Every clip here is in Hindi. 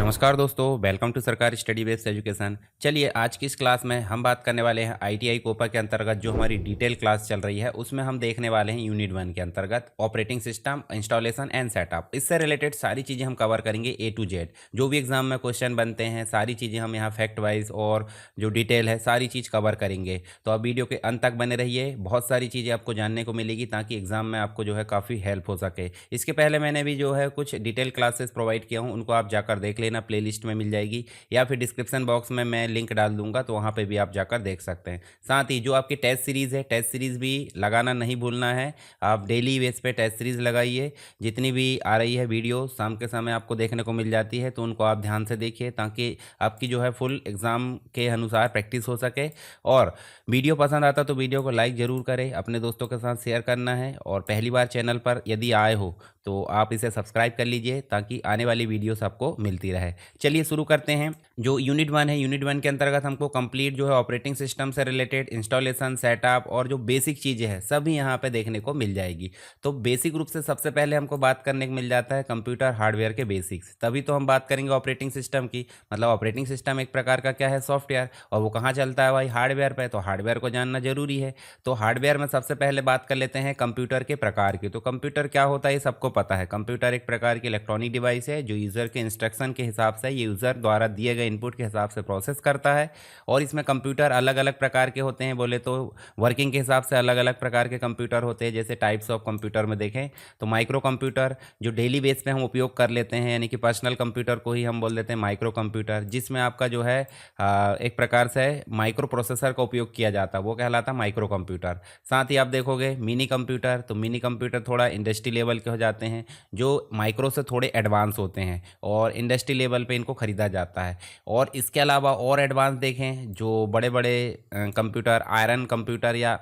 नमस्कार दोस्तों, वेलकम टू सरकारी स्टडी बेस्ड एजुकेशन। चलिए आज की इस क्लास में हम बात करने वाले हैं आईटीआई कोपा के अंतर्गत जो हमारी डिटेल क्लास चल रही है उसमें हम देखने वाले हैं यूनिट 1 के अंतर्गत operating system, installation and setup. इससे रिलेटेड सारी चीज़ें हम कवर करेंगे ए टू जेड। जो भी एग्जाम में क्वेश्चन बनते हैं सारी चीज़ें हम यहाँ फैक्ट वाइज और जो डिटेल है सारी चीज़ कवर करेंगे। तो आप वीडियो के अंत तक बने रहिए, बहुत सारी चीज़ें आपको जानने को मिलेगी ताकि एग्जाम में आपको जो है काफ़ी हेल्प हो सके। इसके पहले मैंने भी जो है कुछ डिटेल क्लासेस प्रोवाइड किया हूँ, उनको आप जाकर देख लेना, प्लेलिस्ट में मिल जाएगी या फिर डिस्क्रिप्शन बॉक्स में मैं लिंक डाल दूंगा तो वहाँ पे भी आप जाकर देख सकते हैं। साथ ही जो आपकी टेस्ट सीरीज़ है, टेस्ट सीरीज़ भी लगाना नहीं भूलना है। आप डेली बेस पे टेस्ट सीरीज़ लगाइए। जितनी भी आ रही है वीडियो शाम के समय आपको देखने को मिल जाती है तो उनको आप ध्यान से देखिए ताकि आपकी जो है फुल एग्ज़ाम के अनुसार प्रैक्टिस हो सके। और वीडियो पसंद आता तो वीडियो को लाइक ज़रूर करें, अपने दोस्तों के साथ शेयर करना है और पहली बार चैनल पर यदि आए हो तो आप इसे सब्सक्राइब कर लीजिए ताकि आने वाली वीडियोस आपको मिलती रहे। चलिए शुरू करते हैं। जो यूनिट 1 है, यूनिट 1 के अंतर्गत हमको कंप्लीट जो है ऑपरेटिंग सिस्टम से रिलेटेड इंस्टॉलेशन, सेटअप और जो बेसिक चीज़ें हैं सभी यहाँ पे देखने को मिल जाएगी। तो बेसिक रूप से सबसे पहले हमको बात करने को मिल जाता है कंप्यूटर हार्डवेयर के बेसिक्स, तभी तो हम बात करेंगे ऑपरेटिंग सिस्टम की। मतलब ऑपरेटिंग सिस्टम एक प्रकार का क्या है, सॉफ्टवेयर, और वो कहाँ चलता है भाई, हार्डवेयर पे। तो हार्डवेयर को जानना जरूरी है। तो हार्डवेयर में सबसे पहले बात कर लेते हैं कंप्यूटर के प्रकार की। तो कंप्यूटर क्या होता है ये सबको पता है। कंप्यूटर एक प्रकार की इलेक्ट्रॉनिक डिवाइस है जो यूज़र के इंस्ट्रक्शन के हिसाब से, ये यूज़र द्वारा दिए गए इनपुट के हिसाब से प्रोसेस करता है। और इसमें कंप्यूटर अलग अलग प्रकार के होते हैं। बोले तो वर्किंग के हिसाब से अलग अलग प्रकार के कंप्यूटर होते हैं। जैसे टाइप्स ऑफ कंप्यूटर में देखें तो माइक्रो कंप्यूटर जो डेली बेस पे हम उपयोग कर लेते हैं, यानी कि पर्सनल कंप्यूटर को ही हम बोल देते हैं माइक्रो कंप्यूटर, जिसमें आपका जो है एक प्रकार से माइक्रो प्रोसेसर का उपयोग किया जाता है, वो कहलाता है माइक्रो कंप्यूटर। साथ ही आप देखोगे मिनी कंप्यूटर, तो मिनी कंप्यूटर थोड़ा इंडस्ट्री लेवल के हो जाते हैं जो माइक्रो से थोड़े एडवांस होते हैं और इंडस्ट्री लेवल पे इनको खरीदा जाता है। और इसके अलावा और एडवांस देखें जो बड़े बड़े कंप्यूटर, आयरन कंप्यूटर या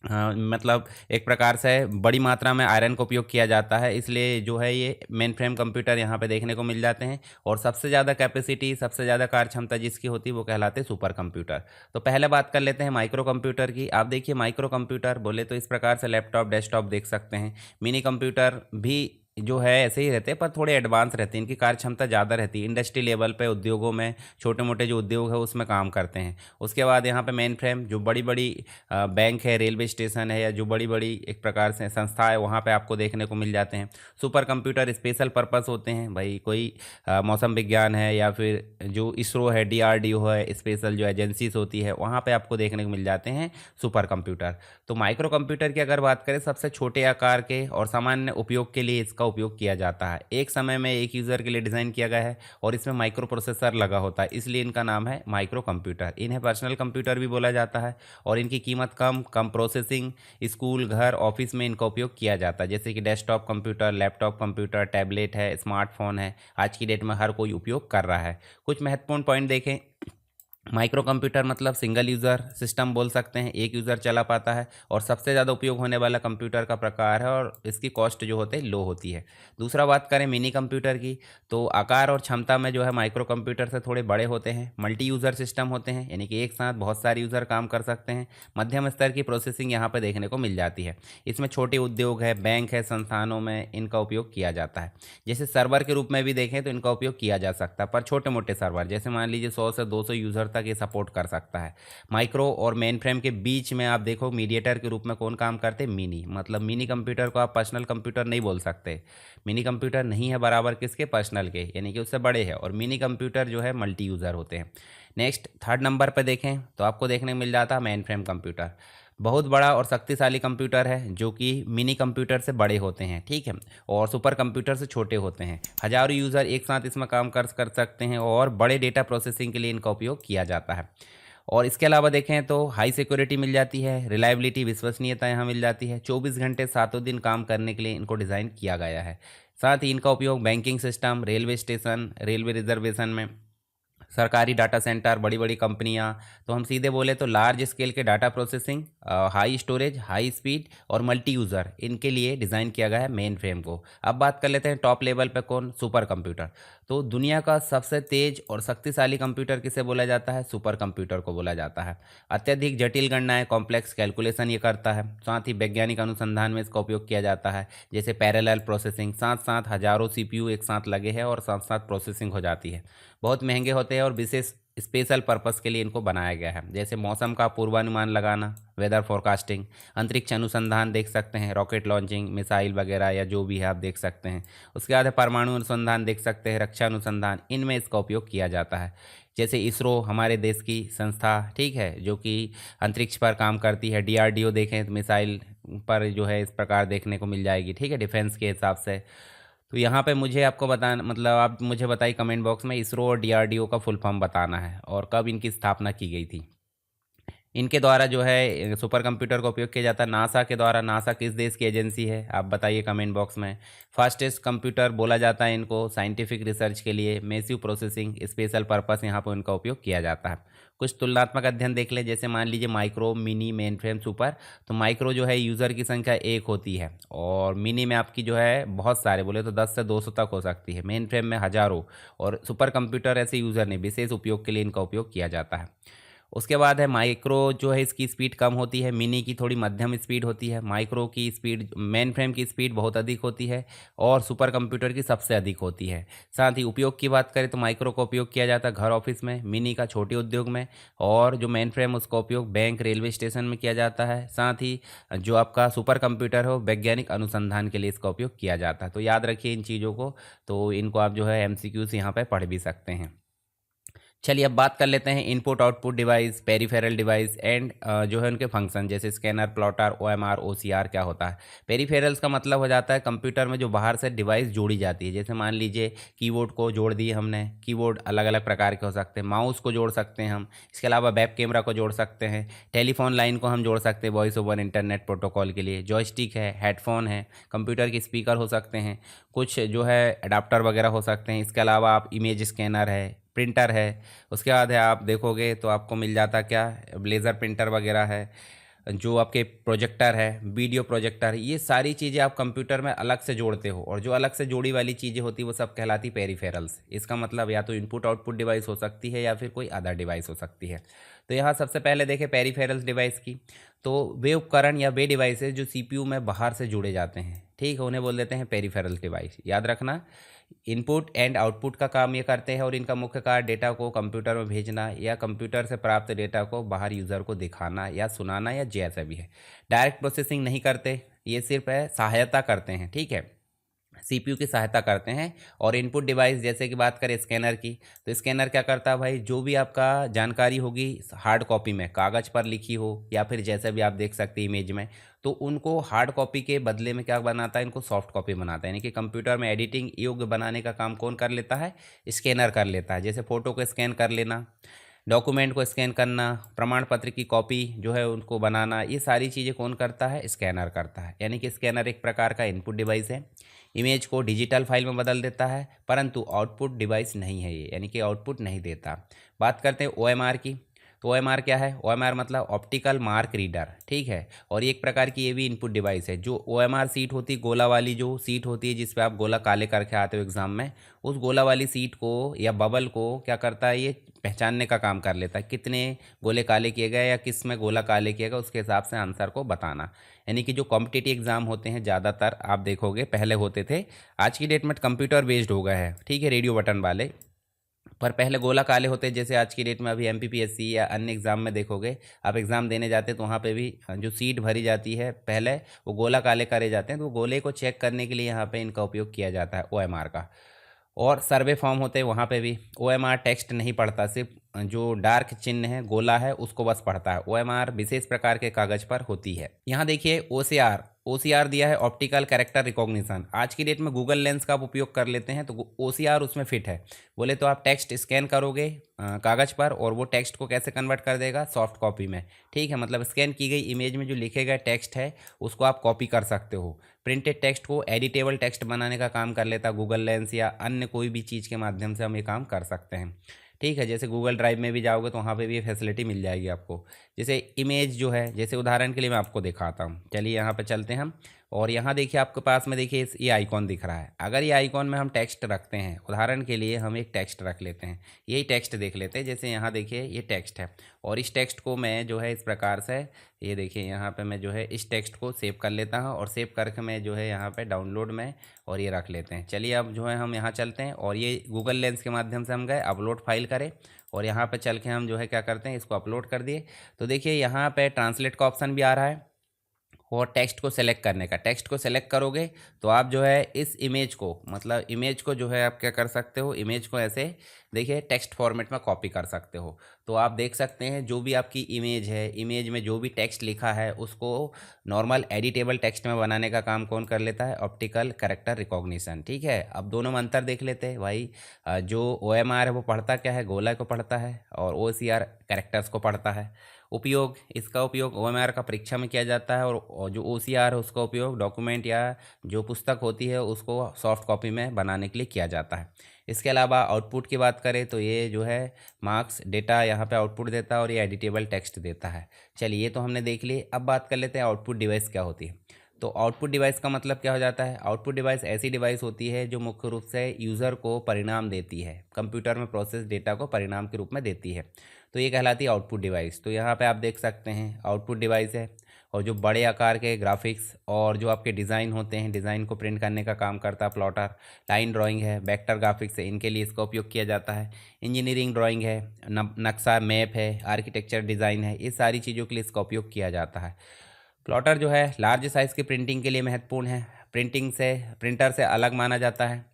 मतलब एक प्रकार से बड़ी मात्रा में आयरन का उपयोग किया जाता है, इसलिए जो है ये मेन फ्रेम कंप्यूटर यहाँ पे देखने को मिल जाते हैं। और सबसे ज़्यादा कैपेसिटी, सबसे ज़्यादा कार्य क्षमता जिसकी होती है वो कहलाते हैं सुपर कंप्यूटर। तो पहले बात कर लेते हैं माइक्रो कंप्यूटर की। आप देखिए माइक्रो कंप्यूटर बोले तो इस प्रकार से लैपटॉप, डेस्कटॉप देख सकते हैं। मिनी कंप्यूटर भी जो है ऐसे ही रहते हैं पर थोड़े एडवांस रहते हैं, इनकी कार्य क्षमता ज़्यादा रहती है। इंडस्ट्री लेवल पे, उद्योगों में, छोटे मोटे जो उद्योग है उसमें काम करते हैं। उसके बाद यहाँ पे मेन फ्रेम जो बड़ी बड़ी बैंक है, रेलवे स्टेशन है, या जो बड़ी बड़ी एक प्रकार से संस्था है वहाँ पे आपको देखने को मिल जाते हैं। सुपर कंप्यूटर स्पेशल पर्पस होते हैं भाई, कोई मौसम विज्ञान है या फिर जो इसरो है, डीआरडीओ है, स्पेशल जो एजेंसीज होती है वहाँ पे आपको देखने को मिल जाते हैं सुपर कंप्यूटर। तो माइक्रो कंप्यूटर की अगर बात करें, सबसे छोटे आकार के और सामान्य उपयोग के लिए इसका उपयोग किया जाता है। एक समय में एक यूज़र के लिए डिज़ाइन किया गया है और इसमें माइक्रो प्रोसेसर लगा होता है, इसलिए इनका नाम है माइक्रो कंप्यूटर। इन्हें पर्सनल कंप्यूटर भी बोला जाता है और इनकी कीमत कम कम प्रोसेसिंग, स्कूल, घर, ऑफिस में इनका उपयोग किया जाता है। जैसे कि desktop computer, laptop computer, tablet है, स्मार्टफोन है, आज की डेट में हर कोई उपयोग कर रहा है। कुछ महत्वपूर्ण पॉइंट देखें। माइक्रो कंप्यूटर मतलब सिंगल यूज़र सिस्टम बोल सकते हैं, एक यूज़र चला पाता है और सबसे ज़्यादा उपयोग होने वाला कंप्यूटर का प्रकार है और इसकी कॉस्ट जो होते है लो होती है। दूसरा बात करें मिनी कंप्यूटर की, तो आकार और क्षमता में जो है माइक्रो कंप्यूटर से थोड़े बड़े होते हैं। मल्टी यूज़र सिस्टम होते हैं, यानी कि एक साथ बहुत सारे यूज़र काम कर सकते हैं। मध्यम स्तर की प्रोसेसिंग यहाँ पर देखने को मिल जाती है। इसमें छोटे उद्योग है, बैंक है, संस्थानों में इनका उपयोग किया जाता है। जैसे सर्वर के रूप में भी देखें तो इनका उपयोग किया जा सकता है, पर छोटे मोटे सर्वर जैसे मान लीजिए 100 से 200 यूज़र तक ये सपोर्ट कर सकता है। माइक्रो और मेन फ्रेम के बीच में आप देखो मीडिएटर के रूप में कौन काम करते हैं, मिनी। मतलब मिनी कंप्यूटर को आप पर्सनल कंप्यूटर नहीं बोल सकते। मिनी कंप्यूटर नहीं है बराबर किसके, पर्सनल के, यानी कि उससे बड़े हैं। और मिनी कंप्यूटर जो है मल्टी यूज़र होते हैं। नेक्स्ट थर्ड नंबर पर देखें तो आपको देखने को मिल जाता है मेन फ्रेम कंप्यूटर। बहुत बड़ा और शक्तिशाली कंप्यूटर है जो कि मिनी कंप्यूटर से बड़े होते हैं, ठीक है, और सुपर कंप्यूटर से छोटे होते हैं। हजारों यूज़र एक साथ इसमें काम कर सकते हैं और बड़े डेटा प्रोसेसिंग के लिए इनका उपयोग किया जाता है। और इसके अलावा देखें तो हाई सिक्योरिटी मिल जाती है, रिलायबिलिटी, विश्वसनीयता यहाँ मिल जाती है। 24 घंटे सातों दिन काम करने के लिए इनको डिज़ाइन किया गया है। साथ ही इनका उपयोग banking system, railway station, railway reservation में, सरकारी डाटा सेंटर, बड़ी बड़ी कंपनियां, तो हम सीधे बोले तो लार्ज स्केल के data processing, high storage, high speed और मल्टी यूज़र, इनके लिए डिज़ाइन किया गया है मेन फ्रेम को। अब बात कर लेते हैं टॉप लेवल पे कौन, सुपर कंप्यूटर। तो दुनिया का सबसे तेज और शक्तिशाली कंप्यूटर किसे बोला जाता है, सुपर कंप्यूटर को बोला जाता है। अत्यधिक जटिल गणनाएं, कॉम्प्लेक्स कैलकुलेशन ये करता है। साथ ही वैज्ञानिक अनुसंधान में इसका उपयोग किया जाता है, जैसे पैरेलल प्रोसेसिंग, साथ साथ हजारों सीपीयू एक साथ लगे हैं और साथ साथ प्रोसेसिंग हो जाती है। बहुत महंगे होते हैं और विशेष स्पेशल पर्पस के लिए इनको बनाया गया है, जैसे मौसम का पूर्वानुमान लगाना, वेदर फोरकास्टिंग, अंतरिक्ष अनुसंधान देख सकते हैं, रॉकेट लॉन्चिंग, मिसाइल वगैरह या जो भी है आप देख सकते हैं। उसके बाद है परमाणु अनुसंधान देख सकते हैं, रक्षा अनुसंधान, इनमें इसका उपयोग किया जाता है। जैसे इसरो हमारे देश की संस्था, ठीक है, जो कि अंतरिक्ष पर काम करती है। डीआरडीओ देखें तो मिसाइल पर जो है इस प्रकार देखने को मिल जाएगी, ठीक है, डिफेंस के हिसाब से। तो यहाँ पे मुझे आपको बताना, मतलब आप मुझे बताइए कमेंट बॉक्स में इसरो और डीआरडीओ का फुल फॉर्म बताना है और कब इनकी स्थापना की गई थी। इनके द्वारा जो है सुपर कंप्यूटर का उपयोग किया जाता है नासा के द्वारा। नासा किस देश की एजेंसी है, आप बताइए कमेंट बॉक्स में। फास्टेस्ट कंप्यूटर बोला जाता है इनको, साइंटिफिक रिसर्च के लिए, मैसिव प्रोसेसिंग, स्पेशल पर्पस यहाँ पर इनका उपयोग किया जाता है। कुछ तुलनात्मक अध्ययन देख लें, जैसे मान लीजिए micro, mini, main frame, super. तो माइक्रो जो है यूज़र की संख्या 1 होती है, और मिनी में आपकी जो है बहुत सारे, बोले तो 10 से 200 तक हो सकती है। मेन फ्रेम में हज़ारों, और सुपर कंप्यूटर ऐसे यूज़र नहीं, विशेष उपयोग के लिए इनका उपयोग किया जाता है। उसके बाद है माइक्रो, जो है इसकी स्पीड कम होती है, मिनी की थोड़ी मध्यम स्पीड होती है, माइक्रो की स्पीड, मेन फ्रेम की स्पीड बहुत अधिक होती है, और सुपर कंप्यूटर की सबसे अधिक होती है। साथ ही उपयोग की बात करें तो माइक्रो का उपयोग किया जाता है घर ऑफिस में, मिनी का छोटे उद्योग में, और जो मेन फ्रेम उसका उपयोग बैंक, रेलवे स्टेशन में किया जाता है। साथ ही जो आपका सुपर कंप्यूटर हो, वैज्ञानिक अनुसंधान के लिए इसका उपयोग किया जाता है। तो याद रखिए इन चीज़ों को, तो इनको आप जो है MCQs यहाँ पर पढ़ भी सकते हैं। चलिए अब बात कर लेते हैं input output device, peripheral device and जो है उनके फंक्शन, जैसे स्कैनर, प्लॉटर, OMR, OCR क्या होता है। पेरिफेरल्स का मतलब हो जाता है कंप्यूटर में जो बाहर से डिवाइस जोड़ी जाती है। जैसे मान लीजिए कीबोर्ड को जोड़ दिए हमने, कीबोर्ड अलग अलग प्रकार के हो सकते हैं, माउस को जोड़ सकते हैं हम, इसके अलावा वेब कैमरा को जोड़ सकते हैं, टेलीफोन लाइन को हम जोड़ सकते हैं वॉइस ओवर इंटरनेट प्रोटोकॉल के लिए, जॉयस्टिक है, हेडफोन है, कंप्यूटर के स्पीकर हो सकते हैं, कुछ जो है अडाप्टर वगैरह हो सकते हैं। इसके अलावा आप इमेज स्कैनर है, प्रिंटर है। उसके बाद है आप देखोगे तो आपको मिल जाता क्या, लेज़र प्रिंटर वगैरह है, जो आपके प्रोजेक्टर है, वीडियो प्रोजेक्टर, ये सारी चीज़ें आप कंप्यूटर में अलग से जोड़ते हो, और जो अलग से जोड़ी वाली चीज़ें होती है वो सब कहलाती पेरिफेरल्स। इसका मतलब या तो इनपुट आउटपुट डिवाइस हो सकती है या फिर कोई अदर डिवाइस हो सकती है। तो यहाँ सबसे पहले देखें पेरिफेरल्स डिवाइस की, तो वे उपकरण या वे डिवाइसेस जो CPU में बाहर से जुड़े जाते हैं, ठीक है, उन्हें बोल देते हैं पेरिफेरल्स डिवाइस। याद रखना, इनपुट एंड आउटपुट का काम ये करते हैं, और इनका मुख्य कार्य डेटा को कंप्यूटर में भेजना या कंप्यूटर से प्राप्त डेटा को बाहर यूज़र को दिखाना या सुनाना, या जैसा भी है। डायरेक्ट प्रोसेसिंग नहीं करते, ये सिर्फ है सहायता करते हैं, ठीक है, CPU की सहायता करते हैं। और इनपुट डिवाइस जैसे कि बात करें स्कैनर की, तो स्कैनर क्या करता है भाई, जो भी आपका जानकारी होगी हार्ड कॉपी में, कागज़ पर लिखी हो, या फिर जैसे भी आप देख सकते हैं इमेज में, तो उनको हार्ड कॉपी के बदले में क्या बनाता है, इनको सॉफ्ट कॉपी बनाता है। यानी कि कंप्यूटर में एडिटिंग योग्य बनाने का काम कौन कर लेता है, स्कैनर कर लेता है। जैसे फ़ोटो को स्कैन कर लेना, डॉक्यूमेंट को स्कैन करना, प्रमाण पत्र की कॉपी जो है उनको बनाना, ये सारी चीज़ें कौन करता है, स्कैनर करता है। यानी कि स्कैनर एक प्रकार का इनपुट डिवाइस है, इमेज को डिजिटल फाइल में बदल देता है, परंतु आउटपुट डिवाइस नहीं है ये, यानी कि आउटपुट नहीं देता। बात करते हैं OMR की, तो OMR क्या है, OMR मतलब ऑप्टिकल मार्क रीडर, ठीक है, और एक प्रकार की ये भी इनपुट डिवाइस है। जो OMR सीट होती है, गोला वाली जो सीट होती है जिस पे आप गोला काले करके आते हो एग्जाम में, उस गोला वाली सीट को या बबल को क्या करता है, ये पहचानने का काम कर लेता है, कितने गोले काले किए गए या किस में गोला काले किए गए, उसके हिसाब से आंसर को बताना। यानी कि जो कॉम्पिटिटिव एग्जाम होते हैं ज़्यादातर आप देखोगे पहले होते थे, आज की डेट में कंप्यूटर बेस्ड हो गए हैं, ठीक है, रेडियो बटन वाले, पर पहले गोला काले होते। जैसे आज की डेट में अभी MPPSC या अन्य एग्ज़ाम में देखोगे, आप एग्ज़ाम देने जाते हैं तो वहाँ पे भी जो सीट भरी जाती है पहले वो गोला काले करे जाते हैं, तो गोले को चेक करने के लिए यहाँ पे इनका उपयोग किया जाता है OMR का। और सर्वे फॉर्म होते हैं वहाँ पे भी OMR टेक्स्ट नहीं पढ़ता, सिर्फ जो डार्क चिन्ह है, गोला है, उसको बस पढ़ता है। OMR विशेष प्रकार के कागज पर होती है। यहाँ देखिए OCR दिया है, ऑप्टिकल कैरेक्टर रिकॉग्निशन। आज की डेट में गूगल लेंस का आप उपयोग कर लेते हैं, तो OCR उसमें फिट है। बोले तो आप टेक्स्ट स्कैन करोगे कागज़ पर, और वो टेक्स्ट को कैसे कन्वर्ट कर देगा, सॉफ्ट कॉपी में, ठीक है, मतलब स्कैन की गई इमेज में जो लिखे गए टेक्स्ट है उसको आप कॉपी कर सकते हो। प्रिंटेड टेक्स्ट को एडिटेबल टेक्स्ट बनाने का काम कर लेता गूगल लेंस, या अन्य कोई भी चीज़ के माध्यम से हम ये काम कर सकते हैं। ठीक है। जैसे गूगल ड्राइव में भी जाओगे तो वहाँ पे भी ये फैसिलिटी मिल जाएगी आपको। जैसे इमेज जो है, जैसे उदाहरण के लिए मैं आपको दिखाता हूँ, चलिए यहाँ पे चलते हैं हम। और यहाँ देखिए आपके पास में देखिए ये आइकॉन दिख रहा है। अगर ये आइकॉन में हम टेक्स्ट रखते हैं, उदाहरण के लिए हम एक टेक्स्ट रख लेते हैं, यही टेक्स्ट देख लेते हैं। जैसे यहाँ देखिए ये टेक्स्ट है, और इस टेक्स्ट को मैं जो है इस प्रकार से, ये देखिए यहाँ पे मैं जो है इस टेक्स्ट को सेव कर लेता हूँ, और सेव करके मैं जो है यहाँ पे डाउनलोड में और ये रख लेते हैं। चलिए अब जो है हम यहाँ चलते हैं, और ये गूगल लेंस के माध्यम से हम गए अपलोड फाइल करें, और यहाँ पे चल के हम जो है क्या करते हैं, इसको अपलोड कर दिए। तो देखिए यहाँ पे ट्रांसलेट का ऑप्शन भी आ रहा है, और टेक्स्ट को सेलेक्ट करने का, टेक्स्ट को सेलेक्ट करोगे तो आप जो है इस इमेज को, मतलब इमेज को जो है आप क्या कर सकते हो, इमेज को ऐसे देखिए टेक्स्ट फॉर्मेट में कॉपी कर सकते हो। तो आप देख सकते हैं जो भी आपकी इमेज है, इमेज में जो भी टेक्स्ट लिखा है उसको नॉर्मल एडिटेबल टेक्स्ट में बनाने का काम कौन कर लेता है, ऑप्टिकल कैरेक्टर रिकॉग्निशन। ठीक है, अब दोनों में अंतर देख लेते हैं भाई। जो OMR है वो पढ़ता क्या है, गोला को पढ़ता है, और OCR कैरेक्टर्स को पढ़ता है। उपयोग, इसका उपयोग OMR का परीक्षा में किया जाता है, और जो OCR है उसका उपयोग डॉक्यूमेंट या जो पुस्तक होती है उसको सॉफ्ट कॉपी में बनाने के लिए किया जाता है। इसके अलावा आउटपुट की बात करें तो ये जो है मार्क्स डेटा यहाँ पे आउटपुट देता है, और ये एडिटेबल टेक्स्ट देता है। चलिए ये तो हमने देख ली। अब बात कर लेते हैं आउटपुट डिवाइस क्या होती है। तो आउटपुट डिवाइस का मतलब क्या हो जाता है, आउटपुट डिवाइस ऐसी डिवाइस होती है जो मुख्य रूप से यूज़र को परिणाम देती है, कंप्यूटर में प्रोसेस डेटा को परिणाम के रूप में देती है। तो ये कहलाती है आउटपुट डिवाइस। तो यहाँ पे आप देख सकते हैं आउटपुट डिवाइस है, और जो बड़े आकार के ग्राफिक्स और जो आपके डिज़ाइन होते हैं, डिज़ाइन को प्रिंट करने का काम करता है प्लॉटर। लाइन ड्राइंग है, वेक्टर ग्राफिक्स है, इनके लिए इसका उपयोग किया जाता है। इंजीनियरिंग ड्राइंग है, नक्शा मैप है, आर्किटेक्चर डिज़ाइन है, ये सारी चीज़ों के लिए इसका उपयोग किया जाता है। प्लॉटर जो है लार्ज साइज़ की प्रिंटिंग के लिए महत्वपूर्ण है, प्रिंटर से अलग माना जाता है,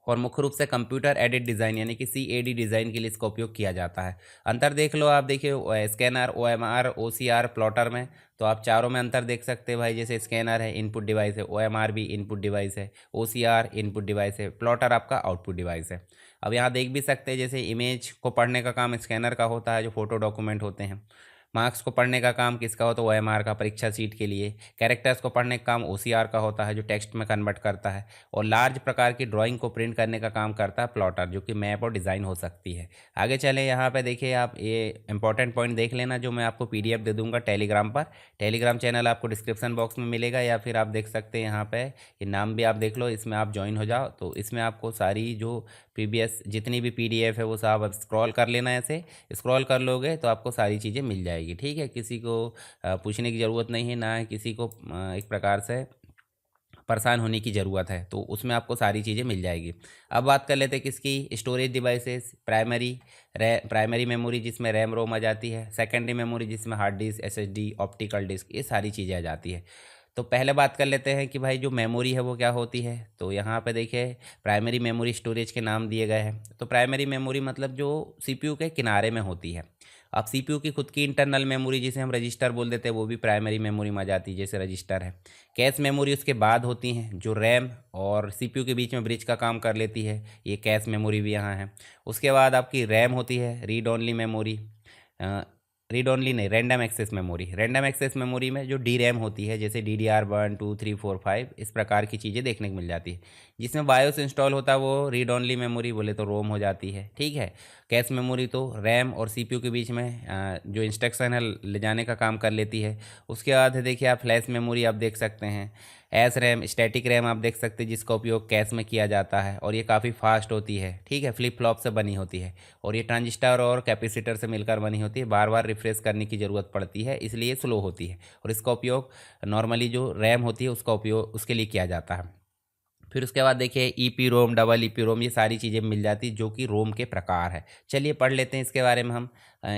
और मुख्य रूप से कंप्यूटर एडेड डिज़ाइन यानी कि CAD डिज़ाइन के लिए इसका उपयोग किया जाता है। अंतर देख लो आप, देखिए स्कैनर, OMR, OCR, प्लॉटर में, तो आप चारों में अंतर देख सकते हैं भाई। जैसे स्कैनर है इनपुट डिवाइस है, OMR भी इनपुट डिवाइस है, OCR इनपुट डिवाइस है, प्लॉटर आपका आउटपुट डिवाइस है। अब यहाँ देख भी सकते हैं जैसे इमेज को पढ़ने का काम स्कैनर का होता है, जो फोटो डॉक्यूमेंट होते हैं। मार्क्स को पढ़ने का काम किसका होता है, OMR का, परीक्षा सीट के लिए। कैरेक्टर्स को पढ़ने का काम OCR का होता है, जो टेक्स्ट में कन्वर्ट करता है। और लार्ज प्रकार की ड्राइंग को प्रिंट करने का काम करता है प्लॉटर, जो कि मैप और डिज़ाइन हो सकती है। आगे चले, यहाँ पे देखिए आप ये इंपॉर्टेंट पॉइंट देख लेना, जो मैं आपको PDF दे दूंगा टेलीग्राम पर। टेलीग्राम चैनल आपको डिस्क्रिप्शन बॉक्स में मिलेगा, या फिर आप देख सकते हैं यहाँ पे ये नाम भी आप देख लो, इसमें आप ज्वाइन हो जाओ। तो इसमें आपको सारी जो प्रीवियस जितनी भी PDF है वो सब आप स्क्रॉल कर लेना, ऐसे स्क्रॉल कर लोगे तो आपको सारी चीज़ें मिल जाएगी। ठीक है, किसी को पूछने की ज़रूरत नहीं है, ना किसी को एक प्रकार से परेशान होने की ज़रूरत है, तो उसमें आपको सारी चीज़ें मिल जाएगी। अब बात कर लेते हैं किसकी, स्टोरेज डिवाइसेस। प्राइमरी मेमोरी जिसमें रैम रोम आ जाती है, सेकेंडरी मेमोरी जिसमें hard disk, SSD, optical disk, ये सारी चीज़ें आ जाती है। तो पहले बात कर लेते हैं कि भाई जो मेमोरी है वो क्या होती है। तो यहाँ पे देखिए प्राइमरी मेमोरी स्टोरेज के नाम दिए गए हैं। तो प्राइमरी मेमोरी मतलब जो CPU के किनारे में होती है। अब CPU की खुद की इंटरनल मेमोरी जिसे हम रजिस्टर बोल देते हैं, वो भी प्राइमरी मेमोरी में आ जाती है, जैसे रजिस्टर है। कैश मेमोरी उसके बाद होती हैं, जो रैम और CPU के बीच में ब्रिज का काम कर लेती है, ये कैश मेमोरी भी यहाँ है। उसके बाद आपकी रैम होती है, read only memory. Read only नहीं, random access memory. Random access memory में जो DRAM होती है, जैसे DDR1 2 3 4 5, इस प्रकार की चीज़ें देखने को मिल जाती है। जिसमें बायोस इंस्टॉल होता है वो रीड ओनली मेमोरी बोले तो रोम हो जाती है। ठीक है, कैश मेमोरी तो रैम और CPU के बीच में जो इंस्ट्रक्शन है ले जाने का काम कर लेती है। उसके बाद देखिए आप फ्लैश मेमोरी आप देख सकते हैं, SRAM, स्टैटिक रैम आप देख सकते हैं, जिसका उपयोग कैश में किया जाता है, और ये काफ़ी फास्ट होती है। ठीक है, फ्लिप फ्लॉप से बनी होती है, और ये ट्रांजिस्टर और कैपेसिटर से मिलकर बनी होती है। बार बार रिफ्रेश करने की ज़रूरत पड़ती है, इसलिए स्लो होती है, और इसका उपयोग नॉर्मली जो रैम होती है उसका उपयोग उसके लिए किया जाता है। फिर उसके बाद देखिए EP रोम, डबल EP रोम, ये सारी चीज़ें मिल जाती जो कि रोम के प्रकार है। चलिए पढ़ लेते हैं इसके बारे में हम।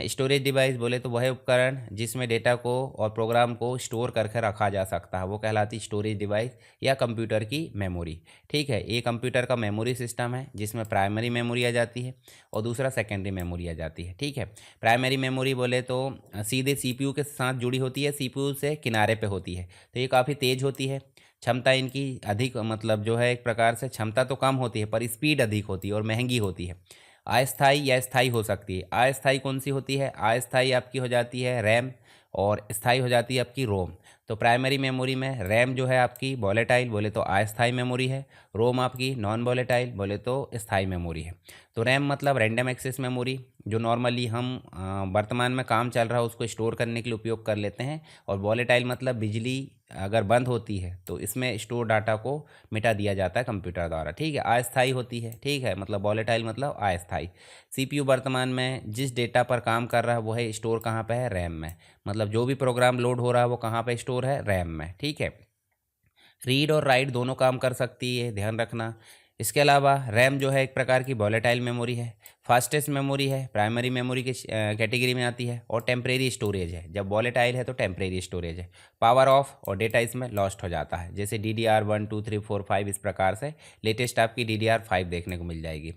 स्टोरेज डिवाइस बोले तो वह उपकरण जिसमें डेटा को और प्रोग्राम को स्टोर करके रखा जा सकता है, वो कहलाती स्टोरेज डिवाइस या कंप्यूटर की मेमोरी। ठीक है, ये कंप्यूटर का मेमोरी सिस्टम है, जिसमें प्राइमरी मेमोरी आ जाती है और दूसरा सेकेंडरी मेमोरी आ जाती है। ठीक है, प्राइमरी मेमोरी बोले तो सीधे CPU के साथ जुड़ी होती है, CPU से किनारे पे होती है, तो ये काफ़ी तेज़ होती है। क्षमता इनकी अधिक, मतलब जो है एक प्रकार से क्षमता तो कम होती है पर स्पीड अधिक होती है और महंगी होती है। अस्थाई या स्थाई हो सकती है। अस्थाई कौन सी होती है, अस्थाई आपकी हो जाती है रैम, और स्थाई हो जाती है आपकी रोम। तो प्राइमरी मेमोरी में रैम जो है आपकी वॉलेटाइल बोले तो अस्थायी मेमोरी है, रोम आपकी नॉन वॉलेटाइल बोले तो स्थायी मेमोरी है। तो रैम मतलब रैंडम एक्सेस मेमोरी, जो नॉर्मली हम वर्तमान में काम चल रहा है उसको स्टोर करने के लिए उपयोग कर लेते हैं। और वॉलेटाइल मतलब बिजली अगर बंद होती है तो इसमें स्टोर डाटा को मिटा दिया जाता है कंप्यूटर द्वारा, ठीक है। अस्थायी होती है, ठीक है, मतलब वॉलेटाइल मतलब अस्थायी। सीपीयू वर्तमान में जिस डेटा पर काम कर रहा है वो है स्टोर कहाँ पे है, रैम में। मतलब जो भी प्रोग्राम लोड हो रहा है वो कहाँ पे स्टोर है, रैम में, ठीक है। रीड और राइट दोनों काम कर सकती है, ध्यान रखना। इसके अलावा रैम जो है एक प्रकार की वॉलेटाइल मेमोरी है, फास्टेस्ट मेमोरी है, प्राइमरी मेमोरी के कैटेगरी में आती है, और टेम्परेरी स्टोरेज है। जब वॉलेटाइल है तो टेम्परेरी स्टोरेज है, पावर ऑफ और डेटा इसमें लॉस्ट हो जाता है, जैसे DDR1 2 3 4 5 इस प्रकार से। लेटेस्ट आपकी DDR5 देखने को मिल जाएगी।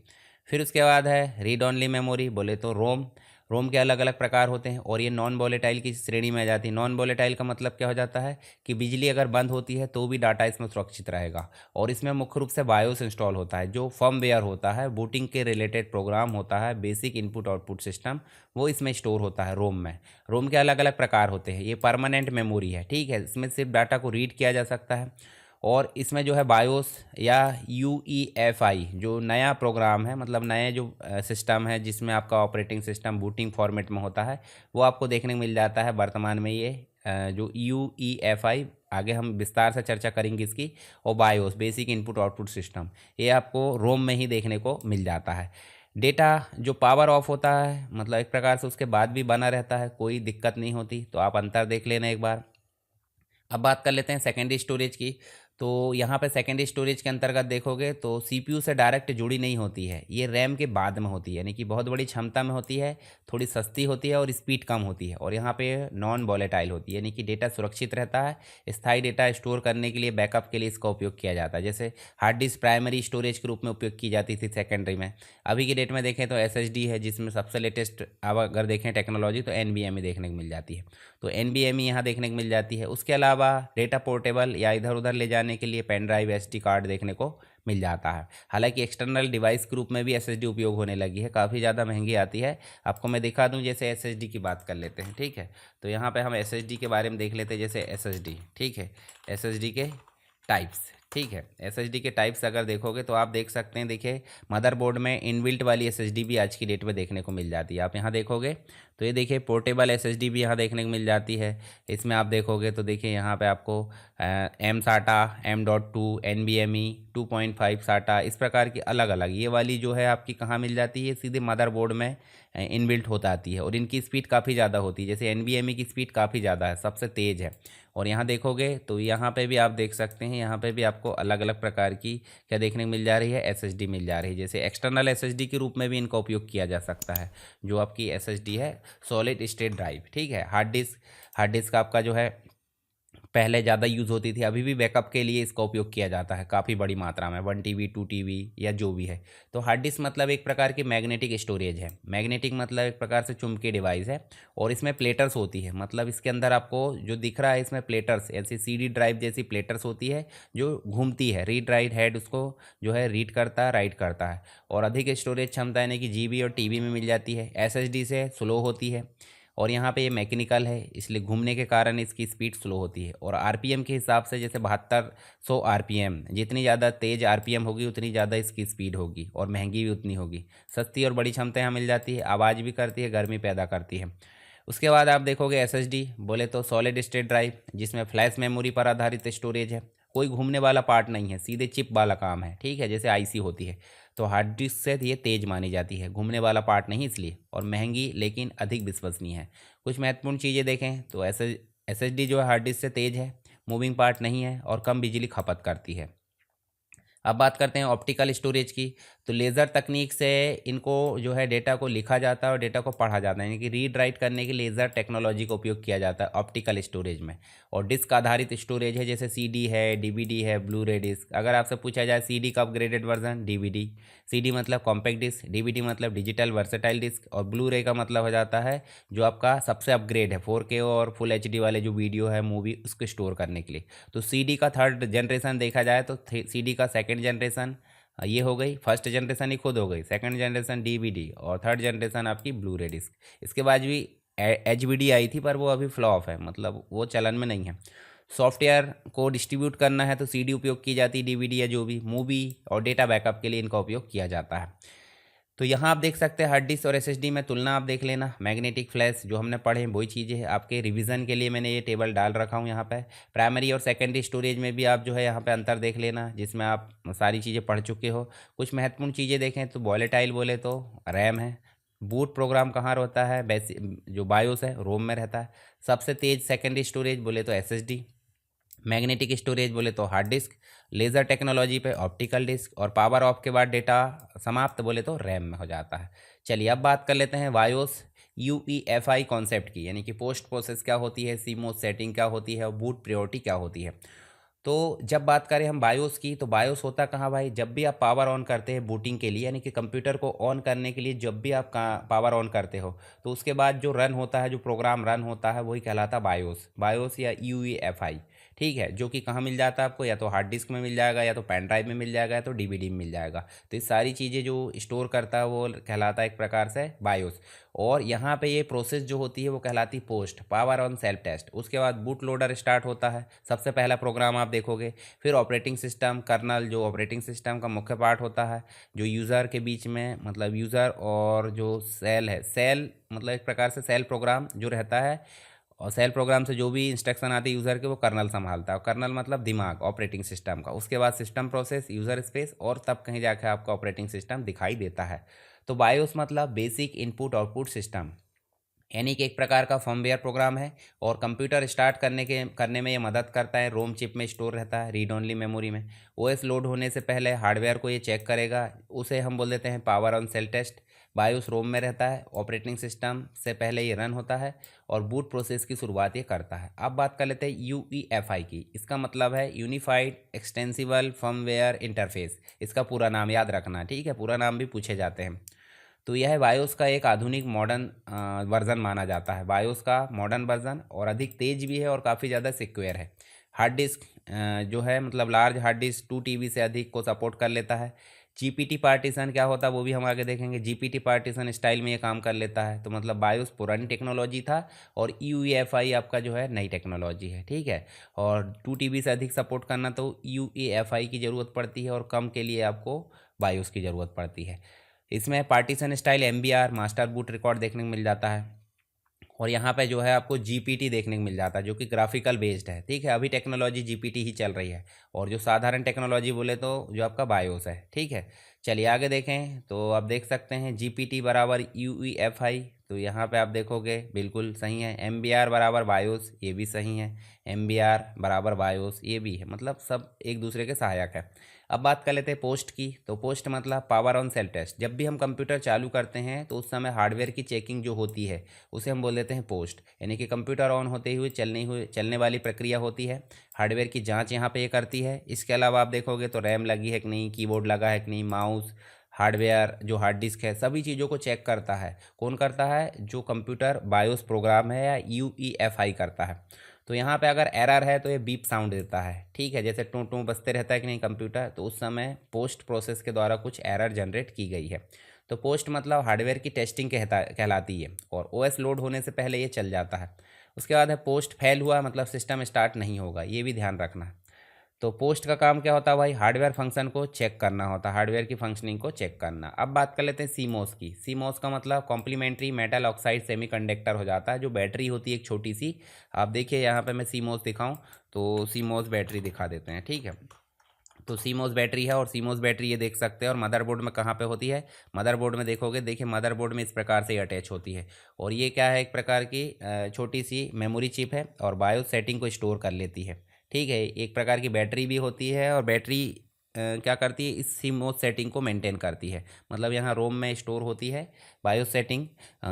फिर उसके बाद है रीड ऑनली मेमोरी बोले तो रोम। रोम के अलग अलग प्रकार होते हैं और ये नॉन वॉलेटाइल की श्रेणी में आ जाती है। नॉन वॉलेटाइल का मतलब क्या हो जाता है कि बिजली अगर बंद होती है तो भी डाटा इसमें सुरक्षित रहेगा। और इसमें मुख्य रूप से बायोस इंस्टॉल होता है, जो फर्मवेयर होता है, बूटिंग के रिलेटेड प्रोग्राम होता है, बेसिक इनपुट आउटपुट सिस्टम, वो इसमें स्टोर होता है रोम में। रोम के अलग अलग प्रकार होते हैं। ये परमानेंट मेमोरी है, ठीक है, इसमें सिर्फ डाटा को रीड किया जा सकता है। और इसमें जो है बायोस या UEFI जो नया प्रोग्राम है, मतलब नए जो सिस्टम है जिसमें आपका ऑपरेटिंग सिस्टम बूटिंग फॉर्मेट में होता है, वो आपको देखने को मिल जाता है वर्तमान में। ये जो UEFI आगे हम विस्तार से चर्चा करेंगे इसकी। और BIOS basic input output system, ये आपको रोम में ही देखने को मिल जाता है। डेटा जो पावर ऑफ होता है मतलब एक प्रकार से उसके बाद भी बना रहता है, कोई दिक्कत नहीं होती। तो आप अंतर देख लेना एक बार। अब बात कर लेते हैं सेकेंडरी स्टोरेज की। तो यहाँ पे सेकेंडरी स्टोरेज के अंतर्गत देखोगे तो सीपीयू से डायरेक्ट जुड़ी नहीं होती है, ये रैम के बाद में होती है, यानी कि बहुत बड़ी क्षमता में होती है, थोड़ी सस्ती होती है और स्पीड कम होती है। और यहाँ पे नॉन वॉलेटाइल होती है, यानी कि डेटा सुरक्षित रहता है। स्थायी डेटा स्टोर करने के लिए, बैकअप के लिए इसका उपयोग किया जाता है। जैसे हार्ड डिस्क प्राइमरी स्टोरेज के रूप में उपयोग की जाती थी सेकेंडरी में। अभी की डेट में देखें तो SSD है, जिसमें सबसे लेटेस्ट अब अगर देखें टेक्नोलॉजी तो NVMe देखने को मिल जाती है। तो NVMe यहाँ देखने को मिल जाती है। उसके अलावा डेटा पोर्टेबल या इधर उधर ले जाने के लिए पेन ड्राइव SD कार्ड देखने को मिल जाता है। हालांकि एक्सटर्नल डिवाइस के रूप में भी SSD उपयोग होने लगी है, काफ़ी ज़्यादा महंगी आती है। आपको मैं दिखा दूं, जैसे SSD की बात कर लेते हैं, ठीक है। तो यहाँ पे हम SSD के बारे में देख लेते हैं। जैसे SSD, ठीक है, SSD के टाइप्स, ठीक है। SSD के टाइप्स अगर देखोगे तो आप देख सकते हैं, देखिए मदरबोर्ड में इनबिल्ट वाली SSD भी आज की डेट में देखने को मिल जाती है। आप यहाँ देखोगे तो ये देखिए पोर्टेबल SSD भी यहाँ देखने को मिल जाती है। इसमें आप देखोगे तो देखिए यहाँ पे आपको M SATA, M.2, NVMe 2.5 SATA, इस प्रकार की अलग अलग ये वाली जो है आपकी कहाँ मिल जाती है, सीधे मदरबोर्ड में इनबिल्ट होता आती है। और इनकी स्पीड काफ़ी ज़्यादा होती है, जैसे NVMe की स्पीड काफ़ी ज़्यादा है, सबसे तेज़ है। और यहाँ देखोगे तो यहाँ पे भी आप देख सकते हैं, यहाँ पे भी आपको अलग अलग प्रकार की क्या देखने को मिल जा रही है, SSD मिल जा रही है। जैसे एक्सटर्नल SSD के रूप में भी इनका उपयोग किया जा सकता है, जो आपकी SSD है सॉलिड स्टेट ड्राइव, ठीक है। हार्ड डिस्क आपका जो है पहले ज़्यादा यूज़ होती थी, अभी भी बैकअप के लिए इसका उपयोग किया जाता है काफ़ी बड़ी मात्रा में, 1 TB 2 TB या जो भी है। तो हार्ड डिस्क मतलब एक प्रकार की मैग्नेटिक स्टोरेज है। मैग्नेटिक मतलब एक प्रकार से चुंबकीय डिवाइस है। और इसमें प्लेटर्स होती है, मतलब इसके अंदर आपको जो दिख रहा है इसमें प्लेटर्स, ऐसी CD ड्राइव जैसी प्लेटर्स होती है जो घूमती है। रीड राइट हेड उसको जो है रीड करता है, राइट करता है। और अधिक स्टोरेज क्षमता यानी कि GB और TB में मिल जाती है। SSD से स्लो होती है। और यहाँ पे ये मैकेनिकल है, इसलिए घूमने के कारण इसकी स्पीड स्लो होती है। और RPM के हिसाब से जैसे 7200 RPM, जितनी ज़्यादा तेज़ RPM होगी उतनी ज़्यादा इसकी स्पीड होगी और महंगी भी उतनी होगी। सस्ती और बड़ी क्षमता यहाँ मिल जाती है, आवाज़ भी करती है, गर्मी पैदा करती है। उसके बाद आप देखोगे SSD बोले तो सॉलिड स्टेट ड्राइव, जिसमें फ्लैश मेमोरी पर आधारित स्टोरेज है। कोई घूमने वाला पार्ट नहीं है, सीधे चिप वाला काम है, ठीक है, जैसे IC होती है। तो हार्ड डिस्क से ये तेज़ मानी जाती है, घूमने वाला पार्ट नहीं इसलिए, और महंगी लेकिन अधिक विश्वसनीय है। कुछ महत्वपूर्ण चीज़ें देखें तो SSD जो है हार्ड डिस्क से तेज़ है, मूविंग पार्ट नहीं है और कम बिजली खपत करती है। अब बात करते हैं ऑप्टिकल स्टोरेज की। तो लेज़र तकनीक से इनको जो है डेटा को लिखा जाता है और डेटा को पढ़ा जाता है, यानी कि रीड राइट करने के लेज़र टेक्नोलॉजी का उपयोग किया जाता है ऑप्टिकल स्टोरेज में। और डिस्क आधारित स्टोरेज है, जैसे CD है, DVD है, ब्लू रे डिस्क। अगर आपसे पूछा जाए CD का अपग्रेडेड वर्जन DVD, CD मतलब कॉम्पैक्ट डिस्क, DVD मतलब डिजिटल वर्सेटाइल डिस्क, और ब्लू रे का मतलब हो जाता है जो आपका सबसे अपग्रेड है 4K और फुल HD वाले जो वीडियो है मूवी उसको स्टोर करने के लिए। तो CD का थर्ड जनरेशन देखा जाए तो CD का सेकंड जनरेशन ये हो गई, फर्स्ट जनरेशन ही खुद हो गई, सेकंड जनरेशन DVD और थर्ड जनरेशन आपकी ब्लू रे डिस्क। इसके बाद भी HBD आई थी पर वो अभी फ्लॉप है, मतलब वो चलन में नहीं है। सॉफ्टवेयर को डिस्ट्रीब्यूट करना है तो सीडी उपयोग की जाती है, डीवीडी या जो भी मूवी और डेटा बैकअप के लिए इनका उपयोग किया जाता है। तो यहाँ आप देख सकते हैं हार्ड डिस्क और एसएसडी में तुलना आप देख लेना। मैग्नेटिक फ्लैश जो हमने पढ़े हैं वही चीज़ें हैं, आपके रिवीजन के लिए मैंने ये टेबल डाल रखा हूँ यहाँ पे। प्राइमरी और सेकेंडरी स्टोरेज में भी आप जो है यहाँ पे अंतर देख लेना, जिसमें आप सारी चीज़ें पढ़ चुके हो। कुछ महत्वपूर्ण चीज़ें देखें तो वॉलेटाइल बोले तो रैम है। बूट प्रोग्राम कहाँ रहता है, बेसिक जो बायोस है रोम में रहता है। सबसे तेज सेकेंडरी स्टोरेज बोले तो एसएसडी। मैग्नेटिक स्टोरेज बोले तो हार्ड डिस्क। लेज़र टेक्नोलॉजी पे ऑप्टिकल डिस्क। और पावर ऑफ के बाद डेटा समाप्त बोले तो रैम में हो जाता है। चलिए अब बात कर लेते हैं वायोस यूईएफआई कॉन्सेप्ट की, यानी कि पोस्ट प्रोसेस क्या होती है, सीमोस सेटिंग क्या होती है और बूट प्रायोरिटी क्या होती है। तो जब बात करें हम बायोस की, तो बायोस होता कहाँ भाई, जब भी आप पावर ऑन करते हैं बूटिंग के लिए, यानी कि कंप्यूटर को ऑन करने के लिए जब भी आप पावर ऑन करते हो तो उसके बाद जो रन होता है, जो प्रोग्राम रन होता है वही कहलाता बायोस। बायोस या यूईएफआई, ठीक है, जो कि कहाँ मिल जाता है आपको, या तो हार्ड डिस्क में मिल जाएगा, या तो पेन ड्राइव में मिल जाएगा, या तो डीवीडी में मिल जाएगा। तो ये सारी चीज़ें जो स्टोर करता है वो कहलाता है एक प्रकार से बायोस। और यहाँ पे ये प्रोसेस जो होती है वो कहलाती POST, power on self test. उसके बाद बूट लोडर स्टार्ट होता है, सबसे पहला प्रोग्राम आप देखोगे। फिर ऑपरेटिंग सिस्टम कर्नल, जो ऑपरेटिंग सिस्टम का मुख्य पार्ट होता है, जो यूज़र के बीच में, मतलब यूज़र और जो सेल है, सेल मतलब एक प्रकार से सेल प्रोग्राम जो रहता है, और सेल प्रोग्राम से जो भी इंस्ट्रक्शन आती है यूज़र के वो कर्नल संभालता है। कर्नल मतलब दिमाग ऑपरेटिंग सिस्टम का। उसके बाद सिस्टम प्रोसेस, यूज़र स्पेस, और तब कहीं जाके आपका ऑपरेटिंग सिस्टम दिखाई देता है। तो बायोस मतलब बेसिक इनपुट आउटपुट सिस्टम, यानी कि एक प्रकार का फर्मवेयर प्रोग्राम है। और कंप्यूटर स्टार्ट करने में ये मदद करता है। रोम चिप में स्टोर रहता है, रीड ओनली मेमोरी में। ओएस लोड होने से पहले हार्डवेयर को ये चेक करेगा, उसे हम बोल देते हैं power on self test. BIOS ROM में रहता है, ऑपरेटिंग सिस्टम से पहले ये रन होता है और बूट प्रोसेस की शुरुआत ये करता है। अब बात कर लेते हैं यूईएफआई की। इसका मतलब है यूनिफाइड एक्सटेंसिबल फर्मवेयर इंटरफेस। इसका पूरा नाम याद रखना, ठीक है, पूरा नाम भी पूछे जाते हैं। तो यह बायोस का एक आधुनिक मॉडर्न वर्जन माना जाता है। बायोस का मॉडर्न वर्जन, और अधिक तेज भी है और काफ़ी ज़्यादा सिक्योर है। हार्ड डिस्क जो है मतलब लार्ज हार्ड डिस्क 2 TB से अधिक को सपोर्ट कर लेता है। जीपीटी पार्टीशन क्या होता है वो भी हम आगे देखेंगे। जीपीटी पार्टीशन स्टाइल में ये काम कर लेता है। तो मतलब बायोस पुरानी टेक्नोलॉजी था और यूईएफआई आपका जो है नई टेक्नोलॉजी है, ठीक है। और 2 TB से अधिक सपोर्ट करना तो यूईएफआई की ज़रूरत पड़ती है, और कम के लिए आपको बायोस की ज़रूरत पड़ती है। इसमें partition style MBR master boot record देखने को मिल जाता है। और यहाँ पे जो है आपको जीपीटी देखने को मिल जाता है, जो कि ग्राफिकल बेस्ड है, ठीक है। अभी टेक्नोलॉजी जीपीटी ही चल रही है। और जो साधारण टेक्नोलॉजी बोले तो जो आपका बायोस है, ठीक है। चलिए आगे देखें तो आप देख सकते हैं जीपीटी बराबर यूईएफआई। तो यहाँ पे आप देखोगे बिल्कुल सही है। एमबीआर बराबर बायोस, ये भी सही है। एमबीआर बराबर बायोस, ये भी है, मतलब सब एक दूसरे के सहायक है। अब बात कर लेते हैं पोस्ट की। तो पोस्ट मतलब पावर ऑन सेल टेस्ट। जब भी हम कंप्यूटर चालू करते हैं तो उस समय हार्डवेयर की चेकिंग जो होती है उसे हम बोल देते हैं पोस्ट, यानी कि कंप्यूटर ऑन होते हुए चलने वाली प्रक्रिया होती है। हार्डवेयर की जांच यहाँ पे ये करती है। इसके अलावा आप देखोगे तो रैम लगी है कि नहीं, कीबोर्ड लगा है कि नहीं, माउस, हार्डवेयर जो हार्ड डिस्क है, सभी चीज़ों को चेक करता है। कौन करता है, जो कंप्यूटर बायोस प्रोग्राम है या यूईएफआई करता है। तो यहाँ पे अगर एरर है तो ये बीप साउंड देता है, ठीक है, जैसे टू टू बजते रहता है कि नहीं कंप्यूटर, तो उस समय पोस्ट प्रोसेस के द्वारा कुछ एरर जनरेट की गई है। तो पोस्ट मतलब हार्डवेयर की टेस्टिंग कहलाती है, और ओएस लोड होने से पहले ये चल जाता है। उसके बाद है पोस्ट फेल हुआ, मतलब सिस्टम स्टार्ट नहीं होगा, ये भी ध्यान रखना। तो पोस्ट का काम क्या होता है भाई, हार्डवेयर फंक्शन को चेक करना होता है, हार्डवेयर की फंक्शनिंग को चेक करना। अब बात कर लेते हैं सीमोस की। सीमोस का मतलब कॉम्प्लीमेंट्री मेटल ऑक्साइड सेमीकंडक्टर हो जाता है, जो बैटरी होती है एक छोटी सी। आप देखिए यहाँ पे मैं सीमोस दिखाऊं तो सीमोस बैटरी दिखा देते हैं, ठीक है। तो सीमोस बैटरी है, और सीमोस बैटरी ये देख सकते हैं। और मदरबोर्ड में कहाँ पे होती है, मदरबोर्ड में देखोगे, देखिए मदरबोर्ड में इस प्रकार से अटैच होती है। और ये क्या है, एक प्रकार की छोटी सी मेमोरी चिप है, और बायोस सेटिंग को स्टोर कर लेती है, ठीक है। एक प्रकार की बैटरी भी होती है, और बैटरी क्या करती है, इस सीमोस सेटिंग को मेंटेन करती है। मतलब यहाँ रोम में स्टोर होती है बायोस सेटिंग,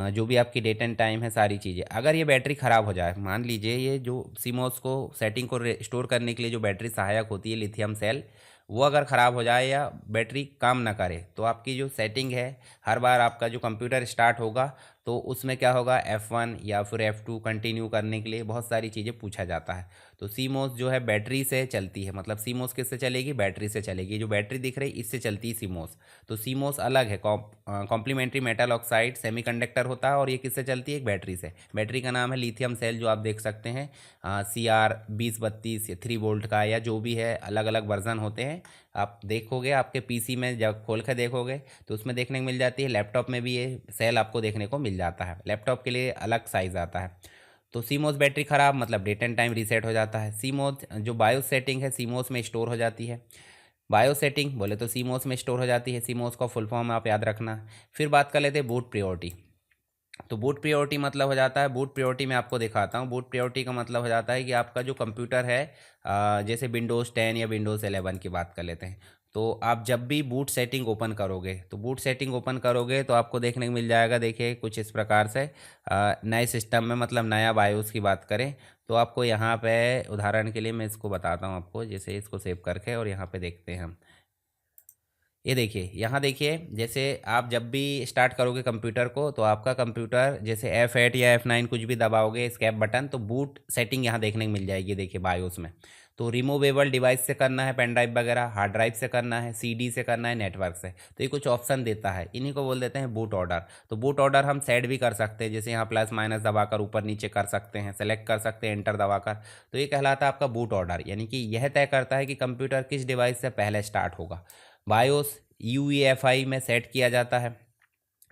जो भी आपकी डेट एंड टाइम है, सारी चीज़ें। अगर ये बैटरी ख़राब हो जाए, मान लीजिए ये जो सीमोस को सेटिंग को स्टोर करने के लिए जो बैटरी सहायक होती है लिथियम सेल, वो अगर ख़राब हो जाए या बैटरी काम ना करे, तो आपकी जो सेटिंग है, हर बार आपका जो कंप्यूटर स्टार्ट होगा तो उसमें क्या होगा F1 या फिर F2 कंटिन्यू करने के लिए बहुत सारी चीज़ें पूछा जाता है। तो सीमोस जो है बैटरी से चलती है, मतलब सीमोस किससे चलेगी, बैटरी से चलेगी। जो बैटरी दिख रही इससे चलती है सीमोस। तो सीमोस अलग है, कॉम्प्लीमेंट्री मेटल ऑक्साइड सेमीकंडक्टर होता है, और ये किससे चलती है, एक बैटरी से। बैटरी का नाम है लिथियम सेल, जो आप देख सकते हैं CR2032 या 3 वोल्ट का, या जो भी है, अलग अलग वर्जन होते हैं। आप देखोगे आपके पीसी में जब खोल कर देखोगे तो उसमें देखने को मिल जाती है। लैपटॉप में भी ये सेल आपको देखने को मिल जाता है, लैपटॉप के लिए अलग साइज़ आता है। तो सीमोस बैटरी ख़राब मतलब डेट एंड टाइम रीसेट हो जाता है। सीमोस जो बायोस सेटिंग है सीमोस में स्टोर हो जाती है। बायो सेटिंग बोले तो सीमोस में स्टोर हो जाती है। सीमोस का फुल फॉर्म आप याद रखना। फिर बात कर लेते हैं बूट प्रियोरिटी। तो बूट प्रियोरिटी मतलब हो जाता है, बूट प्रियोरिटी मैं आपको दिखाता हूँ। बूट प्रियोरिटी का मतलब हो जाता है कि आपका जो कंप्यूटर है, जैसे विंडोज़ 10 या विंडोज़ 11 की बात कर लेते हैं। तो आप जब भी बूट सेटिंग ओपन करोगे, तो बूट सेटिंग ओपन करोगे तो आपको देखने को मिल जाएगा, देखिए कुछ इस प्रकार से। नए सिस्टम में मतलब नया बायोस की बात करें तो आपको यहाँ पे उदाहरण के लिए मैं इसको बताता हूँ आपको, जैसे इसको सेव करके और यहाँ पे देखते हैं हम। ये देखिए, यहाँ देखिए, जैसे आप जब भी स्टार्ट करोगे कंप्यूटर को तो आपका कंप्यूटर जैसे F8 या F9 कुछ भी दबाओगे स्केप बटन, तो बूट सेटिंग यहाँ देखने को मिल जाएगी। देखिए बायोस में तो रिमूवेबल डिवाइस से करना है, पेन ड्राइव वगैरह, हार्ड ड्राइव से करना है, CD से करना है, नेटवर्क से। तो ये कुछ ऑप्शन देता है, इन्हीं को बोल देते हैं बूट ऑर्डर। तो बूट ऑर्डर हम सेट भी कर सकते हैं, जैसे यहाँ प्लस माइनस दबाकर ऊपर नीचे कर सकते हैं, सेलेक्ट कर सकते हैं एंटर दबाकर। तो ये कहलाता है आपका बूट ऑर्डर, यानी कि यह तय करता है कि कंप्यूटर किस डिवाइस से पहले स्टार्ट होगा। बायोस UEFI में सेट किया जाता है,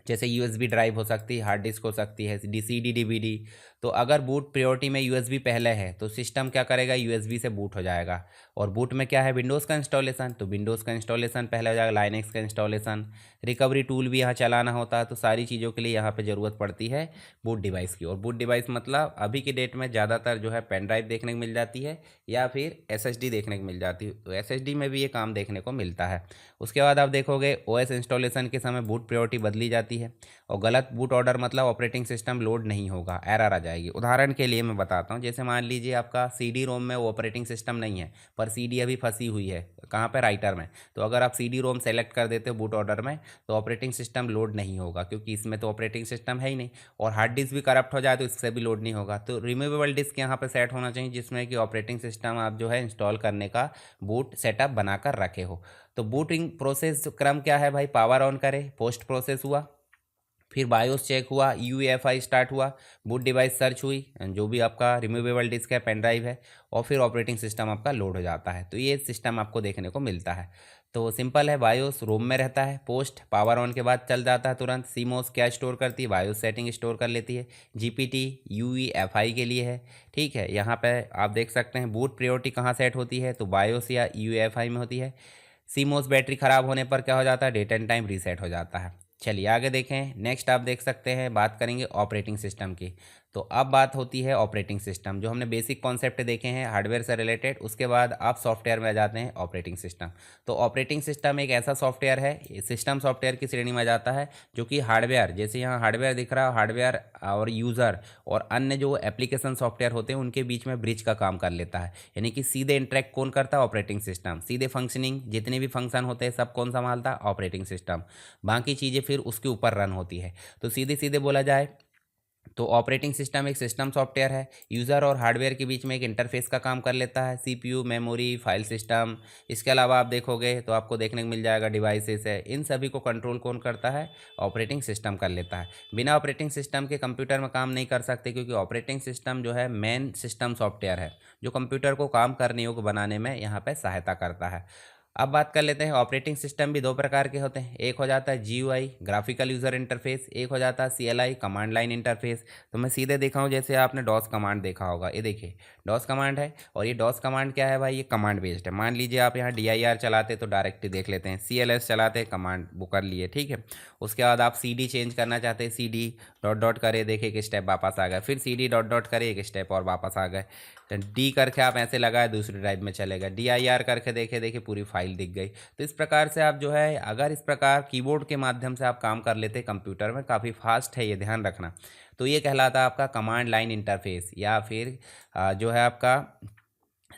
जैसे USB ड्राइव हो सकती है, हार्ड डिस्क हो सकती है, CD DVD। तो अगर बूट प्रियोरिटी में USB पहले है तो सिस्टम क्या करेगा, USB से बूट हो जाएगा। और बूट में क्या है, विंडोज़ का इंस्टॉलेशन, तो विंडोज़ का इंस्टॉलेशन पहले हो जाएगा, लाइनक्स का इंस्टॉलेशन, रिकवरी टूल भी यहाँ चलाना होता है। तो सारी चीज़ों के लिए यहाँ पे ज़रूरत पड़ती है बूट डिवाइस की। और बूट डिवाइस मतलब अभी की डेट में ज़्यादातर जो है पेन ड्राइव देखने को मिल जाती है या फिर SSD देखने को मिल जाती है। तो SSD में भी ये काम देखने को मिलता है। उसके बाद आप देखोगे OS इंस्टॉलेशन के समय बूट प्रियोरिटी बदली जाती है, और गलत बूट ऑर्डर मतलब ऑपरेटिंग सिस्टम लोड नहीं होगा, एरर आ जाएगी। उदाहरण के लिए मैं बताता हूँ, जैसे मान लीजिए आपका CD रोम में वो ऑपरेटिंग सिस्टम नहीं है, पर CD अभी फंसी हुई है कहाँ पे, राइटर में। तो अगर आप CD रोम सेलेक्ट कर देते हो बूट ऑर्डर में तो ऑपरेटिंग सिस्टम लोड नहीं होगा, क्योंकि इसमें तो ऑपरेटिंग सिस्टम है ही नहीं। और हार्ड डिस्क भी करप्ट हो जाए तो इससे भी लोड नहीं होगा। तो रिमूवेबल डिस्क यहाँ पर सेट होना चाहिए, जिसमें कि ऑपरेटिंग सिस्टम आप जो है इंस्टॉल करने का बूट सेटअप बनाकर रखे हो। तो बूटिंग प्रोसेस क्रम क्या है भाई, पावर ऑन करे, पोस्ट प्रोसेस हुआ, फिर बायोस चेक हुआ, UEFI स्टार्ट हुआ, बूट डिवाइस सर्च हुई, जो भी आपका रिमूवेबल डिस्क है, पेन ड्राइव है, और फिर ऑपरेटिंग सिस्टम आपका लोड हो जाता है। तो ये सिस्टम आपको देखने को मिलता है। तो सिंपल है, बायोस रोम में रहता है, पोस्ट पावर ऑन के बाद चल जाता है तुरंत। सीमोस क्या स्टोर करती है, बायोस सेटिंग स्टोर कर लेती है। GPT UEFI के लिए है, ठीक है। यहाँ पे आप देख सकते हैं बूट प्रियोरिटी कहाँ सेट होती है, तो बायोस या UEFI में होती है। सीमोस बैटरी ख़राब होने पर क्या हो जाता है, डेट एंड टाइम रीसेट हो जाता है। चलिए आगे देखें। नेक्स्ट आप देख सकते हैं, बात करेंगे ऑपरेटिंग सिस्टम की। तो अब बात होती है ऑपरेटिंग सिस्टम, जो हमने बेसिक कॉन्सेप्ट देखे हैं हार्डवेयर से रिलेटेड, उसके बाद आप सॉफ्टवेयर में आ जाते हैं ऑपरेटिंग सिस्टम। तो ऑपरेटिंग सिस्टम एक ऐसा सॉफ्टवेयर है, सिस्टम सॉफ्टवेयर की श्रेणी में आ जाता है, जो कि हार्डवेयर, जैसे यहाँ हार्डवेयर दिख रहा है, हार्डवेयर और यूज़र और अन्य जो एप्लीकेशन सॉफ्टवेयर होते हैं उनके बीच में ब्रिज का काम कर लेता है। यानी कि सीधे इंटरेक्ट कौन करता है, ऑपरेटिंग सिस्टम। सीधे फंक्शनिंग जितने भी फंक्शन होते हैं सब कौन संभालता है, ऑपरेटिंग सिस्टम। बाकी चीज़ें फिर उसके ऊपर रन होती है। तो सीधे सीधे बोला जाए तो ऑपरेटिंग सिस्टम एक सिस्टम सॉफ्टवेयर है, यूज़र और हार्डवेयर के बीच में एक इंटरफेस का काम कर लेता है। CPU, मेमोरी, फाइल सिस्टम, इसके अलावा आप देखोगे तो आपको देखने को मिल जाएगा डिवाइसेस है, इन सभी को कंट्रोल कौन करता है, ऑपरेटिंग सिस्टम कर लेता है। बिना ऑपरेटिंग सिस्टम के कंप्यूटर में काम नहीं कर सकते, क्योंकि ऑपरेटिंग सिस्टम जो है मेन सिस्टम सॉफ्टवेयर है, जो कंप्यूटर को काम करने योग्य बनाने में यहाँ पर सहायता करता है। अब बात कर लेते हैं, ऑपरेटिंग सिस्टम भी दो प्रकार के होते हैं। एक हो जाता है GUI ग्राफिकल यूज़र इंटरफेस, एक हो जाता है CLI कमांड लाइन इंटरफेस। तो मैं सीधे दिखाऊं, जैसे आपने डॉस कमांड देखा होगा, ये देखिए डॉस कमांड है। और ये डॉस कमांड क्या है भाई, ये कमांड बेस्ड है। मान लीजिए आप यहाँ DIR चलाते तो डायरेक्टली देख लेते हैं, CLS चलाते कमांड वो कर लिए, ठीक है। उसके बाद आप CD चेंज करना चाहते हैं, CD डॉट डॉट करे, देखिए एक स्टेप वापस आ गए, फिर CD डॉट डॉट करे, एक स्टेप और वापस आ गए। D करके आप ऐसे लगाए दूसरी ड्राइव में चलेगा, DIR करके देखे देखिए पूरी फाइल दिख गई। तो इस प्रकार से आप जो है, अगर इस प्रकार कीबोर्ड के माध्यम से आप काम कर लेते कंप्यूटर में, काफ़ी फास्ट है ये ध्यान रखना। तो ये कहलाता है आपका कमांड लाइन इंटरफेस, या फिर जो है आपका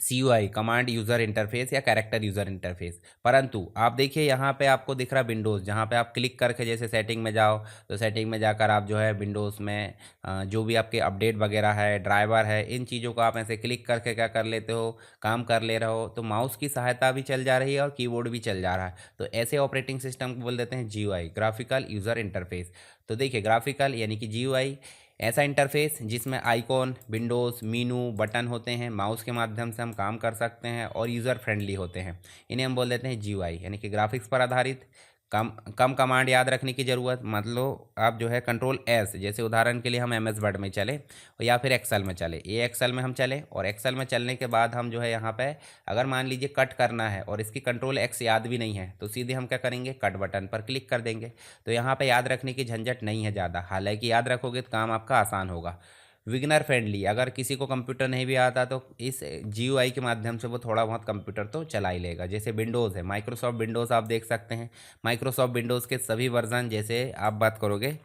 CUI कमांड यूज़र इंटरफेस या कैरेक्टर यूज़र इंटरफेस। परंतु आप देखिए यहाँ पे आपको दिख रहा है विंडोज़, जहाँ पे आप क्लिक करके जैसे सेटिंग में जाओ तो सेटिंग में जाकर आप जो है विंडोज़ में जो भी आपके अपडेट वगैरह है, ड्राइवर है, इन चीज़ों को आप ऐसे क्लिक करके क्या कर लेते हो, काम कर ले रहे हो, तो माउस की सहायता भी चल जा रही है और कीबोर्ड भी चल जा रहा है। तो ऐसे ऑपरेटिंग सिस्टम को बोल देते हैं GUI, ग्राफिकल यूज़र इंटरफेस। तो देखिए ग्राफिकल यानी कि GUI ऐसा इंटरफेस जिसमें आइकॉन, विंडोज़, मीनू, बटन होते हैं, माउस के माध्यम से हम काम कर सकते हैं और यूज़र फ्रेंडली होते हैं। इन्हें हम बोल देते हैं GUI, यानी कि ग्राफिक्स पर आधारित। कम कम कमांड याद रखने की ज़रूरत, मतलब आप जो है कंट्रोल एस, जैसे उदाहरण के लिए हम MS वर्ड में चले या फिर एक्सेल में चले, ये एक्सेल में हम चले और एक्सेल में चलने के बाद हम जो है यहाँ पे अगर मान लीजिए कट करना है और इसकी कंट्रोल एक्स याद भी नहीं है, तो सीधे हम क्या करेंगे, कट बटन पर क्लिक कर देंगे। तो यहाँ पे याद रखने की झंझट नहीं है ज़्यादा, हालांकि याद रखोगे तो काम आपका आसान होगा। बिगिनर फ्रेंडली, अगर किसी को कंप्यूटर नहीं भी आता तो इस GUI के माध्यम से वो थोड़ा बहुत कंप्यूटर तो चला ही लेगा। जैसे विंडोज़ है, माइक्रोसॉफ्ट विंडोज़ आप देख सकते हैं, माइक्रोसॉफ्ट विंडोज़ के सभी वर्जन, जैसे आप बात करोगे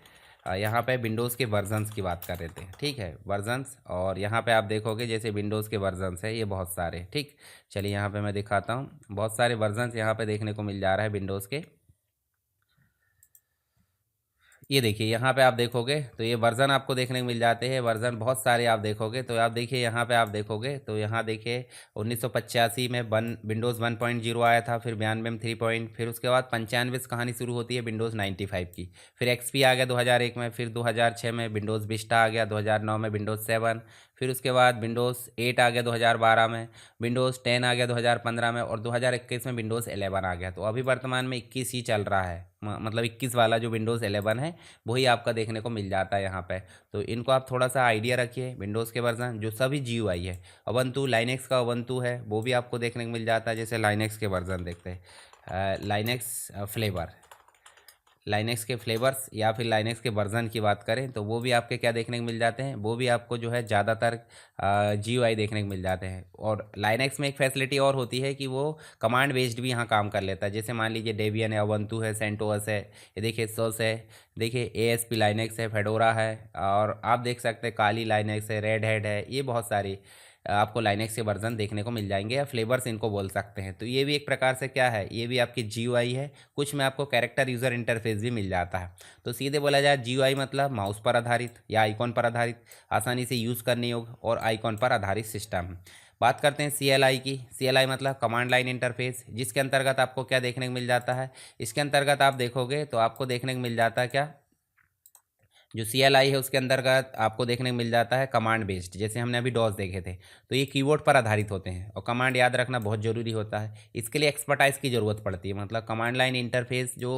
यहाँ पे विंडोज़ के वर्जन्स की बात कर रहे थे, ठीक है, वर्जन्स, और यहाँ पे आप देखोगे जैसे विंडोज़ के वर्जन्स है ये बहुत सारे, ठीक। चलिए यहाँ पे मैं दिखाता हूँ, बहुत सारे वर्जन्स यहाँ पे देखने को मिल जा रहा है विंडोज़ के। ये देखिए यहाँ पे आप देखोगे तो ये वर्ज़न आपको देखने को मिल जाते हैं, वर्ज़न बहुत सारे आप देखोगे। तो आप देखिए यहाँ पे आप देखोगे तो यहाँ देखिए 1985 में विंडोज़ 1.0 आया था, फिर 92 में 3 पॉइंट, फिर उसके बाद 95 से कहानी शुरू होती है विंडोज़ 95 की। फिर XP आ गया 2001 में, फिर 2006 में विंडोज़ विस्टा आ गया, 2009 में विंडोज़ 7, फिर उसके बाद विंडोज़ 8 आ गया 2012 में, विंडोज़ 10 आ गया 2015 में और 2021 में विंडोज़ 11 आ गया। तो अभी वर्तमान में 21 ही चल रहा है, मतलब 21 वाला जो विंडोज़ 11 है वही आपका देखने को मिल जाता है यहाँ पे। तो इनको आप थोड़ा सा आइडिया रखिए, विंडोज़ के वर्जन जो सभी GUI है। उबंटू लाइनेक्स का उबंटू है वो भी आपको देखने को मिल जाता है। जैसे लाइनेक्स के वर्जन देखते हैं, लाइनेक्स फ्लेवर, लाइनेक्स के फ्लेवर्स या फिर लाइनेक्स के वर्जन की बात करें तो वो भी आपके क्या देखने को मिल जाते हैं, वो भी आपको जो है ज़्यादातर GUI देखने को मिल जाते हैं। और लाइनेक्स में एक फैसिलिटी और होती है कि वो कमांड बेस्ड भी यहाँ काम कर लेता है। जैसे मान लीजिए डेबियन है, उबंटू है, सेंटोस है, ये देखिए सोस है, देखिए ASP लाइनेक्स है, फेडोरा है, और आप देख सकते हैं काली लाइनेक्स है, रेड हैट है, ये बहुत सारी आपको लाइनेक्स के वर्जन देखने को मिल जाएंगे, या फ्लेवर्स इनको बोल सकते हैं। तो ये भी एक प्रकार से क्या है, ये भी आपकी GUI है। कुछ में आपको कैरेक्टर यूज़र इंटरफेस भी मिल जाता है। तो सीधे बोला जाए GUI मतलब माउस पर आधारित या आइकॉन पर आधारित, आसानी से यूज़ करने योग्य और आइकॉन पर आधारित सिस्टम। बात करते हैं CLI की। CLI मतलब कमांड लाइन इंटरफेस, जिसके अंतर्गत आपको क्या देखने को मिल जाता है, इसके अंतर्गत आप देखोगे तो आपको देखने को मिल जाता है क्या, जो CLI है उसके अंतर्गत आपको देखने को मिल जाता है कमांड बेस्ड। जैसे हमने अभी डॉस देखे थे तो ये कीबोर्ड पर आधारित होते हैं और कमांड याद रखना बहुत ज़रूरी होता है। इसके लिए एक्सपर्टाइज की ज़रूरत पड़ती है, मतलब कमांड लाइन इंटरफेस जो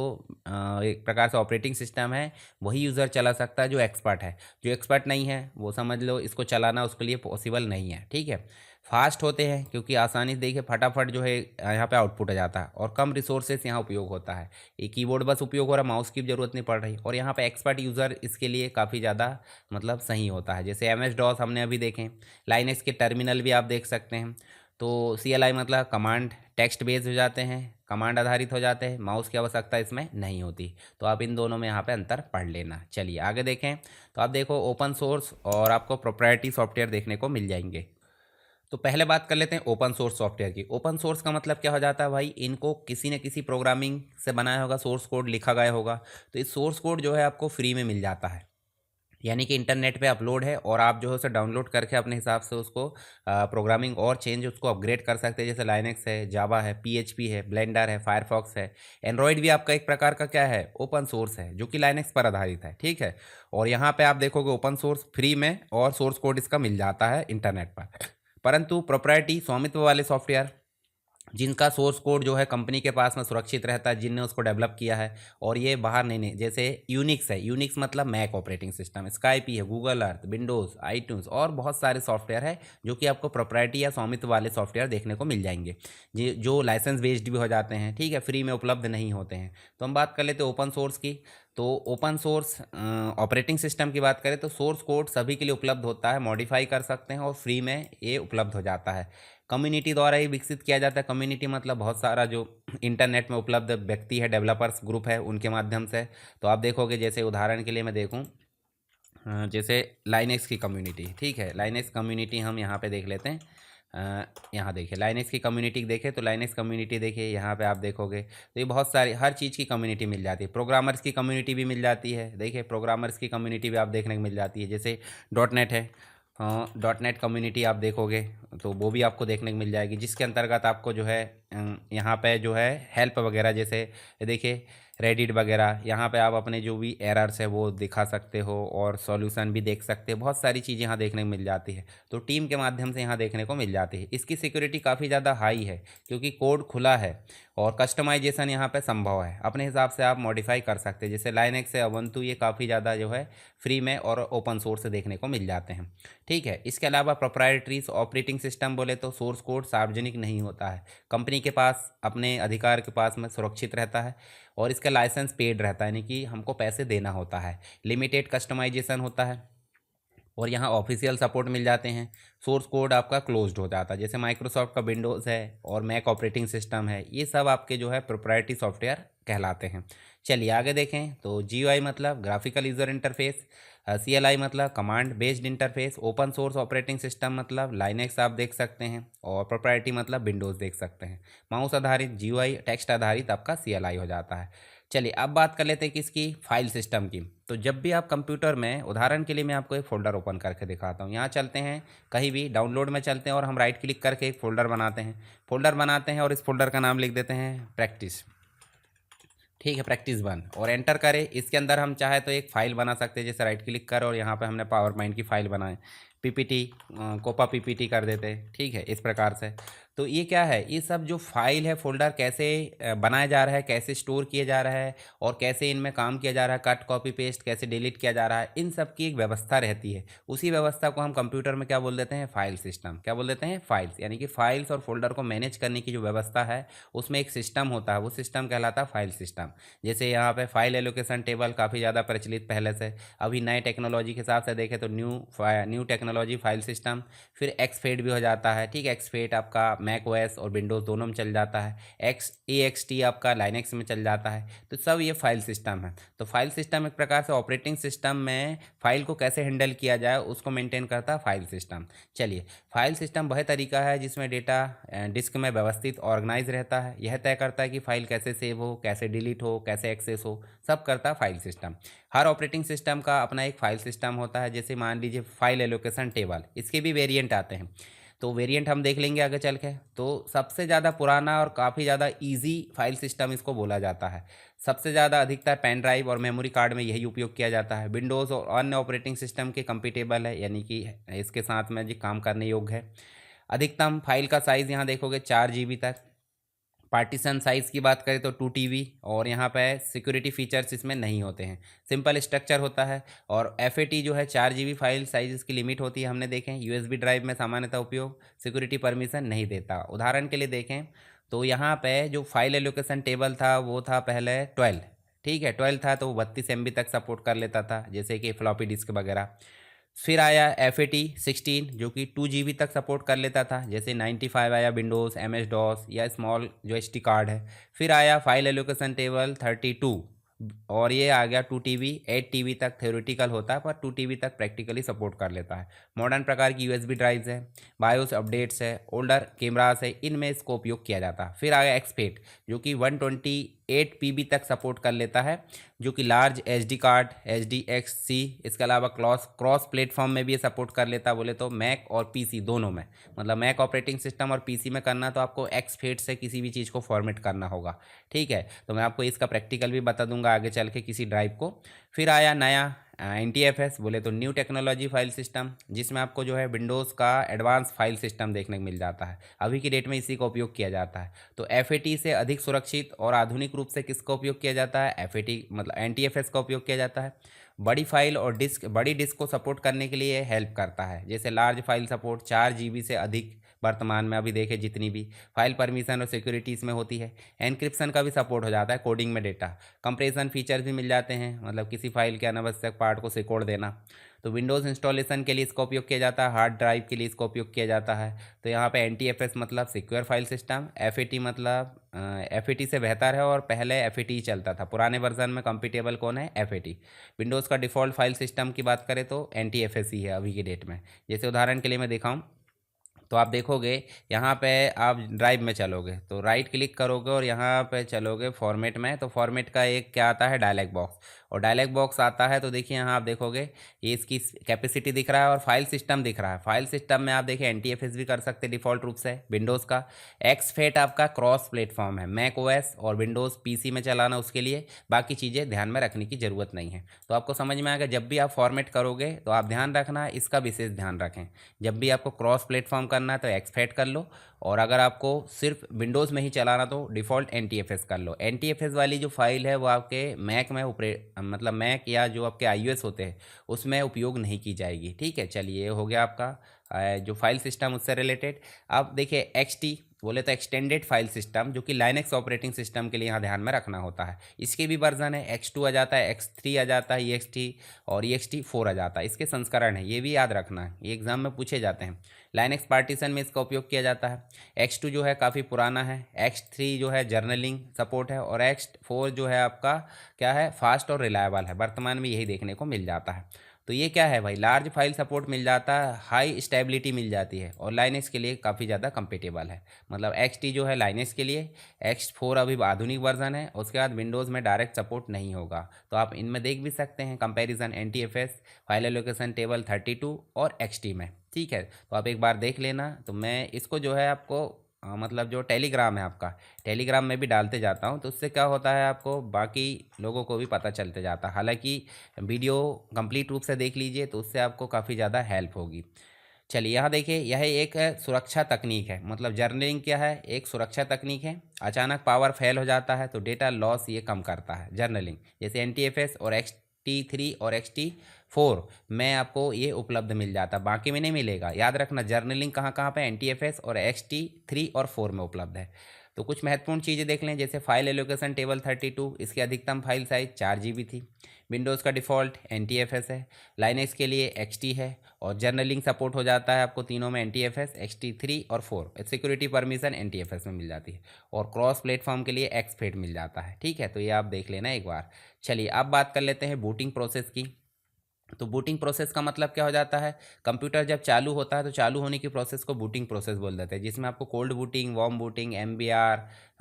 एक प्रकार से ऑपरेटिंग सिस्टम है वही यूज़र चला सकता है जो एक्सपर्ट है। जो एक्सपर्ट नहीं है वो समझ लो इसको चलाना उसके लिए पॉसिबल नहीं है, ठीक है। फास्ट होते हैं क्योंकि आसानी से देखिए फटाफट जो है यहाँ पे आउटपुट आ जाता है और कम रिसोर्सेस यहाँ उपयोग होता है। ये कीबोर्ड बस उपयोग हो रहा है, माउस की ज़रूरत नहीं पड़ रही, और यहाँ पे एक्सपर्ट यूज़र इसके लिए काफ़ी ज़्यादा मतलब सही होता है। जैसे MS-DOS हमने अभी देखें, लाइनेक्स के टर्मिनल भी आप देख सकते हैं। तो CLI मतलब कमांड टेक्स्ट बेस्ड हो जाते हैं, कमांड आधारित हो जाते हैं, माउस की आवश्यकता इसमें नहीं होती। तो आप इन दोनों में यहाँ पे अंतर पढ़ लेना। चलिए आगे देखें तो आप देखो ओपन सोर्स और आपको प्रोप्राइटरी सॉफ्टवेयर देखने को मिल जाएंगे। तो पहले बात कर लेते हैं ओपन सोर्स सॉफ्टवेयर की। ओपन सोर्स का मतलब क्या हो जाता है भाई, इनको किसी न किसी प्रोग्रामिंग से बनाया होगा, सोर्स कोड लिखा गया होगा। तो इस सोर्स कोड जो है आपको फ्री में मिल जाता है, यानी कि इंटरनेट पे अपलोड है और आप जो है उसे डाउनलोड करके अपने हिसाब से उसको प्रोग्रामिंग और चेंज उसको अपग्रेड कर सकते हैं। जैसे लाइनेक्स है, जावा है, PHP है, ब्लेंडर है, फायरफॉक्स है, एंड्रॉयड भी आपका एक प्रकार का क्या है, ओपन सोर्स है, जो कि लाइनेक्स पर आधारित है, ठीक है। और यहाँ पे आप देखोगे ओपन सोर्स फ्री में और सोर्स कोड इसका मिल जाता है इंटरनेट पर। परंतु प्रोप्राइटरी स्वामित्व वाले सॉफ्टवेयर जिनका सोर्स कोड जो है कंपनी के पास में सुरक्षित रहता है, जिनने उसको डेवलप किया है और ये बाहर नहीं, जैसे यूनिक्स है, यूनिक्स मतलब मैक ऑपरेटिंग सिस्टम, स्काइपी है, गूगल अर्थ, विंडोज़, आईट्यून्स और बहुत सारे सॉफ्टवेयर है जो कि आपको प्रोप्राइटरी या स्वामित्व वाले सॉफ्टवेयर देखने को मिल जाएंगे, जो लाइसेंस बेस्ड भी हो जाते हैं, ठीक है, फ्री में उपलब्ध नहीं होते हैं। तो हम बात कर लेते हैं ओपन सोर्स की। तो ओपन सोर्स ऑपरेटिंग सिस्टम की बात करें तो सोर्स कोड सभी के लिए उपलब्ध होता है, मॉडिफाई कर सकते हैं और फ्री में ये उपलब्ध हो जाता है। कम्युनिटी द्वारा ही विकसित किया जाता है। कम्युनिटी मतलब बहुत सारा जो इंटरनेट में उपलब्ध व्यक्ति है, डेवलपर्स ग्रुप है, उनके माध्यम से। तो आप देखोगे जैसे उदाहरण के लिए मैं देखूं, जैसे लाइनेक्स की कम्युनिटी, ठीक है, लाइनेक्स कम्युनिटी हम यहाँ पे देख लेते हैं। यहाँ देखिए लाइनेक्स की कम्युनिटी देखें तो लाइनेक्स कम्युनिटी देखिए, यहाँ पे आप देखोगे तो ये बहुत सारी हर चीज़ की कम्युनिटी मिल जाती है। प्रोग्रामर्स की कम्युनिटी भी मिल जाती है, देखिए प्रोग्रामर्स की कम्युनिटी भी आप देखने को मिल जाती है। जैसे डॉट नेट है, डॉट नेट कम्युनिटी आप देखोगे तो वो भी आपको देखने को मिल जाएगी, जिसके अंतर्गत आपको जो है यहाँ पे जो है हेल्प वगैरह, जैसे देखिए रेडिट वगैरह, यहाँ पे आप अपने जो भी एरर्स है वो दिखा सकते हो और सॉल्यूशन भी देख सकते हो। बहुत सारी चीज़ें यहाँ देखने को मिल जाती है, तो टीम के माध्यम से यहाँ देखने को मिल जाती है। इसकी सिक्योरिटी काफ़ी ज़्यादा हाई है क्योंकि कोड खुला है और कस्टमाइजेशन यहाँ पे संभव है, अपने हिसाब से आप मॉडिफाई कर सकते हैं। जैसे लाइनेक्स है, उबुंटू, ये काफ़ी ज़्यादा जो है फ्री में और ओपन सोर्स से देखने को मिल जाते हैं। ठीक है, इसके अलावा प्रोप्राइटरी ऑपरेटिंग सिस्टम बोले तो सोर्स कोड सार्वजनिक नहीं होता है, कंपनी के पास अपने अधिकार के पास में सुरक्षित रहता है और इसका लाइसेंस पेड रहता है, यानी कि हमको पैसे देना होता है। लिमिटेड कस्टमाइजेशन होता है और यहाँ ऑफिशियल सपोर्ट मिल जाते हैं। सोर्स कोड आपका क्लोज्ड हो जाता है, जैसे माइक्रोसॉफ्ट का विंडोज़ है और मैक ऑपरेटिंग सिस्टम है, ये सब आपके जो है प्रोप्राइटरी सॉफ्टवेयर कहलाते हैं। चलिए आगे देखें तो GUI मतलब ग्राफिकल यूज़र इंटरफेस, CLI मतलब command based interface, open source operating system मतलब लाइनेक्स आप देख सकते हैं और प्रोप्राइटरी मतलब विंडोज़ देख सकते हैं। माउस आधारित GUI, टेक्स्ट आधारित आपका CLI हो जाता है। चलिए अब बात कर लेते हैं किसकी, फाइल सिस्टम की। तो जब भी आप कंप्यूटर में, उदाहरण के लिए मैं आपको एक फ़ोल्डर ओपन करके दिखाता हूँ। यहाँ चलते हैं कहीं भी डाउनलोड में चलते हैं और हम राइट क्लिक करके एक फ़ोल्डर बनाते हैं और इस फोल्डर का नाम लिख देते हैं प्रैक्टिस। ठीक है, प्रैक्टिस 1 और एंटर करें। इसके अंदर हम चाहे तो एक फ़ाइल बना सकते हैं, जैसे राइट क्लिक कर और यहाँ पे हमने पावर पॉइंट की फ़ाइल बनाए, PPT, कोपा PPT कर देते हैं। ठीक है, इस प्रकार से। तो ये क्या है, ये सब जो फाइल है, फोल्डर कैसे बनाया जा रहा है, कैसे स्टोर किया जा रहा है और कैसे इनमें काम किया जा रहा है, कट कॉपी पेस्ट कैसे डिलीट किया जा रहा है, इन सब की एक व्यवस्था रहती है। उसी व्यवस्था को हम कंप्यूटर में क्या बोल देते हैं, फाइल सिस्टम। क्या बोल देते हैं, फाइल्स, यानी कि फाइल्स और फोल्डर को मैनेज करने की जो व्यवस्था है उसमें एक सिस्टम होता है, वो सिस्टम कहलाता है फाइल सिस्टम। जैसे यहाँ पे फाइल एलोकेशन टेबल काफ़ी ज़्यादा प्रचलित पहले से, अभी नए टेक्नोलॉजी के हिसाब से देखें तो न्यू टेक्नोलॉजी फाइल सिस्टम। फिर एक्सफेड भी हो जाता है। ठीक है, एक्सफेड आपका मैक ओएस और विंडोज़ दोनों में चल जाता है। EXT आपका लाइनेक्स में चल जाता है। तो सब ये फाइल सिस्टम है। तो फाइल सिस्टम एक प्रकार से ऑपरेटिंग सिस्टम में फाइल को कैसे हैंडल किया जाए उसको मेंटेन करता है फाइल सिस्टम। चलिए, फाइल सिस्टम वह तरीका है जिसमें डेटा डिस्क में व्यवस्थित ऑर्गेनाइज रहता है। यह तय करता है कि फाइल कैसे सेव हो, कैसे डिलीट हो, कैसे एक्सेस हो, सब करता है फाइल सिस्टम। हर ऑपरेटिंग सिस्टम का अपना एक फाइल सिस्टम होता है। जैसे मान लीजिए फाइल एलोकेशन टेबल, इसके भी वेरिएंट आते हैं, तो वेरिएंट हम देख लेंगे आगे चल के। तो सबसे ज़्यादा पुराना और काफ़ी ज़्यादा इजी फाइल सिस्टम इसको बोला जाता है। सबसे ज़्यादा अधिकतर पेन ड्राइव और मेमोरी कार्ड में यही उपयोग किया जाता है। विंडोज़ और अन्य ऑपरेटिंग सिस्टम के कंपेटेबल है, यानी कि इसके साथ में जो काम करने योग्य है। अधिकतम फाइल का साइज़ यहाँ देखोगे 4 GB तक। पार्टीशन साइज़ की बात करें तो 2 TB, और यहाँ पे सिक्योरिटी फीचर्स इसमें नहीं होते हैं, सिंपल स्ट्रक्चर होता है। और FAT जो है 4 GB फाइल साइज इसकी लिमिट होती है, हमने देखें। USB ड्राइव में सामान्यतः उपयोग सिक्योरिटी परमिशन नहीं देता। उदाहरण के लिए देखें तो यहाँ पे जो फाइल एलोकेशन टेबल था वो था पहले 12। ठीक है, 12 था तो वो 32 MB तक सपोर्ट कर लेता था, जैसे कि फ्लॉपी डिस्क वगैरह। फिर आया FAT 16 जो कि 2 GB तक सपोर्ट कर लेता था, जैसे 95 आया विंडोज़, MS DOS या स्मॉल जो SD कार्ड है। फिर आया फाइल एलोकेशन टेबल 32 और ये आ गया 2 TB। 8 TB तक थ्योरेटिकल होता है पर 2 TB तक प्रैक्टिकली सपोर्ट कर लेता है। मॉडर्न प्रकार की USB ड्राइव्स है, बायोस अपडेट्स है, ओल्डर कैमरास है, इनमें इसको उपयोग किया जाता है। फिर आ गया एक्सपेट जो कि 128 PB तक सपोर्ट कर लेता है, जो कि लार्ज SD कार्ड, SDXC। इसके अलावा क्रॉस प्लेटफॉर्म में भी ये सपोर्ट कर लेता है, बोले तो मैक और PC दोनों में। मतलब मैक ऑपरेटिंग सिस्टम और PC में करना तो आपको एक्सफेट से किसी भी चीज़ को फॉर्मेट करना होगा। ठीक है, तो मैं आपको इसका प्रैक्टिकल भी बता दूंगा आगे चल के किसी ड्राइव को। फिर आया नया NTFS, बोले तो न्यू टेक्नोलॉजी फाइल सिस्टम, जिसमें आपको जो है विंडोज़ का एडवांस फाइल सिस्टम देखने को मिल जाता है। अभी की डेट में इसी का उपयोग किया जाता है। तो FAT से अधिक सुरक्षित और आधुनिक रूप से किसका उपयोग किया जाता है, FAT मतलब NTFS का उपयोग किया जाता है। बड़ी फाइल और बड़ी डिस्क को सपोर्ट करने के लिए हेल्प करता है, जैसे लार्ज फाइल सपोर्ट 4 GB से अधिक वर्तमान में अभी देखें जितनी भी फाइल परमिशन और सिक्योरिटी इसमें होती है। एनक्रिप्शन का भी सपोर्ट हो जाता है, कोडिंग में डेटा कंप्रेशन फीचर्स भी मिल जाते हैं, मतलब किसी फाइल के अनावश्यक पार्ट को सिकोड़ देना। तो विंडोज़ इंस्टॉलेशन के लिए इसका उपयोग किया जाता है, हार्ड ड्राइव के लिए इसका उपयोग किया जाता है। तो यहाँ पे NTFS मतलब सिक्योर फाइल सिस्टम, FAT मतलब FAT से बेहतर है और पहले FAT ही चलता था, पुराने वर्जन में कंपेटेबल कौन है, FAT। विंडोज़ का डिफ़ॉल्ट फाइल सिस्टम की बात करें तो NTFS ही है अभी की डेट में। जैसे उदाहरण के लिए मैं दिखाऊँ तो आप देखोगे यहाँ पे आप ड्राइव में चलोगे तो राइट क्लिक करोगे और यहाँ पे चलोगे फॉर्मेट में, तो फॉर्मेट का एक क्या आता है, डायलॉग बॉक्स। और डायलॉग बॉक्स आता है तो देखिए यहाँ आप देखोगे ये इसकी कैपेसिटी दिख रहा है और फाइल सिस्टम दिख रहा है। फाइल सिस्टम में आप देखिए NTFS भी कर सकते हैं डिफ़ॉल्ट रूप से विंडोज़ का। एक्सफेट आपका क्रॉस प्लेटफॉर्म है, मैक ओएस और विंडोज़ PC में चलाना, उसके लिए बाकी चीज़ें ध्यान में रखने की ज़रूरत नहीं है। तो आपको समझ में आएगा, जब भी आप फॉर्मेट करोगे तो आप ध्यान रखना, इसका विशेष ध्यान रखें। जब भी आपको क्रॉस प्लेटफॉर्म करना है तो एक्सफेट कर लो, और अगर आपको सिर्फ विंडोज़ में ही चलाना तो डिफ़ॉल्ट NTFS कर लो। NTFS वाली जो फाइल है वो आपके मैक में मतलब मैक या जो आपके iOS होते हैं उसमें उपयोग नहीं की जाएगी। ठीक है, चलिए ये हो गया आपका जो फाइल सिस्टम उससे रिलेटेड। अब देखिए XT बोले तो एक्सटेंडेड फाइल सिस्टम, जो कि लाइनक्स ऑपरेटिंग सिस्टम के लिए यहाँ ध्यान में रखना होता है। इसके भी वर्जन है, X2 आ जाता है, X3 आ जाता है, EXT और EXT4 आ जाता है। इसके संस्करण है, ये भी याद रखना है, ये एग्जाम में पूछे जाते हैं। लाइनक्स पार्टीशन में इसका उपयोग किया जाता है। X2 जो है काफ़ी पुराना है, X3 जो है जर्नलिंग सपोर्ट है, और X4 जो है आपका क्या है, फास्ट और रिलायबल है। वर्तमान में यही देखने को मिल जाता है। तो ये क्या है भाई, लार्ज फाइल सपोर्ट मिल जाता है, हाई स्टेबिलिटी मिल जाती है, और लाइनक्स के लिए काफ़ी ज़्यादा कंपेटेबल है। मतलब XT जो है लाइनक्स के लिए, X4 अभी आधुनिक वर्जन है, उसके बाद विंडोज़ में डायरेक्ट सपोर्ट नहीं होगा। तो आप इनमें देख भी सकते हैं comparison NTFS file allocation table 32 और XT में। ठीक है, तो आप एक बार देख लेना। तो मैं इसको जो है आपको मतलब जो टेलीग्राम है आपका, टेलीग्राम में भी डालते जाता हूँ, तो उससे क्या होता है आपको बाकी लोगों को भी पता चलते जाता है। हालांकि वीडियो कंप्लीट रूप से देख लीजिए तो उससे आपको काफ़ी ज़्यादा हेल्प होगी। चलिए यहाँ देखिए, यह एक सुरक्षा तकनीक है। मतलब जर्नलिंग क्या है, एक सुरक्षा तकनीक है। अचानक पावर फेल हो जाता है तो डेटा लॉस ये कम करता है जर्नलिंग। जैसे NTFS और XT3 और XT4 में आपको ये उपलब्ध मिल जाता है, बाकी में नहीं मिलेगा। याद रखना, जर्नलिंग कहाँ कहाँ पे, NTFS और XT3 और 4 में उपलब्ध है। तो कुछ महत्वपूर्ण चीज़ें देख लें, जैसे फाइल एलोकेशन टेबल 32, इसकी अधिकतम फाइल साइज 4 GB थी। विंडोज़ का डिफ़ॉल्ट NTFS है, लाइनक्स के लिए XT है, और जर्नलिंग सपोर्ट हो जाता है आपको तीनों में, NTFS XT3 और 4। सिक्योरिटी परमिशन NTFS में मिल जाती है, और क्रॉस प्लेटफॉर्म के लिए एक्सफेट मिल जाता है। ठीक है, तो ये आप देख लेना एक बार। चलिए अब बात कर लेते हैं बूटिंग प्रोसेस की। तो बूटिंग प्रोसेस का मतलब क्या हो जाता है, कंप्यूटर जब चालू होता है तो चालू होने की प्रोसेस को बूटिंग प्रोसेस बोल देते हैं, जिसमें आपको cold booting, warm booting, MBR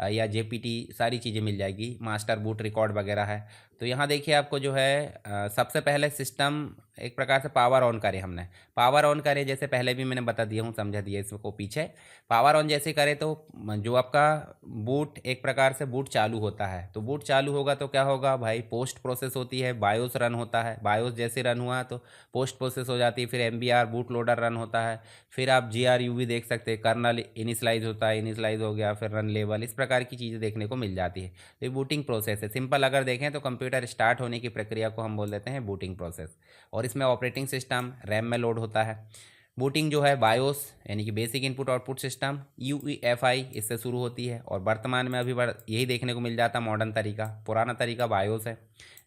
या JPT सारी चीज़ें मिल जाएगी, मास्टर बूट रिकॉर्ड वगैरह है। तो यहाँ देखिए आपको जो है सबसे पहले सिस्टम एक प्रकार से पावर ऑन करे हमने। पावर ऑन करे जैसे पहले भी मैंने बता दिया हूँ, समझा दिया इसको पीछे। पावर ऑन जैसे करे तो जो आपका बूट एक प्रकार से बूट चालू होता है, तो बूट चालू होगा तो क्या होगा भाई, पोस्ट प्रोसेस होती है, बायोस रन होता है। बायोस जैसे रन हुआ तो पोस्ट प्रोसेस हो जाती है, फिर MBR बूट लोडर रन होता है, फिर आप GRU भी देख सकते हैं, कर्नल इनिशलाइज होता है, इनिशलाइज हो गया, फिर रन लेवल, इस प्रकार की चीज़ें देखने को मिल जाती है। तो ये बूटिंग प्रोसेस है। सिंपल अगर देखें तो कंप्यूटर स्टार्ट होने की प्रक्रिया को हम बोल देते हैं बूटिंग प्रोसेस। और इसमें ऑपरेटिंग सिस्टम रैम में लोड होता है। बूटिंग जो है बायोस यानी कि basic input output system UEFI इससे शुरू होती है, और वर्तमान में अभी यही देखने को मिल जाता है मॉडर्न तरीका। पुराना तरीका बायोस है।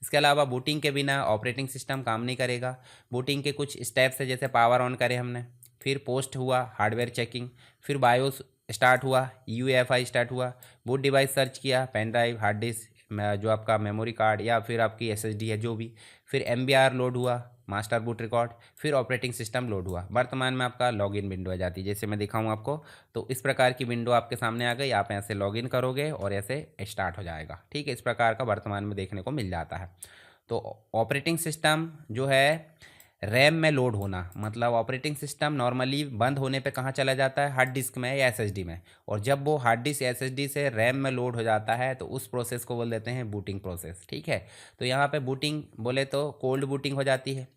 इसके अलावा बूटिंग के बिना ऑपरेटिंग सिस्टम काम नहीं करेगा। बूटिंग के कुछ स्टेप्स है, जैसे पावर ऑन करे हमने, फिर पोस्ट हुआ हार्डवेयर चेकिंग, फिर बायोस स्टार्ट हुआ, UEFI स्टार्ट हुआ, बूट डिवाइस सर्च किया, पेन ड्राइव, हार्ड डिस्क, जो आपका मेमोरी कार्ड या फिर आपकी SSD है जो भी, फिर MBR लोड हुआ, मास्टर बूट रिकॉर्ड, फिर ऑपरेटिंग सिस्टम लोड हुआ। वर्तमान में आपका लॉगिन विंडो आ जाती है, जैसे मैं दिखाऊं आपको। तो इस प्रकार की विंडो आपके सामने आ गई, आप ऐसे लॉगिन करोगे और ऐसे स्टार्ट हो जाएगा। ठीक है, इस प्रकार का वर्तमान में देखने को मिल जाता है। तो ऑपरेटिंग सिस्टम जो है रैम में लोड होना, मतलब ऑपरेटिंग सिस्टम नॉर्मली बंद होने पे कहाँ चला जाता है, हार्ड डिस्क में या SSD में, और जब वो हार्ड डिस्क या SSD से रैम में लोड हो जाता है तो उस प्रोसेस को बोल देते हैं बूटिंग प्रोसेस। ठीक है, तो यहाँ पे बूटिंग बोले तो कोल्ड बूटिंग हो जाती है,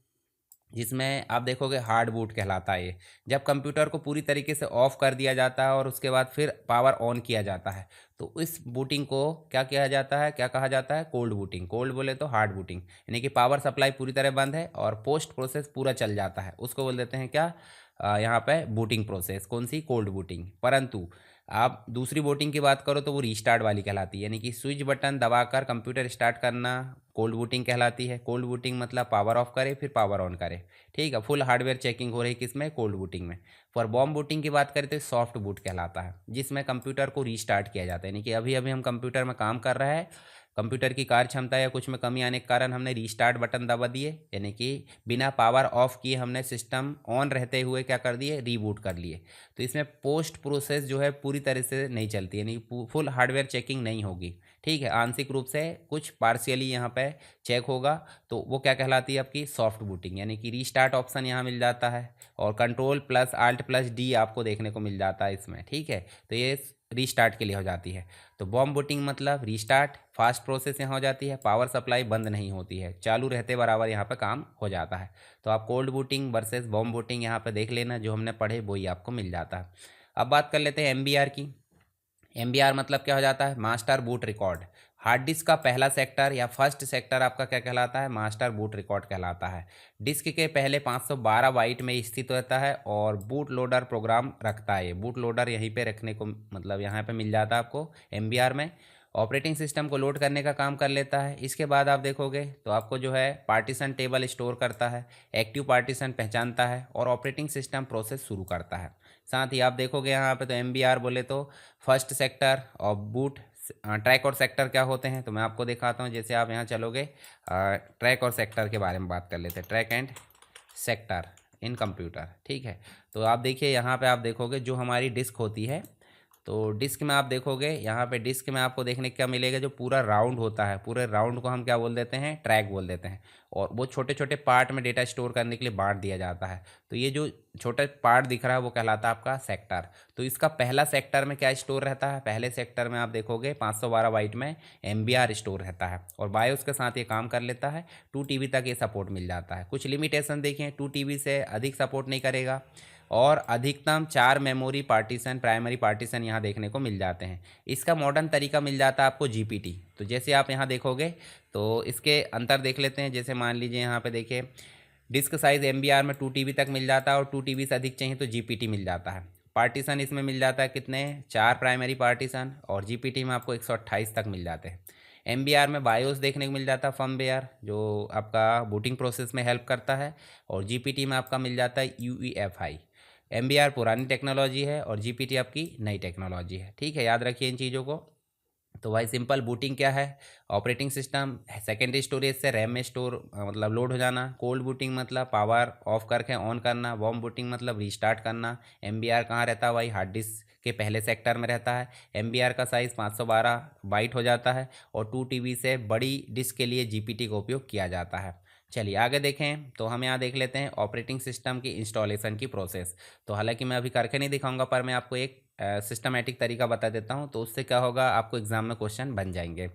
जिसमें आप देखोगे हार्ड बूट कहलाता है ये। जब कंप्यूटर को पूरी तरीके से ऑफ कर दिया जाता है और उसके बाद फिर पावर ऑन किया जाता है, तो इस बूटिंग को क्या किया जाता है, क्या कहा जाता है, कोल्ड बूटिंग। कोल्ड बोले तो हार्ड बूटिंग, यानी कि पावर सप्लाई पूरी तरह बंद है और पोस्ट प्रोसेस पूरा चल जाता है, उसको बोल देते हैं क्या, यहाँ पे बूटिंग प्रोसेस। कौन सी, कोल्ड बूटिंग। परंतु आप दूसरी बूटिंग की बात करो तो वो रीस्टार्ट वाली कहलाती है, यानी कि स्विच बटन दबाकर कंप्यूटर स्टार्ट करना कोल्ड बूटिंग कहलाती है। कोल्ड बूटिंग मतलब पावर ऑफ करे फिर पावर ऑन करे। ठीक है, फुल हार्डवेयर चेकिंग हो रही किसमें, कोल्ड बूटिंग में। फॉर बॉम्ब बूटिंग की बात करें तो सॉफ्ट बूट कहलाता है, जिसमें कंप्यूटर को रीस्टार्ट किया जाता है, यानी कि अभी अभी हम कंप्यूटर में काम कर रहे हैं, कंप्यूटर की कार्य क्षमता या कुछ में कमी आने के कारण हमने रीस्टार्ट बटन दबा दिए, यानी कि बिना पावर ऑफ किए हमने सिस्टम ऑन रहते हुए क्या कर दिए, रीबूट कर लिए। तो इसमें पोस्ट प्रोसेस जो है पूरी तरह से नहीं चलती, यानी फुल हार्डवेयर चेकिंग नहीं होगी। ठीक है, आंशिक रूप से कुछ पार्शियली यहाँ पे चेक होगा। तो वो क्या कहलाती है आपकी सॉफ्ट बूटिंग, यानी कि रीस्टार्ट ऑप्शन यहाँ मिल जाता है और control plus alt plus D आपको देखने को मिल जाता है इसमें। ठीक है, तो ये रीस्टार्ट के लिए हो जाती है। तो बॉम्ब बूटिंग मतलब रीस्टार्ट, फास्ट प्रोसेस यहाँ हो जाती है, पावर सप्लाई बंद नहीं होती है, चालू रहते बराबर यहाँ पे काम हो जाता है। तो आप cold booting versus bomb booting यहाँ पे देख लेना, जो हमने पढ़े वही आपको मिल जाता है। अब बात कर लेते हैं एमबीआर की। एमबीआर मतलब क्या हो जाता है, master boot record. Hard disk का पहला सेक्टर या फर्स्ट सेक्टर आपका क्या कहलाता है, मास्टर बूट रिकॉर्ड कहलाता है। डिस्क के पहले 512 बाइट में स्थित होता है और बूट लोडर प्रोग्राम रखता है। बूट लोडर यहीं पे रखने को मतलब यहाँ पे मिल जाता है आपको एमबीआर में। ऑपरेटिंग सिस्टम को लोड करने का काम कर लेता है। इसके बाद आप देखोगे तो आपको जो है पार्टीशन टेबल स्टोर करता है, एक्टिव पार्टीशन पहचानता है और ऑपरेटिंग सिस्टम प्रोसेस शुरू करता है। साथ ही आप देखोगे यहाँ पे तो एमबीआर बोले तो फर्स्ट सेक्टर और बूट ट्रैक और सेक्टर क्या होते हैं, तो मैं आपको दिखाता हूँ। जैसे आप यहाँ चलोगे, ट्रैक और सेक्टर के बारे में बात कर लेते हैं, track and sector in computer. ठीक है, तो आप देखिए यहाँ पे आप देखोगे जो हमारी डिस्क होती है, तो डिस्क में आप देखोगे यहाँ पे डिस्क में आपको देखने को क्या मिलेगा, जो पूरा राउंड होता है, पूरे राउंड को हम क्या बोल देते हैं, ट्रैक बोल देते हैं। और वो छोटे छोटे पार्ट में डेटा स्टोर करने के लिए बांट दिया जाता है। तो ये जो छोटा पार्ट दिख रहा है वो कहलाता है आपका सेक्टर। तो इसका पहला सेक्टर में क्या स्टोर रहता है, पहले सेक्टर में आप देखोगे 512 बाइट में एमबीआर स्टोर रहता है और बायोस के साथ ये काम कर लेता है। 2 TB तक ये सपोर्ट मिल जाता है। कुछ लिमिटेशन देखिए, 2 TB से अधिक सपोर्ट नहीं करेगा और अधिकतम 4 मेमोरी पार्टीशन, प्राइमरी पार्टीशन यहाँ देखने को मिल जाते हैं। इसका मॉडर्न तरीका मिल जाता है आपको जीपीटी। तो जैसे आप यहाँ देखोगे तो इसके अंतर देख लेते हैं। जैसे मान लीजिए यहाँ पे देखिए डिस्क साइज एमबीआर में 2 TB तक मिल जाता है और 2 TB से अधिक चाहिए तो जीपीटी मिल जाता है। पार्टीशन इसमें मिल जाता है कितने, 4 प्राइमरी पार्टीशन और जीपीटी में आपको 128 तक मिल जाते हैं। एमबीआर में बायोस देखने को मिल जाता है, फर्मवेयर जो आपका बूटिंग प्रोसेस में हेल्प करता है और जीपीटी में आपका मिल जाता है यूईएफआई। एमबीआर पुरानी टेक्नोलॉजी है और जीपीटी आपकी नई टेक्नोलॉजी है। ठीक है, याद रखिए इन चीज़ों को। तो भाई सिंपल बूटिंग क्या है, ऑपरेटिंग सिस्टम सेकेंडरी स्टोरेज से रैम में स्टोर मतलब लोड हो जाना। कोल्ड बूटिंग मतलब पावर ऑफ करके ऑन करना। वार्म बूटिंग मतलब रीस्टार्ट करना। एमबीआर कहाँ रहता है भाई, हार्ड डिस्क के पहले सेक्टर में रहता है। एमबीआर का साइज़ 512 बाइट हो जाता है और 2 TB से बड़ी डिस्क के लिए जीपीटी का उपयोग किया जाता है। चलिए आगे देखें, तो हम यहाँ देख लेते हैं ऑपरेटिंग सिस्टम की इंस्टॉलेशन की प्रोसेस। तो हालांकि मैं अभी करके नहीं दिखाऊंगा, पर मैं आपको एक सिस्टमेटिक तरीका बता देता हूँ, तो उससे क्या होगा आपको एग्जाम में क्वेश्चन बन जाएंगे।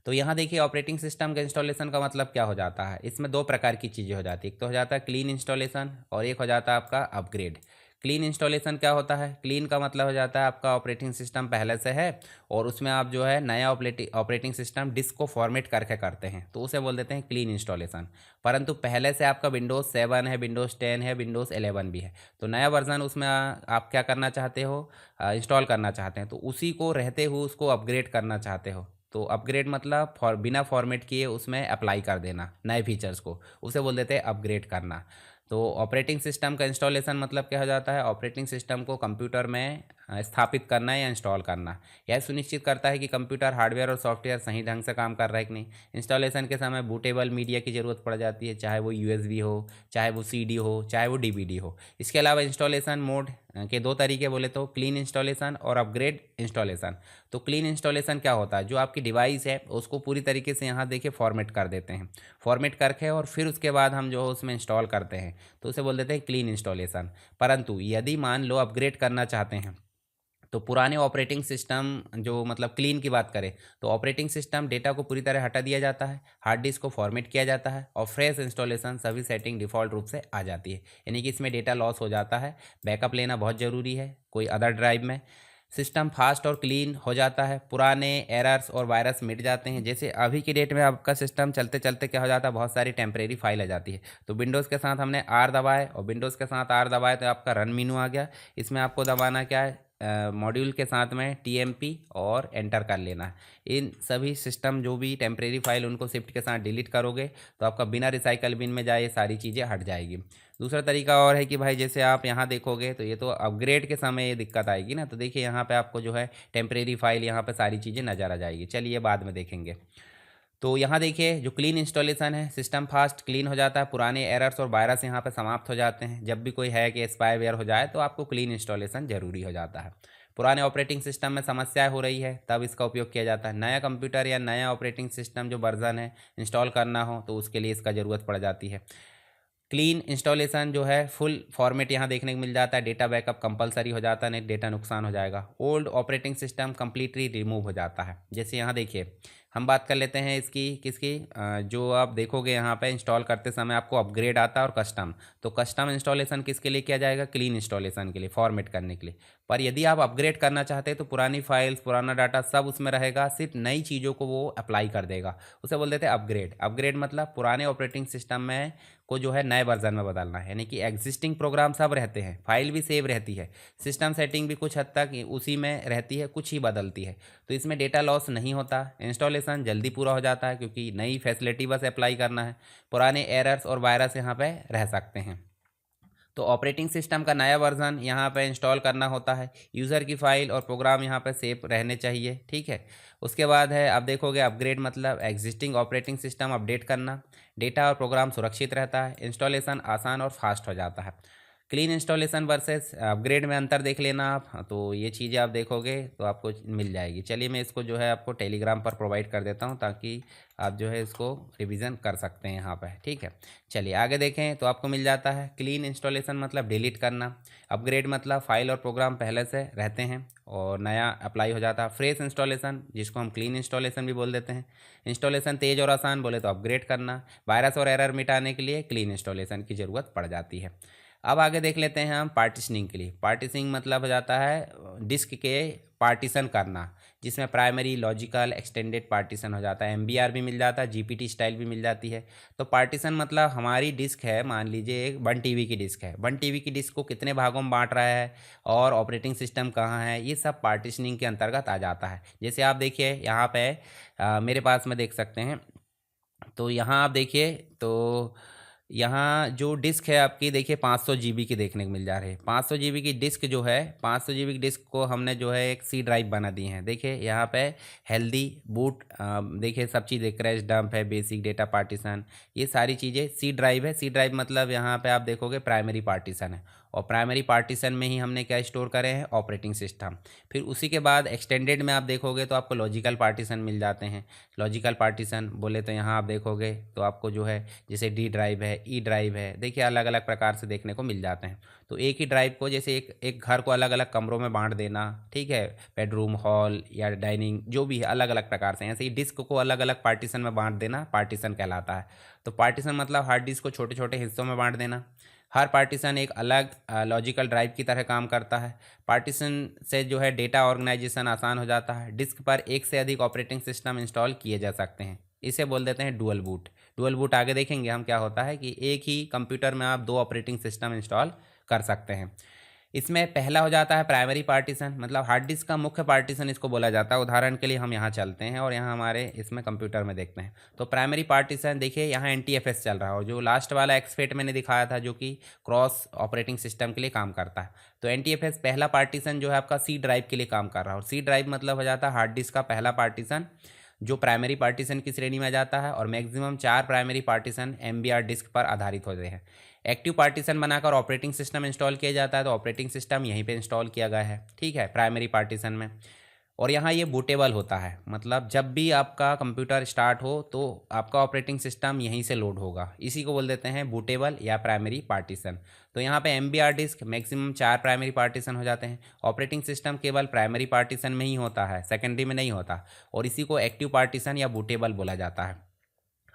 तो यहाँ देखिए ऑपरेटिंग सिस्टम के इंस्टॉलेशन का मतलब क्या हो जाता है, इसमें 2 प्रकार की चीज़ें हो जाती है। एक तो हो जाता है क्लीन इंस्टॉलेशन और एक हो जाता है आपका अपग्रेड। क्लीन इंस्टॉलेशन क्या होता है, क्लीन का मतलब हो जाता है आपका ऑपरेटिंग सिस्टम पहले से है और उसमें आप जो है नया ऑपरेटिंग सिस्टम डिस्क को फॉर्मेट करके करते हैं, तो उसे बोल देते हैं क्लीन इंस्टॉलेशन। परंतु पहले से आपका विंडोज़ 7 है, विंडोज़ 10 है, विंडोज़ 11 भी है, तो नया वर्जन उसमें आप क्या करना चाहते हो, इंस्टॉल करना चाहते हैं, तो उसी को रहते हुए उसको अपग्रेड करना चाहते हो। तो अपग्रेड मतलब बिना फॉर्मेट किए उसमें अप्लाई कर देना नए फीचर्स को, उसे बोल देते हैं अपग्रेड करना। तो ऑपरेटिंग सिस्टम का इंस्टॉलेशन मतलब क्या हो जाता है, ऑपरेटिंग सिस्टम को कंप्यूटर में स्थापित करना या इंस्टॉल करना। यह सुनिश्चित करता है कि कंप्यूटर हार्डवेयर और सॉफ्टवेयर सही ढंग से काम कर रहा है कि नहीं। इंस्टॉलेशन के समय बूटेबल मीडिया की ज़रूरत पड़ जाती है, चाहे वो यूएसबी हो, चाहे वो सीडी हो, चाहे वो डीवीडी हो। इसके अलावा इंस्टॉलेशन मोड के 2 तरीके बोले तो क्लीन इंस्टॉलेशन और अपग्रेड इंस्टॉलेशन। तो क्लीन इंस्टॉलेशन क्या होता है, जो आपकी डिवाइस है उसको पूरी तरीके से यहाँ देखिए फॉर्मेट कर देते हैं, फॉर्मेट करके और फिर उसके बाद हम जो है उसमें इंस्टॉल करते हैं, तो उसे बोल देते हैं क्लीन इंस्टॉलेशन। परंतु यदि मान लो अपग्रेड करना चाहते हैं, तो पुराने ऑपरेटिंग सिस्टम जो मतलब क्लीन की बात करें तो ऑपरेटिंग सिस्टम डेटा को पूरी तरह हटा दिया जाता है, हार्ड डिस्क को फॉर्मेट किया जाता है और फ्रेश इंस्टॉलेशन सभी सेटिंग डिफ़ॉल्ट रूप से आ जाती है। यानी कि इसमें डेटा लॉस हो जाता है, बैकअप लेना बहुत ज़रूरी है कोई अदर ड्राइव में। सिस्टम फास्ट और क्लीन हो जाता है, पुराने एरर्स और वायरस मिट जाते हैं। जैसे अभी की डेट में आपका सिस्टम चलते चलते क्या हो जाता है, बहुत सारी टेम्परेरी फाइल आ जाती है। तो विंडोज़ के साथ हमने आर दबाए और विंडोज़ के साथ आर दबाए तो आपका रन मीनू आ गया। इसमें आपको दबाना क्या है, मॉड्यूल के साथ में टीएमपी और एंटर कर लेना है। इन सभी सिस्टम जो भी टेम्परेरी फाइल उनको शिफ्ट के साथ डिलीट करोगे तो आपका बिना रिसाइकल बिन में जाए ये सारी चीज़ें हट जाएगी। दूसरा तरीका और है कि भाई जैसे आप यहाँ देखोगे तो ये तो अपग्रेड के समय ये दिक्कत आएगी ना, तो देखिए यहाँ पे आपको जो है टेम्परेरी फाइल यहाँ पे सारी चीज़ें नज़र आ जाएगी। चलिए बाद में देखेंगे। तो यहाँ देखिए जो क्लीन इंस्टॉलेशन है, सिस्टम फास्ट क्लीन हो जाता है, पुराने एरर्स और वायरस यहाँ पे समाप्त हो जाते हैं। जब भी कोई है कि स्पाईवेयर हो जाए तो आपको क्लीन इंस्टॉलेशन ज़रूरी हो जाता है। पुराने ऑपरेटिंग सिस्टम में समस्याएं हो रही है तब इसका उपयोग किया जाता है। नया कंप्यूटर या नया ऑपरेटिंग सिस्टम जो वर्जन है इंस्टॉल करना हो तो उसके लिए इसका ज़रूरत पड़ जाती है। क्लीन इंस्टॉलेशन जो है फुल फॉर्मेट यहाँ देखने को मिल जाता है। डेटा बैकअप कंपलसरी हो जाता है, नहीं डेटा नुकसान हो जाएगा। Old operating system completely remove हो जाता है। जैसे यहाँ देखिए हम बात कर लेते हैं इसकी किसकी जो आप देखोगे यहाँ पे इंस्टॉल करते समय आपको अपग्रेड आता है और कस्टम। तो कस्टम इंस्टॉलेशन किसके लिए किया जाएगा? क्लीन इंस्टॉलेशन के लिए, फॉर्मेट करने के लिए। पर यदि आप अपग्रेड करना चाहते हैं तो पुरानी फाइल्स पुराना डाटा सब उसमें रहेगा, सिर्फ नई चीज़ों को वो अप्लाई कर देगा। उसे बोल देते हैं अपग्रेड। अपग्रेड मतलब पुराने ऑपरेटिंग सिस्टम में को जो है नए वर्जन में बदलना है, यानी कि एग्जिस्टिंग प्रोग्राम सब रहते हैं, फाइल भी सेव रहती है, सिस्टम सेटिंग भी कुछ हद तक उसी में रहती है, कुछ ही बदलती है। तो इसमें डेटा लॉस नहीं होता, इंस्टॉलेशन जल्दी पूरा हो जाता है क्योंकि नई फैसिलिटी बस अप्लाई करना है। पुराने एरर्स और वायरस यहाँ पे रह सकते हैं। तो ऑपरेटिंग सिस्टम का नया वर्जन यहाँ पे इंस्टॉल करना होता है। यूज़र की फ़ाइल और प्रोग्राम यहाँ पे सेव रहने चाहिए, ठीक है। उसके बाद है आप देखोगे अपग्रेड मतलब एग्जिस्टिंग ऑपरेटिंग सिस्टम अपडेट करना। डेटा और प्रोग्राम सुरक्षित रहता है, इंस्टॉलेशन आसान और फास्ट हो जाता है। क्लीन इंस्टॉलेशन वर्सेस अपग्रेड में अंतर देख लेना आप, तो ये चीज़ें आप देखोगे तो आपको मिल जाएगी। चलिए मैं इसको जो है आपको टेलीग्राम पर प्रोवाइड कर देता हूँ ताकि आप जो है इसको रिवीजन कर सकते हैं यहाँ पर, ठीक है। चलिए आगे देखें तो आपको मिल जाता है क्लीन इंस्टॉलेशन मतलब डिलीट करना, अपग्रेड मतलब फाइल और प्रोग्राम पहले से रहते हैं और नया अप्लाई हो जाता है। फ्रेश इंस्टॉलेशन जिसको हम क्लीन इंस्टॉलेशन भी बोल देते हैं। इंस्टॉलेशन तेज़ और आसान बोले तो अपग्रेड करना। वायरस और एरर मिटाने के लिए क्लीन इंस्टॉलेशन की ज़रूरत पड़ जाती है। अब आगे देख लेते हैं हम पार्टीशनिंग के लिए। पार्टीशनिंग मतलब हो जाता है डिस्क के पार्टीशन करना, जिसमें प्राइमरी लॉजिकल एक्सटेंडेड पार्टीशन हो जाता है। एमबीआर भी मिल जाता है, जीपीटी स्टाइल भी मिल जाती है। तो पार्टीशन मतलब हमारी डिस्क है, मान लीजिए एक 1 टीबी की डिस्क है, 1 टीबी की डिस्क को कितने भागों में बांट रहा है और ऑपरेटिंग सिस्टम कहाँ है, ये सब पार्टीशनिंग के अंतर्गत आ जाता है। जैसे आप देखिए यहाँ पे मेरे पास में देख सकते हैं, तो यहाँ आप देखिए तो यहाँ जो डिस्क है आपकी देखिए 500 जीबी की देखने को मिल जा रही है। 500 जीबी की डिस्क जो है, 500 जीबी की डिस्क को हमने जो है एक सी ड्राइव बना दी है। देखिए यहाँ पे हेल्दी बूट, देखिए सब चीज़ क्रैश डंप है, बेसिक डेटा पार्टीशन, ये सारी चीज़ें सी ड्राइव है। सी ड्राइव मतलब यहाँ पे आप देखोगे प्राइमरी पार्टीशन है और प्राइमरी पार्टीशन में ही हमने क्या स्टोर करे हैं, ऑपरेटिंग सिस्टम। फिर उसी के बाद एक्सटेंडेड में आप देखोगे तो आपको लॉजिकल पार्टीशन मिल जाते हैं। लॉजिकल पार्टीशन बोले तो यहाँ आप देखोगे तो आपको जो है जैसे डी ड्राइव है, ई ड्राइव है, देखिए अलग अलग प्रकार से देखने को मिल जाते हैं। तो एक ही ड्राइव को जैसे एक घर को अलग अलग कमरों में बांट देना, ठीक है, बेडरूम, हॉल या डाइनिंग जो भी है अलग अलग प्रकार से, ऐसे ही डिस्क को अलग अलग पार्टीशन में बांट देना पार्टीशन कहलाता है। तो पार्टीशन मतलब हार्ड डिस्क को छोटे छोटे हिस्सों में बांट देना। हर पार्टीशन एक अलग लॉजिकल ड्राइव की तरह काम करता है। पार्टीशन से जो है डेटा ऑर्गेनाइजेशन आसान हो जाता है। डिस्क पर एक से अधिक ऑपरेटिंग सिस्टम इंस्टॉल किए जा सकते हैं, इसे बोल देते हैं डुअल बूट। डुअल बूट आगे देखेंगे हम क्या होता है कि एक ही कंप्यूटर में आप 2 ऑपरेटिंग सिस्टम इंस्टॉल कर सकते हैं। इसमें पहला हो जाता है प्राइमरी पार्टीशन, मतलब हार्ड डिस्क का मुख्य पार्टीशन इसको बोला जाता है। उदाहरण के लिए हम यहाँ चलते हैं और यहाँ हमारे इसमें कंप्यूटर में देखते हैं। तो प्राइमरी पार्टीशन देखिए यहाँ एनटीएफएस चल रहा है और जो लास्ट वाला एक्सफेट मैंने दिखाया था जो कि क्रॉस ऑपरेटिंग सिस्टम के लिए काम करता है। तो एनटीएफएस पहला पार्टीशन जो है आपका सी ड्राइव के लिए काम कर रहा है और सी ड्राइव मतलब हो जाता है हार्ड डिस्क का पहला पार्टीशन जो प्राइमरी पार्टीशन की श्रेणी में जाता है और maximum 4 primary partition MBR disk पर आधारित होते हैं। एक्टिव पार्टीशन बनाकर ऑपरेटिंग सिस्टम इंस्टॉल किया जाता है, तो ऑपरेटिंग सिस्टम यहीं पे इंस्टॉल किया गया है, ठीक है, प्राइमरी पार्टीशन में। और यहाँ ये बूटेबल होता है, मतलब जब भी आपका कंप्यूटर स्टार्ट हो तो आपका ऑपरेटिंग सिस्टम यहीं से लोड होगा, इसी को बोल देते हैं बूटेबल या प्राइमरी पार्टीशन। तो यहाँ पे MBR disk maximum 4 primary partition हो जाते हैं। ऑपरेटिंग सिस्टम केवल प्राइमरी पार्टीशन में ही होता है, सेकेंडरी में नहीं होता, और इसी को एक्टिव पार्टीशन या बूटेबल बोला जाता है।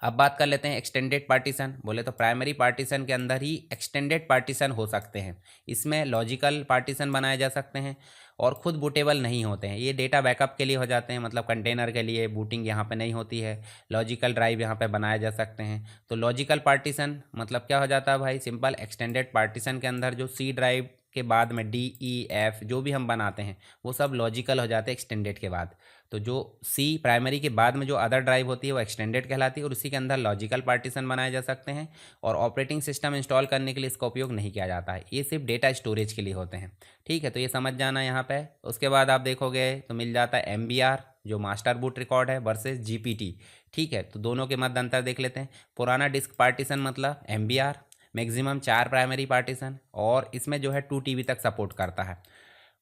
अब बात कर लेते हैं एक्सटेंडेड पार्टीशन। बोले तो प्राइमरी पार्टीशन के अंदर ही एक्सटेंडेड पार्टीशन हो सकते हैं। इसमें लॉजिकल पार्टीशन बनाए जा सकते हैं और खुद बूटेबल नहीं होते हैं। ये डेटा बैकअप के लिए हो जाते हैं, मतलब कंटेनर के लिए बूटिंग यहाँ पे नहीं होती है। लॉजिकल ड्राइव यहाँ पे बनाए जा सकते हैं। तो लॉजिकल पार्टीशन मतलब क्या हो जाता है भाई, सिंपल एक्सटेंडेड पार्टीशन के अंदर जो सी ड्राइव के बाद में डी ई एफ जो भी हम बनाते हैं वो सब लॉजिकल हो जाते हैं एक्सटेंडेड के बाद। तो जो सी प्राइमरी के बाद में जो अदर ड्राइव होती है वो एक्सटेंडेड कहलाती है और उसी के अंदर लॉजिकल पार्टीशन बनाए जा सकते हैं। और ऑपरेटिंग सिस्टम इंस्टॉल करने के लिए इसका उपयोग नहीं किया जाता है, ये सिर्फ डेटा स्टोरेज के लिए होते हैं, ठीक है। तो ये समझ जाना यहाँ पे। उसके बाद आप देखोगे तो मिल जाता है एमबीआर जो मास्टर बूट रिकॉर्ड है वर्सेस जीपीटी। ठीक है, तो दोनों के मध्य अंतर देख लेते हैं। पुराना डिस्क पार्टीशन मतलब एमबीआर, मैक्सिमम 4 प्राइमरी पार्टीशन, और इसमें जो है 2 टीबी तक सपोर्ट करता है।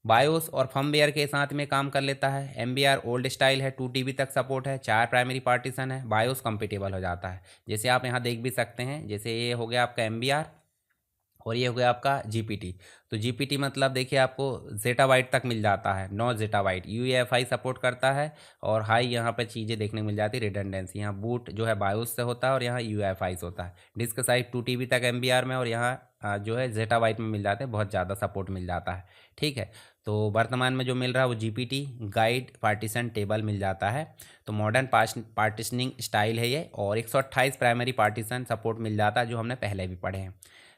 बायोस और फर्मवेयर के साथ में काम कर लेता है। एमबीआर ओल्ड स्टाइल है, 2 टीबी तक सपोर्ट है, 4 प्राइमरी पार्टीशन है, बायोस कंपेटेबल हो जाता है। जैसे आप यहाँ देख भी सकते हैं, जैसे ये हो गया आपका एमबीआर और ये हो गया आपका जीपीटी। तो जीपीटी मतलब देखिए आपको जेटाबाइट तक मिल जाता है, 9 जेटाबाइट, यूएफआई सपोर्ट करता है, और हाई यहाँ पे चीज़ें देखने को मिल जाती है, रिडंडेंसी। यहाँ बूट जो है बायोस से होता है और यहाँ यूएफआई से होता है। डिस्क साइज 2 टीबी तक एमबीआर में, और यहाँ जो है जेटाबाइट में मिल जाते हैं, बहुत ज़्यादा सपोर्ट मिल जाता है। ठीक है, तो वर्तमान में जो मिल रहा है वो जीपीटी गाइड पार्टीशन टेबल मिल जाता है। तो मॉडर्न पार्टीशनिंग स्टाइल है ये, और 128 प्राइमरी पार्टीशन सपोर्ट मिल जाता है, जो हमने पहले भी पढ़े हैं।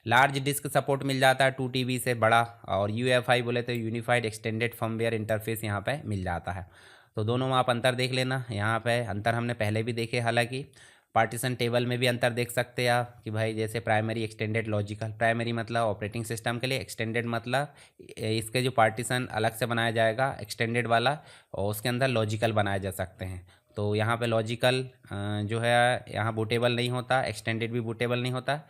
लार्ज डिस्क सपोर्ट मिल जाता है 2 टीबी से बड़ा, और यूएफआई बोले तो यूनिफाइड एक्सटेंडेड फर्मवेयर इंटरफेस यहाँ पे मिल जाता है। तो दोनों में आप अंतर देख लेना। यहाँ पे अंतर हमने पहले भी देखे, हालांकि पार्टीशन टेबल में भी अंतर देख सकते हैं आप कि भाई जैसे प्राइमरी, एक्सटेंडेड, लॉजिकल। प्राइमरी मतलब ऑपरेटिंग सिस्टम के लिए, एक्सटेंडेड मतलब इसके जो पार्टीशन अलग से बनाया जाएगा एक्सटेंडेड वाला, और उसके अंदर लॉजिकल बनाए जा सकते हैं। तो यहाँ पे लॉजिकल जो है यहाँ बूटेबल नहीं होता, एक्सटेंडेड भी बूटेबल नहीं होता।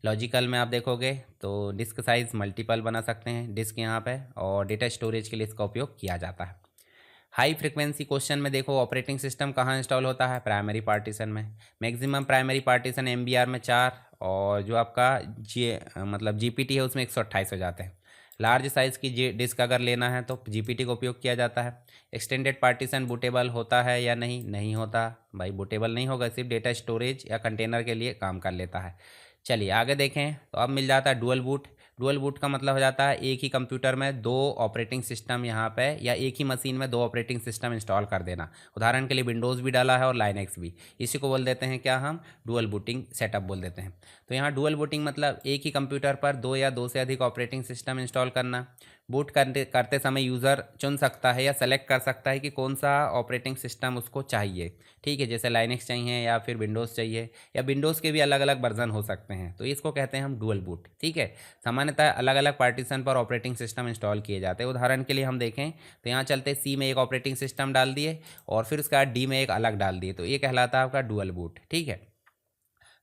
लॉजिकल में आप देखोगे तो डिस्क साइज़ मल्टीपल बना सकते हैं डिस्क यहाँ पे, और डेटा स्टोरेज के लिए इसका उपयोग किया जाता है। हाई फ्रिक्वेंसी क्वेश्चन में देखो ऑपरेटिंग सिस्टम कहाँ इंस्टॉल होता है, प्राइमरी पार्टीशन में। मैक्सिमम प्राइमरी पार्टीशन एमबीआर में 4, और जो आपका मतलब जीपीटी है उसमें 128 हो जाते हैं। लार्ज साइज़ की डिस्क अगर लेना है तो जीपीटी का उपयोग किया जाता है। एक्सटेंडेड पार्टीशन बूटेबल होता है या नहीं, नहीं होता भाई, बूटेबल नहीं होगा, सिर्फ डेटा स्टोरेज या कंटेनर के लिए काम कर लेता है। चलिए आगे देखें, तो अब मिल जाता है डुअल बूट। डुअल बूट का मतलब हो जाता है एक ही कंप्यूटर में 2 ऑपरेटिंग सिस्टम यहाँ पे, या एक ही मशीन में 2 ऑपरेटिंग सिस्टम इंस्टॉल कर देना। उदाहरण के लिए विंडोज़ भी डाला है और लाइनक्स भी, इसी को बोल देते हैं क्या हम, डुअल बूटिंग सेटअप बोल देते हैं। तो यहाँ डुअल बूटिंग मतलब एक ही कंप्यूटर पर 2 या 2 से अधिक ऑपरेटिंग सिस्टम इंस्टॉल करना। बूट करते समय यूज़र चुन सकता है या सेलेक्ट कर सकता है कि कौन सा ऑपरेटिंग सिस्टम उसको चाहिए। ठीक है, जैसे लाइनक्स चाहिए या फिर विंडोज़ चाहिए, या विंडोज़ के भी अलग अलग वर्जन हो सकते हैं, तो इसको कहते हैं हम डुअल बूट। ठीक है, सामान्यतः अलग अलग पार्टीशन पर ऑपरेटिंग सिस्टम इंस्टॉल किए जाते हैं। उदाहरण के लिए हम देखें तो यहाँ चलते सी में एक ऑपरेटिंग सिस्टम डाल दिए, और फिर उसके बाद डी में एक अलग डाल दिए, तो ये कहलाता है आपका डुअल बूट। ठीक है,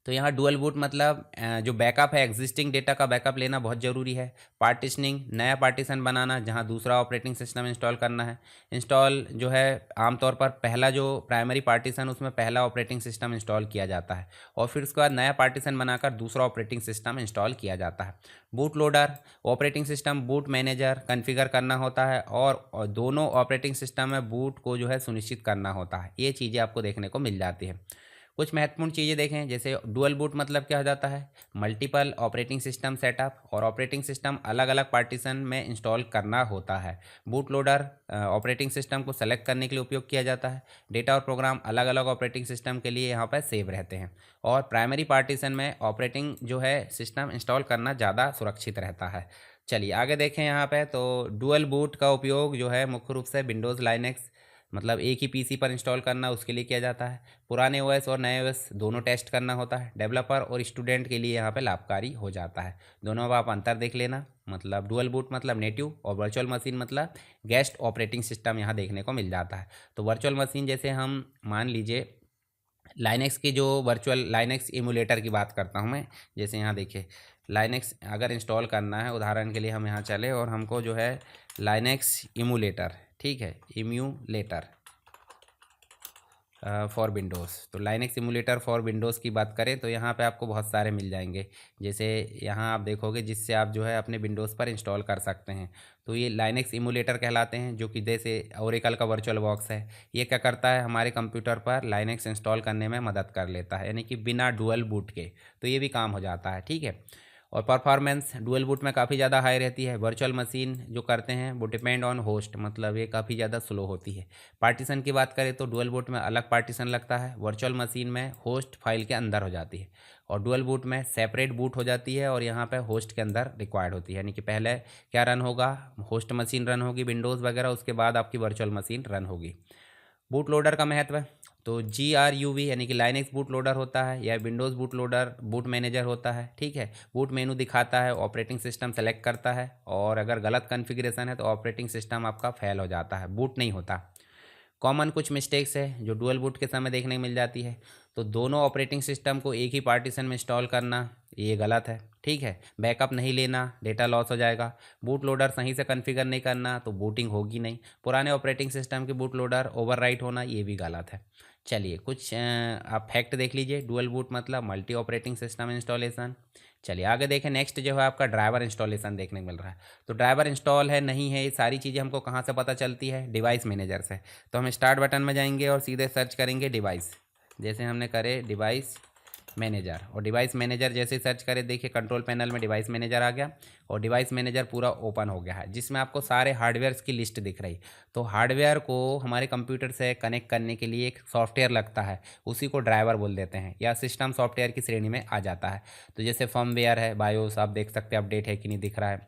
तो यहाँ डुअल बूट मतलब जो बैकअप है, एग्जिस्टिंग डेटा का बैकअप लेना बहुत ज़रूरी है। पार्टीशनिंग, नया पार्टीशन बनाना जहाँ दूसरा ऑपरेटिंग सिस्टम इंस्टॉल करना है। इंस्टॉल जो है आमतौर पर पहला जो प्राइमरी पार्टीशन उसमें पहला ऑपरेटिंग सिस्टम इंस्टॉल किया जाता है, और फिर उसके बाद नया पार्टीशन बनाकर दूसरा ऑपरेटिंग सिस्टम इंस्टॉल किया जाता है। Boot loader, operating system boot manager configure करना होता है, और दोनों ऑपरेटिंग सिस्टम में बूट को जो है सुनिश्चित करना होता है। ये चीज़ें आपको देखने को मिल जाती है। कुछ महत्वपूर्ण चीज़ें देखें, जैसे डुअल बूट मतलब क्या हो जाता है, मल्टीपल ऑपरेटिंग सिस्टम सेटअप, और ऑपरेटिंग सिस्टम अलग अलग पार्टीशन में इंस्टॉल करना होता है। बूट लोडर ऑपरेटिंग सिस्टम को सेलेक्ट करने के लिए उपयोग किया जाता है। डेटा और प्रोग्राम अलग अलग ऑपरेटिंग सिस्टम के लिए यहाँ पर सेव रहते हैं, और प्राइमरी पार्टीशन में ऑपरेटिंग जो है सिस्टम इंस्टॉल करना ज़्यादा सुरक्षित रहता है। चलिए आगे देखें यहाँ पे, तो डुअल बूट का उपयोग जो है मुख्य रूप से विंडोज़ लाइनक्स मतलब एक ही पीसी पर इंस्टॉल करना उसके लिए किया जाता है। पुराने ओएस और नए ओएस दोनों टेस्ट करना होता है। डेवलपर और स्टूडेंट के लिए यहाँ पे लाभकारी हो जाता है। दोनों में आप अंतर देख लेना, मतलब डुअल बूट मतलब नेटिव, और वर्चुअल मशीन मतलब गेस्ट ऑपरेटिंग सिस्टम यहाँ देखने को मिल जाता है। तो वर्चुअल मशीन जैसे हम मान लीजिए लाइनक्स की जो वर्चुअल लाइनक्स इमुलेटर की बात करता हूँ मैं, जैसे यहाँ देखिए लाइनक्स अगर इंस्टॉल करना है, उदाहरण के लिए हम यहाँ चले और हमको जो है लाइनक्स इमुलेटर, ठीक है, इम्यूलेटर फॉर विंडोज़, तो लाइनक्स सिमुलेटर फॉर विंडोज़ की बात करें तो यहाँ पे आपको बहुत सारे मिल जाएंगे। जैसे यहाँ आप देखोगे जिससे आप जो है अपने विंडोज़ पर इंस्टॉल कर सकते हैं, तो ये लाइनक्स इमुलेटर कहलाते हैं, जो कि जैसे ओरेकल का वर्चुअल बॉक्स है। ये क्या करता है, हमारे कंप्यूटर पर लाइनक्स इंस्टॉल करने में मदद कर लेता है, यानी कि बिना डुअल बूट के, तो ये भी काम हो जाता है। ठीक है, और परफॉर्मेंस डुअल बूट में काफ़ी ज़्यादा हाई रहती है। वर्चुअल मशीन जो करते हैं वो डिपेंड ऑन होस्ट, मतलब ये काफ़ी ज़्यादा स्लो होती है। पार्टीशन की बात करें तो डुअल बूट में अलग पार्टीशन लगता है, वर्चुअल मशीन में होस्ट फाइल के अंदर हो जाती है, और डुअल बूट में सेपरेट बूट हो जाती है और यहाँ पे होस्ट के अंदर रिक्वायर्ड होती है। यानी कि पहले क्या रन होगा, होस्ट मशीन रन होगी विंडोज़ वगैरह, उसके बाद आपकी वर्चुअल मशीन रन होगी। बूट लोडर का महत्व है, तो GRUV यानी कि लाइनक्स बूट लोडर होता है, या Windows boot loader boot manager होता है। ठीक है, बूट मेनू दिखाता है, ऑपरेटिंग सिस्टम सेलेक्ट करता है, और अगर गलत कॉन्फ़िगरेशन है तो ऑपरेटिंग सिस्टम आपका फेल हो जाता है, बूट नहीं होता। कॉमन कुछ मिस्टेक्स है जो डुअल बूट के समय देखने को मिल जाती है। तो दोनों ऑपरेटिंग सिस्टम को एक ही पार्टीशन में इंस्टॉल करना ये गलत है, ठीक है। बैकअप नहीं लेना, डेटा लॉस हो जाएगा। बूट लोडर सही से कॉन्फ़िगर नहीं करना तो बूटिंग होगी नहीं। पुराने ऑपरेटिंग सिस्टम के बूट लोडर ओवरराइट होना ये भी गलत है। चलिए कुछ आप फैक्ट देख लीजिए। डुअल बूट मतलब मल्टी ऑपरेटिंग सिस्टम इंस्टॉलेशन। चलिए आगे देखें। नेक्स्ट जो है आपका ड्राइवर इंस्टॉलेशन देखने को मिल रहा है। तो ड्राइवर इंस्टॉल है नहीं है, ये सारी चीज़ें हमको कहाँ से पता चलती है? डिवाइस मैनेजर से। तो हम स्टार्ट बटन में जाएंगे और सीधे सर्च करेंगे डिवाइस। जैसे हमने करे डिवाइस मैनेजर, और डिवाइस मैनेजर जैसे सर्च करें देखिए कंट्रोल पैनल में डिवाइस मैनेजर आ गया और डिवाइस मैनेजर पूरा ओपन हो गया है, जिसमें आपको सारे हार्डवेयर्स की लिस्ट दिख रही। तो हार्डवेयर को हमारे कंप्यूटर से कनेक्ट करने के लिए एक सॉफ्टवेयर लगता है, उसी को ड्राइवर बोल देते हैं या सिस्टम सॉफ्टवेयर की श्रेणी में आ जाता है। तो जैसे फर्मवेयर है, बायोस आप देख सकते हैं अपडेट है कि नहीं दिख रहा है।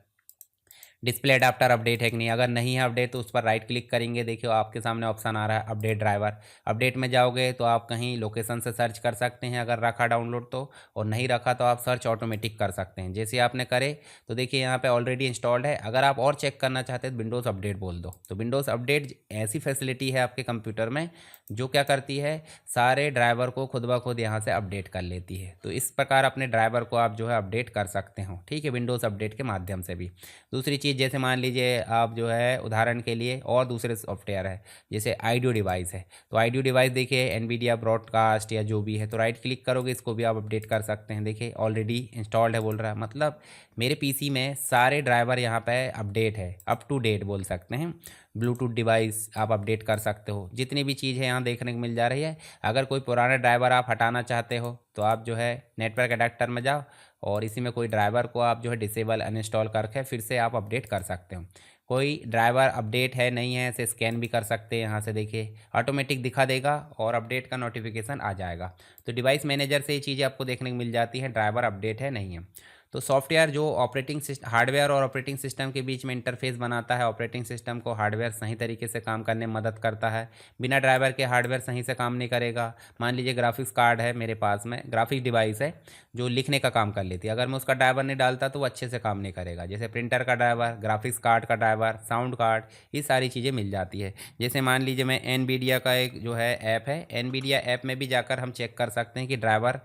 डिस्प्ले अडाप्टर अपडेट है कि नहीं, अगर नहीं है अपडेट तो उस पर राइट क्लिक करेंगे, देखिए आपके सामने ऑप्शन आ रहा है अपडेट ड्राइवर। अपडेट में जाओगे तो आप कहीं लोकेशन से सर्च कर सकते हैं अगर रखा डाउनलोड तो, और नहीं रखा तो आप सर्च ऑटोमेटिक कर सकते हैं। जैसे आपने करे तो देखिए यहाँ पे ऑलरेडी इंस्टॉल्ड है। अगर आप और चेक करना चाहते हैं तो विंडोज़ अपडेट बोल दो। तो विंडोज़ अपडेट ऐसी फैसिलिटी है आपके कंप्यूटर में जो क्या करती है, सारे ड्राइवर को खुद ब खुद यहाँ से अपडेट कर लेती है। तो इस प्रकार अपने ड्राइवर को आप जो है अपडेट कर सकते हो, ठीक है, विंडोज़ अपडेट के माध्यम से भी। दूसरी चीज़ जैसे मान लीजिए आप जो है उदाहरण के लिए और दूसरे सॉफ्टवेयर है, जैसे आईडियो डिवाइस है। तो आईडियो डिवाइस देखिए एनवीडिया ब्रॉडकास्ट या जो भी है, तो राइट क्लिक करोगे इसको भी आप अपडेट कर सकते हैं। देखिए ऑलरेडी इंस्टॉल्ड है बोल रहा है, मतलब मेरे पीसी में सारे ड्राइवर यहाँ पे अपडेट है, अप टू डेट बोल सकते हैं। ब्लूटूथ डिवाइस आप अपडेट कर सकते हो, जितनी भी चीज़ है यहाँ देखने को मिल जा रही है। अगर कोई पुराना ड्राइवर आप हटाना चाहते हो तो आप जो है नेटवर्क अडेप्टर में जाओ और इसी में कोई ड्राइवर को आप जो है डिसेबल अनइंस्टॉल करके फिर से आप अपडेट कर सकते हो। कोई ड्राइवर अपडेट है नहीं है इसे स्कैन भी कर सकते हैं, यहाँ से देखिए ऑटोमेटिक दिखा देगा और अपडेट का नोटिफिकेशन आ जाएगा। तो डिवाइस मैनेजर से ये चीज़ें आपको देखने को मिल जाती हैं, ड्राइवर अपडेट है नहीं है। तो सॉफ्टवेयर जो ऑपरेटिंग सिस्टम, हार्डवेयर और ऑपरेटिंग सिस्टम के बीच में इंटरफेस बनाता है, ऑपरेटिंग सिस्टम को हार्डवेयर सही तरीके से काम करने में मदद करता है। बिना ड्राइवर के हार्डवेयर सही से काम नहीं करेगा। मान लीजिए ग्राफिक्स कार्ड है मेरे पास में, ग्राफिक डिवाइस है जो लिखने का काम कर लेती है, अगर मैं उसका ड्राइवर नहीं डालता तो वो अच्छे से काम नहीं करेगा। जैसे प्रिंटर का ड्राइवर, ग्राफिक्स कार्ड का ड्राइवर, साउंड कार्ड, ये सारी चीज़ें मिल जाती है। जैसे मान लीजिए मैं एनवीडिया का एक जो है ऐप है, एनवीडिया ऐप में भी जाकर हम चेक कर सकते हैं कि ड्राइवर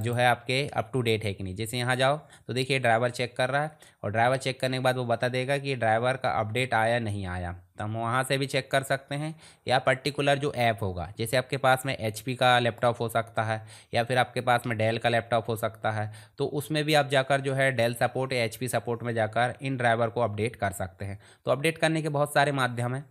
जो है आपके अप टू डेट है कि नहीं। जैसे यहाँ जाओ तो देखिए ड्राइवर चेक कर रहा है और ड्राइवर चेक करने के बाद वो बता देगा कि ड्राइवर का अपडेट आया नहीं आया। तो हम वहाँ से भी चेक कर सकते हैं, या पर्टिकुलर जो ऐप होगा, जैसे आपके पास में एचपी का लैपटॉप हो सकता है या फिर आपके पास में डेल का लैपटॉप हो सकता है, तो उसमें भी आप जाकर जो है डेल सपोर्ट या एचपी सपोर्ट में जाकर इन ड्राइवर को अपडेट कर सकते हैं। तो अपडेट करने के बहुत सारे माध्यम हैं,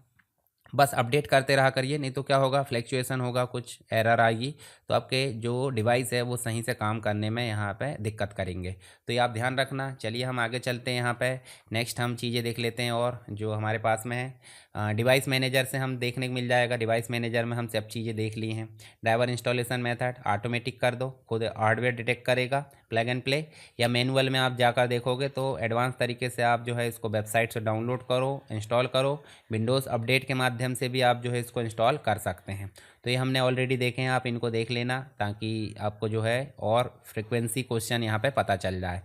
बस अपडेट करते रहा करिए, नहीं तो क्या होगा, फ्लैक्चुएशन होगा, कुछ एरर आएगी तो आपके जो डिवाइस है वो सही से काम करने में यहाँ पे दिक्कत करेंगे। तो ये आप ध्यान रखना। चलिए हम आगे चलते हैं, यहाँ पे नेक्स्ट हम चीज़ें देख लेते हैं और जो हमारे पास में है डिवाइस मैनेजर से हम देखने को मिल जाएगा। डिवाइस मैनेजर में हम सब चीज़ें देख ली हैं। ड्राइवर इंस्टॉलेशन मेथड ऑटोमेटिक कर दो, खुद हार्डवेयर डिटेक्ट करेगा, प्लग एंड प्ले, या मैनुअल में आप जाकर देखोगे तो एडवांस तरीके से आप जो है इसको वेबसाइट से डाउनलोड करो, इंस्टॉल करो। विंडोज़ अपडेट के माध्यम से भी आप जो है इसको इंस्टॉल कर सकते हैं। तो ये हमने ऑलरेडी देखे हैं, आप इनको देख लेना ताकि आपको जो है और फ्रिक्वेंसी क्वेश्चन यहाँ पे पता चल जाए।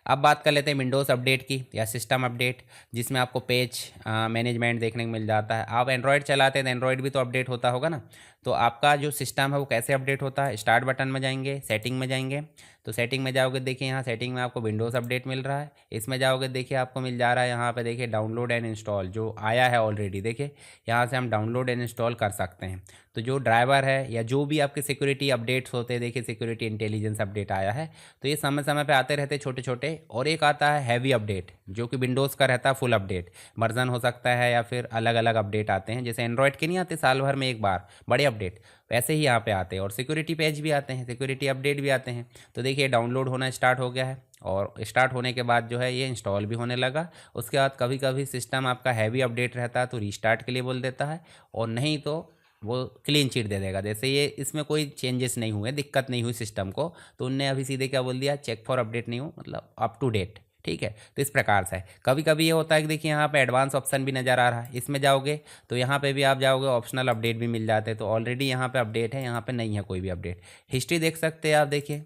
अब बात कर लेते हैं विंडोज़ अपडेट की या सिस्टम अपडेट, जिसमें आपको पेज मैनेजमेंट देखने को मिल जाता है। आप एंड्रॉयड चलाते हैं तो एंड्रॉयड भी तो अपडेट होता होगा ना। तो आपका जो सिस्टम है वो कैसे अपडेट होता है, स्टार्ट बटन में जाएंगे, सेटिंग में जाएंगे। तो सेटिंग में जाओगे देखिए यहाँ सेटिंग में आपको विंडोज़ अपडेट मिल रहा है। इसमें जाओगे देखिए आपको मिल जा रहा है यहाँ पे देखिए डाउनलोड एंड इंस्टॉल, जो आया है ऑलरेडी, देखिए यहाँ से हम डाउनलोड एंड इंस्टॉल कर सकते हैं। तो जो ड्राइवर है या जो भी आपके सिक्योरिटी अपडेट्स होते हैं, देखिए सिक्योरिटी इंटेलिजेंस अपडेट आया है, तो ये समय समय पे आते रहते छोटे छोटे। और एक आता है हैवी अपडेट जो कि विंडोज़ का रहता है, फुल अपडेट वर्जन हो सकता है या फिर अलग अलग अपडेट आते हैं। जैसे एंड्रॉयड के नहीं आते साल भर में एक बार बड़े अपडेट, वैसे ही यहाँ पे आते हैं। और सिक्योरिटी पेज भी आते हैं, सिक्योरिटी अपडेट भी आते हैं। तो देखिए डाउनलोड होना स्टार्ट हो गया है और स्टार्ट होने के बाद जो है ये इंस्टॉल भी होने लगा। उसके बाद कभी कभी सिस्टम आपका हैवी अपडेट रहता है तो रीस्टार्ट के लिए बोल देता है, और नहीं तो वो क्लीन चिट दे देगा। जैसे ये इसमें कोई चेंजेस नहीं हुए, दिक्कत नहीं हुई सिस्टम को, तो उनने अभी सीधे क्या बोल दिया, चेक फॉर अपडेट नहीं हो, मतलब अप टू डेट, ठीक है। तो इस प्रकार से कभी कभी ये होता है कि देखिए यहाँ पे एडवांस ऑप्शन भी नज़र आ रहा है, इसमें जाओगे तो यहाँ पे भी आप जाओगे ऑप्शनल अपडेट भी मिल जाते हैं। तो ऑलरेडी यहाँ पे अपडेट है, यहाँ पे नहीं है कोई भी अपडेट। हिस्ट्री देख सकते हैं आप, देखिए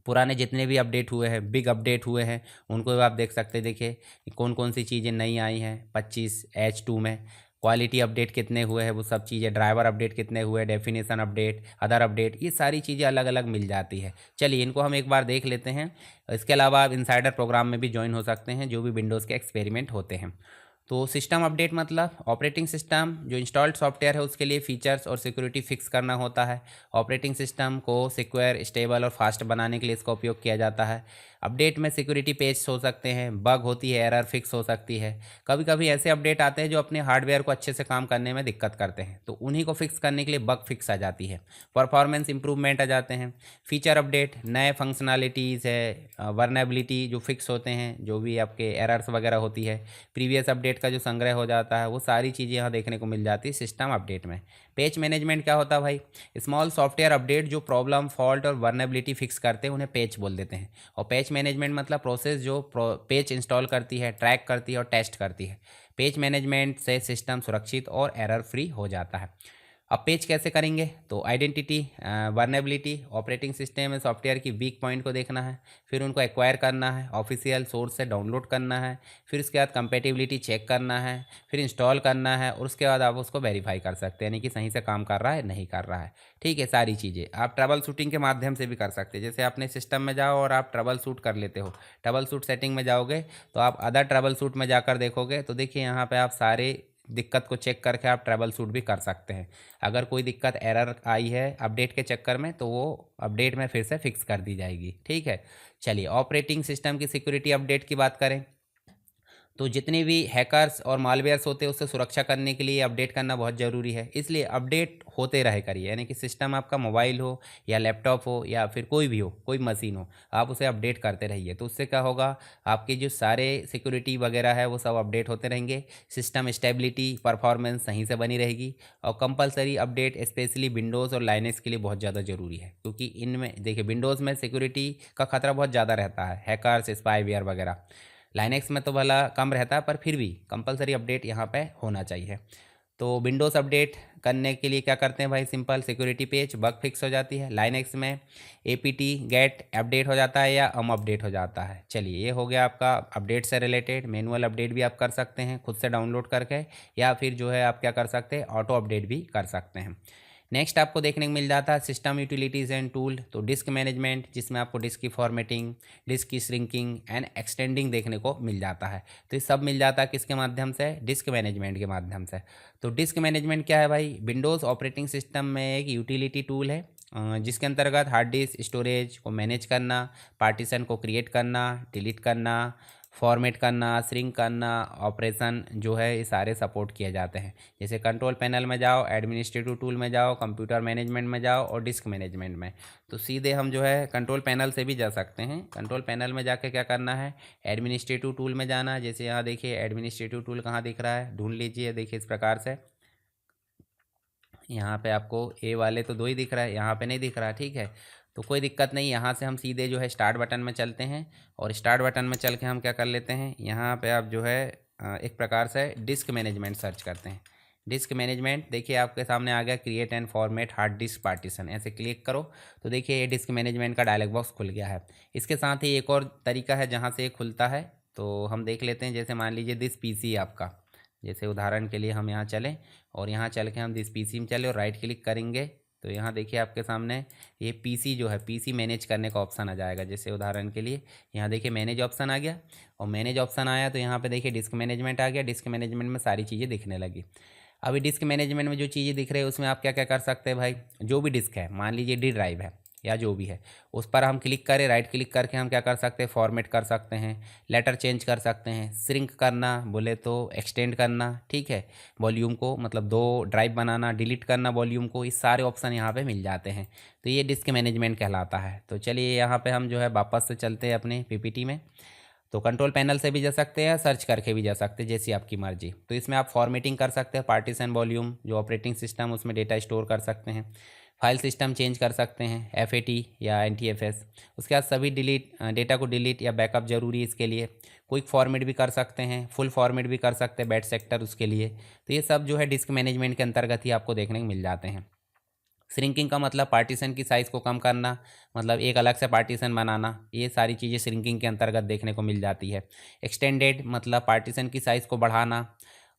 पुराने जितने भी अपडेट हुए हैं, बिग अपडेट हुए हैं, उनको भी आप देख सकते हैं। देखिए कौन कौन सी चीज़ें नई आई हैं 25H2 में, क्वालिटी अपडेट कितने हुए हैं वो सब चीज़ें, ड्राइवर अपडेट कितने हुए, डेफिनेशन अपडेट, अदर अपडेट, ये सारी चीज़ें अलग अलग मिल जाती है। चलिए इनको हम एक बार देख लेते हैं। इसके अलावा आप इनसाइडर प्रोग्राम में भी ज्वाइन हो सकते हैं, जो भी विंडोज़ के एक्सपेरिमेंट होते हैं। तो सिस्टम अपडेट मतलब ऑपरेटिंग सिस्टम जो इंस्टॉल्ड सॉफ्टवेयर है उसके लिए फीचर्स और सिक्योरिटी फिक्स करना होता है। ऑपरेटिंग सिस्टम को सिक्योर, स्टेबल और फास्ट बनाने के लिए इसका उपयोग किया जाता है। अपडेट में सिक्योरिटी पेज हो सकते हैं, बग होती है, एरर फिक्स हो सकती है। कभी कभी ऐसे अपडेट आते हैं जो अपने हार्डवेयर को अच्छे से काम करने में दिक्कत करते हैं, तो उन्हीं को फिक्स करने के लिए बग फिक्स आ जाती है। परफॉर्मेंस इंप्रूवमेंट आ जाते हैं। फीचर अपडेट नए फंक्शनैलिटीज़ है, वर्नेबिलिटी जो फिक्स होते हैं, जो भी आपके एरर्स वगैरह होती है, प्रीवियस अपडेट का जो संग्रह हो जाता है, वो सारी चीज़ें यहाँ देखने को मिल जाती है सिस्टम अपडेट में। पेज मैनेजमेंट क्या होता है भाई? स्मॉल सॉफ्टवेयर अपडेट जो प्रॉब्लम, फॉल्ट और वर्नेबिलिटी फिक्स करते हैं उन्हें पेज बोल देते हैं। और पेज मैनेजमेंट मतलब प्रोसेस जो पेज इंस्टॉल करती है, ट्रैक करती है और टेस्ट करती है। पेज मैनेजमेंट से सिस्टम सुरक्षित और एरर फ्री हो जाता है। अब पेज कैसे करेंगे? तो आइडेंटिटी, वर्नेबिलिटी, ऑपरेटिंग सिस्टम में सॉफ्टवेयर की वीक पॉइंट को देखना है, फिर उनको एक्वायर करना है, ऑफिशियल सोर्स से डाउनलोड करना है, फिर उसके बाद कंपेटिबिलिटी चेक करना है, फिर इंस्टॉल करना है, और उसके बाद आप उसको वेरीफाई कर सकते हैं, यानी कि सही से काम कर रहा है नहीं कर रहा है। ठीक है, सारी चीज़ें आप ट्रबल शूटिंग के माध्यम से भी कर सकते हैं। जैसे अपने सिस्टम में जाओ और आप ट्रबल शूट कर लेते हो, ट्रबल शूट सेटिंग में जाओगे तो आप अदर ट्रबल शूट में जाकर देखोगे तो देखिए यहाँ पे आप सारे दिक्कत को चेक करके आप ट्रबल शूट भी कर सकते हैं। अगर कोई दिक्कत, एरर आई है अपडेट के चक्कर में, तो वो अपडेट में फिर से फिक्स कर दी जाएगी। ठीक है, चलिए ऑपरेटिंग सिस्टम की सिक्योरिटी अपडेट की बात करें तो जितने भी हैकर्स और मालवेयर्स होते हैं उससे सुरक्षा करने के लिए अपडेट करना बहुत ज़रूरी है। इसलिए अपडेट होते रहे करिए, यानी कि सिस्टम आपका मोबाइल हो या लैपटॉप हो या फिर कोई भी हो, कोई मशीन हो, आप उसे अपडेट करते रहिए। तो उससे क्या होगा, आपके जो सारे सिक्योरिटी वगैरह है वो सब अपडेट होते रहेंगे, सिस्टम स्टेबिलिटी, परफॉर्मेंस सही से बनी रहेगी। और कंपलसरी अपडेट स्पेशली विंडोज़ और लाइनेक्स के लिए बहुत ज़्यादा ज़रूरी है, क्योंकि इनमें देखिए विंडोज़ में सिक्योरिटी का खतरा बहुत ज़्यादा रहता है, हैकर्स, स्पाईवेयर वगैरह। लाइनेक्स में तो भला कम रहता है, पर फिर भी कंपलसरी अपडेट यहाँ पे होना चाहिए। तो विंडोज़ अपडेट करने के लिए क्या करते हैं भाई? Simple security page, bug fix हो जाती है। लाइनेक्स में apt गेट अपडेट हो जाता है या अपडेट हो जाता है। चलिए ये हो गया आपका अपडेट से रिलेटेड। मैनुअल अपडेट भी आप कर सकते हैं खुद से डाउनलोड करके, या फिर जो है आप क्या कर सकते हैं, ऑटो अपडेट भी कर सकते हैं। नेक्स्ट आपको देखने को मिल जाता है सिस्टम यूटिलिटीज़ एंड टूल। तो डिस्क मैनेजमेंट, जिसमें आपको डिस्क की फॉर्मेटिंग, डिस्क की श्रिंकिंग एंड एक्सटेंडिंग देखने को मिल जाता है। तो ये सब मिल जाता है किसके माध्यम से? डिस्क मैनेजमेंट के माध्यम से। तो डिस्क मैनेजमेंट क्या है भाई? विंडोज़ ऑपरेटिंग सिस्टम में एक यूटिलिटी टूल है, जिसके अंतर्गत हार्ड डिस्क स्टोरेज को मैनेज करना, पार्टीशन को क्रिएट करना, डिलीट करना, फॉर्मेट करना, श्रिंक करना, ऑपरेशन जो है ये सारे सपोर्ट किए जाते हैं। जैसे कंट्रोल पैनल में जाओ, एडमिनिस्ट्रेटिव टूल में जाओ, कंप्यूटर मैनेजमेंट में जाओ और डिस्क मैनेजमेंट में। तो सीधे हम जो है कंट्रोल पैनल से भी जा सकते हैं। कंट्रोल पैनल में जाके क्या करना है, एडमिनिस्ट्रेटिव टूल में जाना। जैसे यहाँ देखिए एडमिनिस्ट्रेटिव टूल कहाँ दिख रहा है, ढूंढ लीजिए। देखिए इस प्रकार से यहाँ पे आपको ए वाले तो दो ही दिख रहा है, यहाँ पे नहीं दिख रहा। ठीक है, तो कोई दिक्कत नहीं, यहाँ से हम सीधे जो है स्टार्ट बटन में चलते हैं, और स्टार्ट बटन में चल के हम क्या कर लेते हैं, यहाँ पे आप जो है एक प्रकार से डिस्क मैनेजमेंट सर्च करते हैं। डिस्क मैनेजमेंट देखिए आपके सामने आ गया, create and format hard disk partition, ऐसे क्लिक करो तो देखिए ये डिस्क मैनेजमेंट का डायलॉग बॉक्स खुल गया है। इसके साथ ही एक और तरीका है जहाँ से ये खुलता है, तो हम देख लेते हैं। जैसे मान लीजिए दिस पीसी आपका, जैसे उदाहरण के लिए हम यहाँ चलें और यहाँ चल के हम दिस पीसी में चले और राइट क्लिक करेंगे, तो यहाँ देखिए आपके सामने ये पीसी जो है, पीसी मैनेज करने का ऑप्शन आ जाएगा। जैसे उदाहरण के लिए यहाँ देखिए मैनेज ऑप्शन आ गया, और मैनेज ऑप्शन आया तो यहाँ पे देखिए डिस्क मैनेजमेंट आ गया। डिस्क मैनेजमेंट में सारी चीज़ें दिखने लगी। अभी डिस्क मैनेजमेंट में जो चीज़ें दिख रही है उसमें आप क्या क्या कर सकते हैं भाई? जो भी डिस्क है, मान लीजिए डी ड्राइव है या जो भी है, उस पर हम क्लिक करें, राइट क्लिक करके हम क्या कर सकते हैं, फॉर्मेट कर सकते हैं, लेटर चेंज कर सकते हैं, श्रिंक करना बोले तो एक्सटेंड करना, ठीक है, वॉल्यूम को मतलब दो ड्राइव बनाना, डिलीट करना वॉल्यूम को, ये सारे ऑप्शन यहाँ पे मिल जाते हैं। तो ये डिस्क मैनेजमेंट कहलाता है। तो चलिए यहाँ पे हम जो है वापस से चलते हैं अपने पीपीटी में। तो कंट्रोल पैनल से भी जा सकते हैं, सर्च करके भी जा सकते हैं, जैसी आपकी मर्जी। तो इसमें आप फॉर्मेटिंग कर सकते हैं, पार्टीशन वॉल्यूम जो ऑपरेटिंग सिस्टम उसमें डेटा स्टोर कर सकते हैं, फाइल सिस्टम चेंज कर सकते हैं, एफएटी या एनटीएफएस। उसके बाद सभी डेटा को डिलीट या बैकअप जरूरी है इसके लिए। क्विक फॉर्मेट भी कर सकते हैं, फुल फॉर्मेट भी कर सकते हैं, बैट सेक्टर उसके लिए। तो ये सब जो है डिस्क मैनेजमेंट के अंतर्गत ही आपको देखने को मिल जाते हैं। श्रिंकिंग का मतलब पार्टीशन की साइज़ को कम करना, मतलब एक अलग से पार्टीशन बनाना, ये सारी चीज़ें श्रिंकिंग के अंतर्गत देखने को मिल जाती है। एक्सटेंडेड मतलब पार्टीशन की साइज़ को बढ़ाना,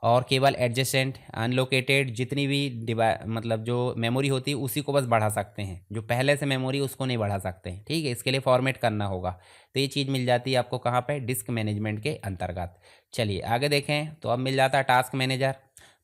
और केवल एडजेसेंट अनलोकेटेड जितनी भी मतलब जो मेमोरी होती है उसी को बस बढ़ा सकते हैं, जो पहले से मेमोरी उसको नहीं बढ़ा सकते हैं। ठीक है, इसके लिए फॉर्मेट करना होगा। तो ये चीज़ मिल जाती है आपको कहाँ पे, डिस्क मैनेजमेंट के अंतर्गत। चलिए आगे देखें तो अब मिल जाता है टास्क मैनेजर।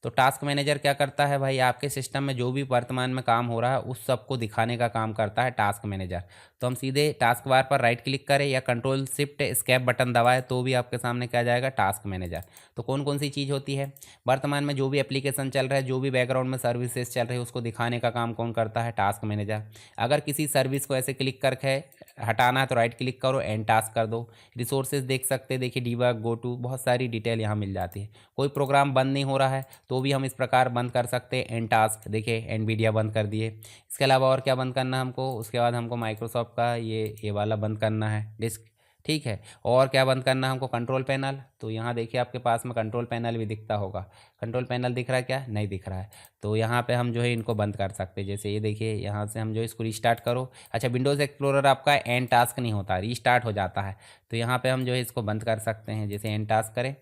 तो टास्क मैनेजर क्या करता है भाई, आपके सिस्टम में जो भी वर्तमान में काम हो रहा है उस सब को दिखाने का काम करता है टास्क मैनेजर। तो हम सीधे टास्क बार पर राइट क्लिक करें या कंट्रोल शिफ्ट एस्केप बटन दबाएं तो भी आपके सामने क्या जाएगा, टास्क मैनेजर। तो कौन कौन सी चीज़ होती है, वर्तमान में जो भी एप्लीकेशन चल रहा है, जो भी बैकग्राउंड में सर्विसेज चल रही है उसको दिखाने का काम कौन करता है, टास्क मैनेजर। अगर किसी सर्विस को ऐसे क्लिक करके हटाना है तो राइट क्लिक करो, एंड टास्क कर दो। रिसोर्सेज देख सकते हैं, देखिए डीबग, गो टू, बहुत सारी डिटेल यहाँ मिल जाती है। कोई प्रोग्राम बंद नहीं हो रहा है तो भी हम इस प्रकार बंद कर सकते हैं, एंड टास्क, देखिए एनवीडिया बंद कर दिए। इसके अलावा और क्या बंद करना है हमको, उसके बाद हमको माइक्रोसॉफ्ट का ये वाला बंद करना है डिस्क। ठीक है, और क्या बंद करना है हमको, कंट्रोल पैनल। तो यहाँ देखिए आपके पास में कंट्रोल पैनल भी दिखता होगा, कंट्रोल पैनल दिख रहा है क्या, नहीं दिख रहा है। तो यहाँ पे हम जो है इनको बंद कर सकते हैं। जैसे ये देखिए यहाँ से हम जो इसको रिस्टार्ट करो, अच्छा विंडोज़ एक्सप्लोरर आपका एंड टास्क नहीं होता, रीस्टार्ट हो जाता है। तो यहाँ पे हम जो है इसको बंद कर सकते हैं, जैसे एंड टास्क करें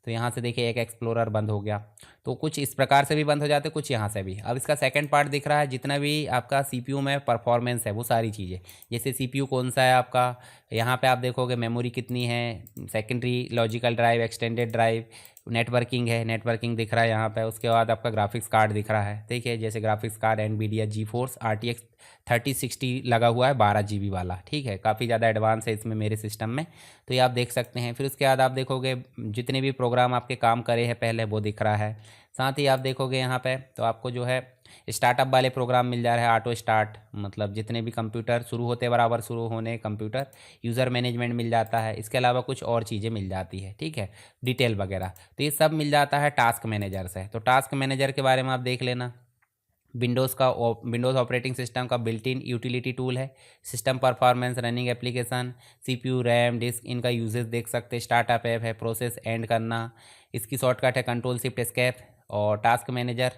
तो यहाँ से देखिए एक एक्सप्लोरर बंद हो गया। तो कुछ इस प्रकार से भी बंद हो जाते, कुछ यहाँ से भी। अब इसका सेकंड पार्ट दिख रहा है, जितना भी आपका सीपीयू में परफॉर्मेंस है वो सारी चीज़ें, जैसे सीपीयू कौन सा है आपका, यहाँ पे आप देखोगे मेमोरी कितनी है, secondary logical drive, extended drive, networking है, नेटवर्किंग दिख रहा है यहाँ पे। उसके बाद आपका ग्राफिक्स कार्ड दिख रहा है, देखिए जैसे graphics card Nvidia GeForce RTX 3060 लगा हुआ है 12 GB वाला। ठीक है, काफ़ी ज़्यादा एडवांस है इसमें मेरे सिस्टम में, तो ये आप देख सकते हैं। फिर उसके बाद आप देखोगे जितने भी प्रोग्राम आपके काम करे हैं पहले वो दिख रहा है। साथ ही आप देखोगे यहाँ पे तो आपको जो है स्टार्टअप वाले प्रोग्राम मिल जा रहा है, ऑटो स्टार्ट, मतलब जितने भी कंप्यूटर शुरू होते बराबर शुरू होने कंप्यूटर, यूज़र मैनेजमेंट मिल जाता है। इसके अलावा कुछ और चीज़ें मिल जाती है, ठीक है, डिटेल वगैरह। तो ये सब मिल जाता है टास्क मैनेजर से। तो टास्क मैनेजर के बारे में आप देख लेना। विंडोज़ ऑपरेटिंग सिस्टम का बिल्ट इन यूटिलिटी टूल है। System performance, running application, CPU, RAM, disk, इनका यूजेस देख सकते हैं। स्टार्टअप ऐप है, प्रोसेस एंड करना, इसकी शॉर्टकट है कंट्रोल शिफ्ट एस्केप। और टास्क मैनेजर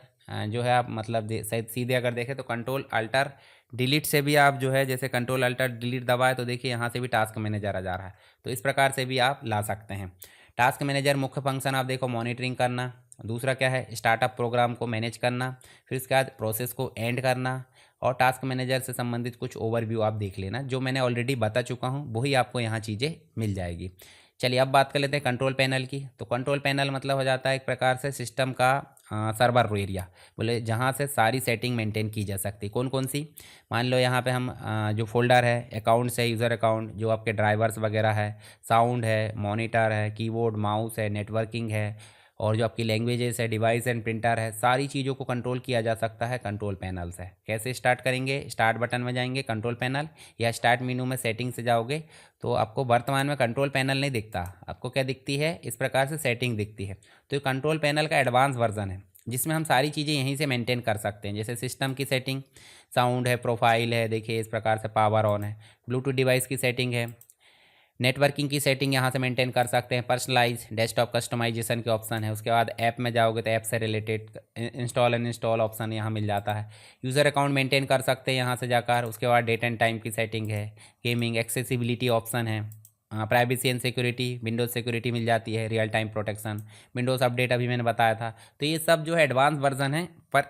जो है आप मतलब सीधे अगर देखें तो कंट्रोल अल्टर डिलीट से भी आप जो है, जैसे कंट्रोल अल्टर डिलीट दबाए तो देखिए यहाँ से भी टास्क मैनेजर आ जा रहा है। तो इस प्रकार से भी आप ला सकते हैं। टास्क मैनेजर मुख्य फंक्शन आप देखो मॉनिटरिंग करना, दूसरा क्या है, स्टार्टअप प्रोग्राम को मैनेज करना, फिर उसके बाद प्रोसेस को एंड करना, और टास्क मैनेजर से संबंधित कुछ ओवरव्यू आप देख लेना, जो मैंने ऑलरेडी बता चुका हूँ वही आपको यहाँ चीज़ें मिल जाएगी। चलिए अब बात कर लेते हैं कंट्रोल पैनल की। तो कंट्रोल पैनल मतलब हो जाता है एक प्रकार से सिस्टम का सर्वर एरिया, बोले जहाँ से सारी सेटिंग मेंटेन की जा सकती है। कौन कौन सी, मान लो यहाँ पे हम जो फोल्डर है, अकाउंट्स है, यूज़र अकाउंट, जो आपके ड्राइवर्स वगैरह है, साउंड है, मॉनिटर है, कीबोर्ड, माउस है, नेटवर्किंग है, और जो आपकी लैंग्वेजेस है, डिवाइस एंड प्रिंटर है, सारी चीज़ों को कंट्रोल किया जा सकता है कंट्रोल पैनल से। कैसे स्टार्ट करेंगे, स्टार्ट बटन में जाएंगे कंट्रोल पैनल, या स्टार्ट मेनू में सेटिंग से जाओगे तो आपको वर्तमान में कंट्रोल पैनल नहीं दिखता, आपको क्या दिखती है, इस प्रकार से सेटिंग दिखती है। तो ये कंट्रोल पैनल का एडवांस वर्जन है जिसमें हम सारी चीज़ें यहीं से मेंटेन कर सकते हैं। जैसे सिस्टम की सेटिंग, साउंड है, प्रोफाइल है, देखिए इस प्रकार से पावर ऑन है, ब्लूटूथ डिवाइस की सेटिंग है, नेटवर्किंग की सेटिंग यहाँ से मेंटेन कर सकते हैं, पर्सनलाइज, डेस्कटॉप कस्टमाइजेशन के ऑप्शन है। उसके बाद ऐप में जाओगे तो ऐप से related install and install option यहाँ मिल जाता है। यूज़र अकाउंट मेंटेन कर सकते हैं यहाँ से जाकर। उसके बाद डेट एंड टाइम की सेटिंग है, गेमिंग, एक्सेसिबिलिटी ऑप्शन है, privacy and security, Windows security मिल जाती है, real time protection, Windows update अभी मैंने बताया था। तो ये सब जो है एडवांस वर्जन है, पर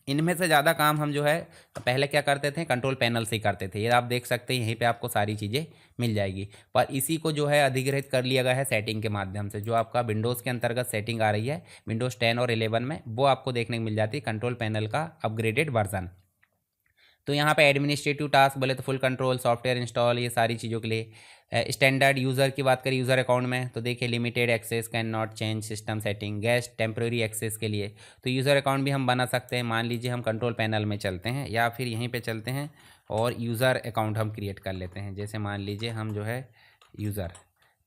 इनमें से ज़्यादा काम हम जो है पहले क्या करते थे, कंट्रोल पैनल से ही करते थे। ये आप देख सकते हैं यहीं पे आपको सारी चीज़ें मिल जाएगी, पर इसी को जो है अधिग्रहित कर लिया गया है सेटिंग के माध्यम से। जो आपका विंडोज़ के अंतर्गत सेटिंग आ रही है विंडोज़ 10 और 11 में, वो आपको देखने को मिल जाती है कंट्रोल पैनल का अपग्रेडेड वर्जन। तो यहाँ पे एडमिनिस्ट्रेटिव टास्क बोले तो फुल कंट्रोल, सॉफ्टवेयर इंस्टॉल, ये सारी चीज़ों के लिए। स्टैंडर्ड यूज़र की बात करें यूज़र अकाउंट में तो देखिए limited access, can not change system setting, guest, temporary access के लिए। तो यूज़र अकाउंट भी हम बना सकते हैं। मान लीजिए हम कंट्रोल पैनल में चलते हैं या फिर यहीं पे चलते हैं और यूज़र अकाउंट हम क्रिएट कर लेते हैं। जैसे मान लीजिए हम जो है यूज़र,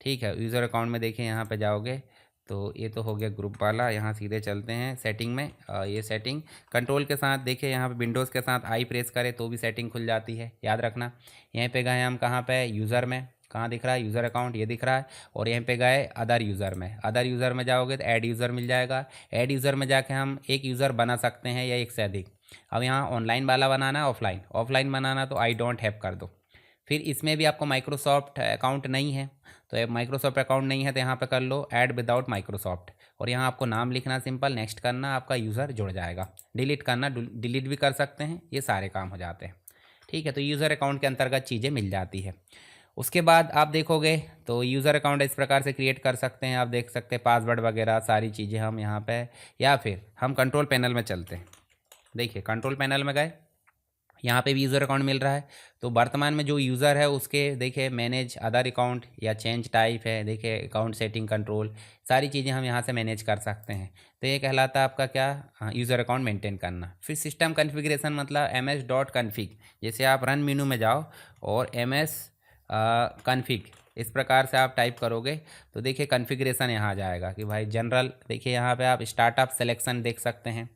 ठीक है, यूज़र अकाउंट में देखिए यहाँ पे जाओगे तो ये तो हो गया ग्रुप वाला। यहाँ सीधे चलते हैं सेटिंग में, ये सेटिंग कंट्रोल के साथ देखिए यहाँ पे विंडोज़ के साथ आई प्रेस करें तो भी सेटिंग खुल जाती है, याद रखना। यहीं पे गए हम कहाँ पे, यूज़र में, कहाँ दिख रहा है, यूज़र अकाउंट ये दिख रहा है, और यहीं पे गए अदर यूज़र में। अदर यूज़र में जाओगे तो ऐड यूज़र मिल जाएगा। ऐड यूज़र में जाके हम एक यूज़र बना सकते हैं या एक से अधिक। अब यहाँ ऑनलाइन वाला बनाना है, ऑफलाइन, ऑफलाइन बनाना तो आई डोंट हैव कर दो। फिर इसमें भी आपको माइक्रोसॉफ्ट अकाउंट नहीं है, तो माइक्रोसॉफ्ट अकाउंट नहीं है तो यहाँ पे कर लो ऐड विदाउट माइक्रोसॉफ्ट, और यहाँ आपको नाम लिखना सिंपल, नेक्स्ट करना, आपका यूज़र जुड़ जाएगा। डिलीट करना, डिलीट भी कर सकते हैं, ये सारे काम हो जाते हैं। ठीक है, तो यूज़र अकाउंट के अंतर्गत चीज़ें मिल जाती है। उसके बाद आप देखोगे तो यूज़र अकाउंट इस प्रकार से क्रिएट कर सकते हैं, आप देख सकते हैं पासवर्ड वगैरह सारी चीज़ें हम यहाँ पे, या फिर हम कंट्रोल पैनल में चलते हैं। देखिए कंट्रोल पैनल में गए, यहाँ पे भी यूज़र अकाउंट मिल रहा है। तो वर्तमान में जो यूज़र है उसके देखिए मैनेज अदर अकाउंट या चेंज टाइप है, देखिए अकाउंट सेटिंग कंट्रोल, सारी चीज़ें हम यहाँ से मैनेज कर सकते हैं। तो ये कहलाता है आपका क्या, यूज़र अकाउंट मेंटेन करना। फिर सिस्टम कॉन्फ़िगरेशन मतलब ms.config, जैसे आप रन मेनू में जाओ और ms कॉन्फ़िग इस प्रकार से आप टाइप करोगे तो देखिए कॉन्फ़िगरेशन यहाँ आ जाएगा कि भाई जनरल, देखिए यहाँ पे आप स्टार्टअप सिलेक्शन देख सकते हैं।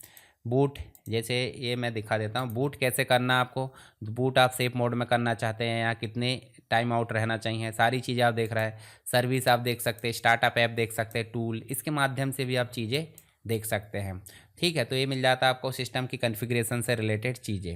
बूट, जैसे ये मैं दिखा देता हूँ बूट कैसे करना आपको, बूट आप सेफ मोड में करना चाहते हैं या कितने टाइम आउट रहना चाहिए, सारी चीज़ें आप देख रहे हैं। सर्विस आप देख सकते हैं, स्टार्टअप ऐप देख सकते हैं, टूल, इसके माध्यम से भी आप चीज़ें देख सकते हैं। ठीक है, तो ये मिल जाता है आपको सिस्टम की कॉन्फ़िगरेशन से रिलेटेड चीज़ें।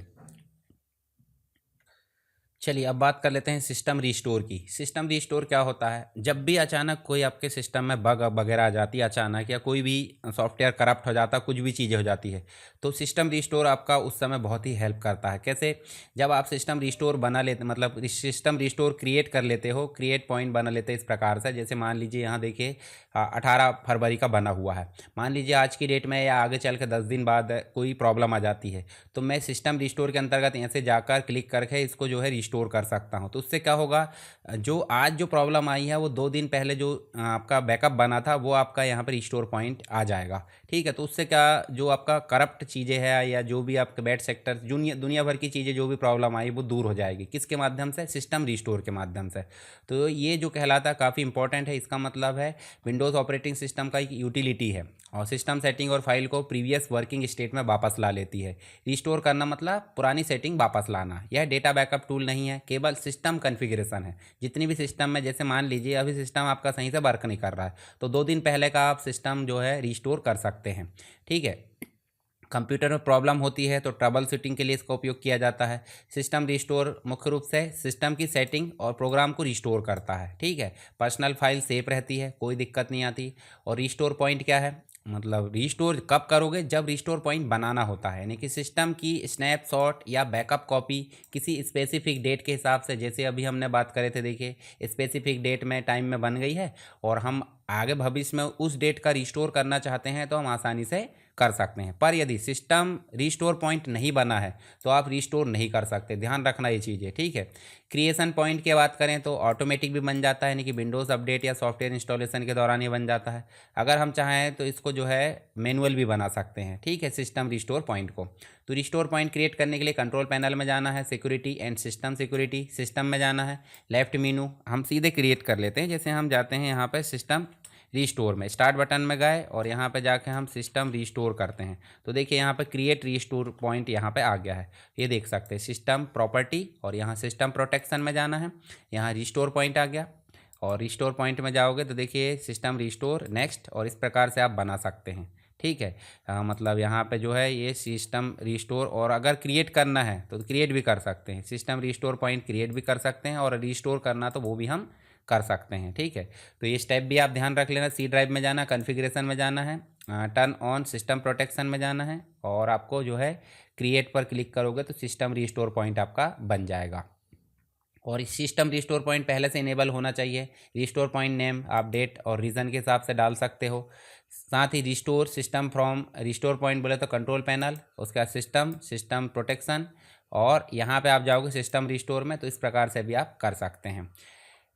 चलिए अब बात कर लेते हैं सिस्टम रीस्टोर की। सिस्टम रीस्टोर क्या होता है, जब भी अचानक कोई आपके सिस्टम में बग वगैरह आ जाती है अचानक, या कोई भी सॉफ्टवेयर करप्ट हो जाता है, कुछ भी चीज़ें हो जाती है, तो सिस्टम रीस्टोर आपका उस समय बहुत ही हेल्प करता है। कैसे, जब आप सिस्टम रीस्टोर बना लेते, मतलब सिस्टम रीस्टोर क्रिएट कर लेते हो, क्रिएट पॉइंट बना लेते हैं इस प्रकार से, जैसे मान लीजिए यहाँ देखिए 18 फरवरी का बना हुआ है, मान लीजिए आज की डेट में या आगे चल के 10 दिन बाद कोई प्रॉब्लम आ जाती है, तो मैं सिस्टम रिस्टोर के अंतर्गत यहाँ से जाकर क्लिक करके इसको जो है रिस्टोर कर सकता हूँ। तो उससे क्या होगा, जो आज जो प्रॉब्लम आई है वो 2 दिन पहले जो आपका बैकअप बना था वो आपका यहाँ पर रिस्टोर पॉइंट आ जाएगा। ठीक है, तो उससे क्या, जो आपका करप्ट चीज़ें हैं या जो भी आपके बैड सेक्टर दुनिया भर की चीज़ें जो भी प्रॉब्लम आई वो दूर हो जाएगी। किसके माध्यम से, सिस्टम रिस्टोर के माध्यम से। तो ये जो कहलाता है काफ़ी इंपॉर्टेंट है। इसका मतलब है विंडोज़ ऑपरेटिंग सिस्टम का एक यूटिलिटी है और सिस्टम सेटिंग और फाइल को प्रीवियस वर्किंग स्टेट में वापस ला लेती है। रिस्टोर करना मतलब पुरानी सेटिंग वापस लाना। यह डेटा बैकअप टूल नहीं है, केवल सिस्टम कॉन्फ़िगरेशन है। जितनी भी सिस्टम में, जैसे मान लीजिए अभी सिस्टम आपका सही से वर्क नहीं कर रहा है, तो 2 दिन पहले का आप सिस्टम जो है रिस्टोर कर सकते हैं। ठीक है, कंप्यूटर में प्रॉब्लम होती है तो ट्रबल शूटिंग के लिए इसका उपयोग किया जाता है। सिस्टम रिस्टोर मुख्य रूप से सिस्टम की सेटिंग और प्रोग्राम को रिस्टोर करता है। ठीक है, पर्सनल फाइल सेफ रहती है, कोई दिक्कत नहीं आती। और रिस्टोर पॉइंट क्या है, मतलब रिस्टोर कब करोगे, जब रिस्टोर पॉइंट बनाना होता है, यानी कि सिस्टम की स्नैपशॉट या बैकअप कॉपी किसी स्पेसिफिक डेट के हिसाब से, जैसे अभी हमने बात करे थे, देखिए स्पेसिफिक डेट में टाइम में बन गई है और हम आगे भविष्य में उस डेट का रिस्टोर करना चाहते हैं तो हम आसानी से कर सकते हैं। पर यदि सिस्टम रिस्टोर पॉइंट नहीं बना है तो आप रिस्टोर नहीं कर सकते, ध्यान रखना ये चीज़ है। ठीक है, क्रिएशन पॉइंट की बात करें तो ऑटोमेटिक भी बन जाता है, यानी कि विंडोज़ अपडेट या सॉफ्टवेयर इंस्टॉलेशन के दौरान ये बन जाता है। अगर हम चाहें तो इसको जो है मैनुअल भी बना सकते हैं। ठीक है, सिस्टम रिस्टोर पॉइंट को। तो रिस्टोर पॉइंट क्रिएट करने के लिए कंट्रोल पैनल में जाना है, security and system security, system में जाना है, लेफ्ट मेनू हम सीधे क्रिएट कर लेते हैं। जैसे हम जाते हैं यहाँ पर सिस्टम रीस्टोर में, स्टार्ट बटन में गए और यहाँ पे जाके हम सिस्टम रीस्टोर करते हैं तो देखिए यहाँ पे क्रिएट रीस्टोर पॉइंट यहाँ पे आ गया है, ये देख सकते हैं। सिस्टम प्रॉपर्टी और यहाँ सिस्टम प्रोटेक्शन में जाना है, यहाँ रिस्टोर पॉइंट आ गया और रिस्टोर पॉइंट में जाओगे तो देखिए सिस्टम रिस्टोर नेक्स्ट, और इस प्रकार से आप बना सकते हैं। ठीक है, मतलब यहाँ पे जो है ये सिस्टम रिस्टोर, और अगर क्रिएट करना है तो क्रिएट भी कर सकते हैं, सिस्टम रिस्टोर पॉइंट क्रिएट भी कर सकते हैं और रिस्टोर करना तो वो भी हम कर सकते हैं। ठीक है, तो ये स्टेप भी आप ध्यान रख लेना। सी ड्राइव में जाना, कॉन्फ़िगरेशन में जाना है, टर्न ऑन सिस्टम प्रोटेक्शन में जाना है और आपको जो है क्रिएट पर क्लिक करोगे तो सिस्टम रिस्टोर पॉइंट आपका बन जाएगा। और इस सिस्टम रिस्टोर पॉइंट पहले से इनेबल होना चाहिए। रिस्टोर पॉइंट नेम आप डेट और रीज़न के हिसाब से डाल सकते हो। साथ ही restore system from restore point बोले तो कंट्रोल पैनल, उसका सिस्टम प्रोटेक्शन, और यहाँ पे आप जाओगे सिस्टम रिस्टोर में तो इस प्रकार से भी आप कर सकते हैं।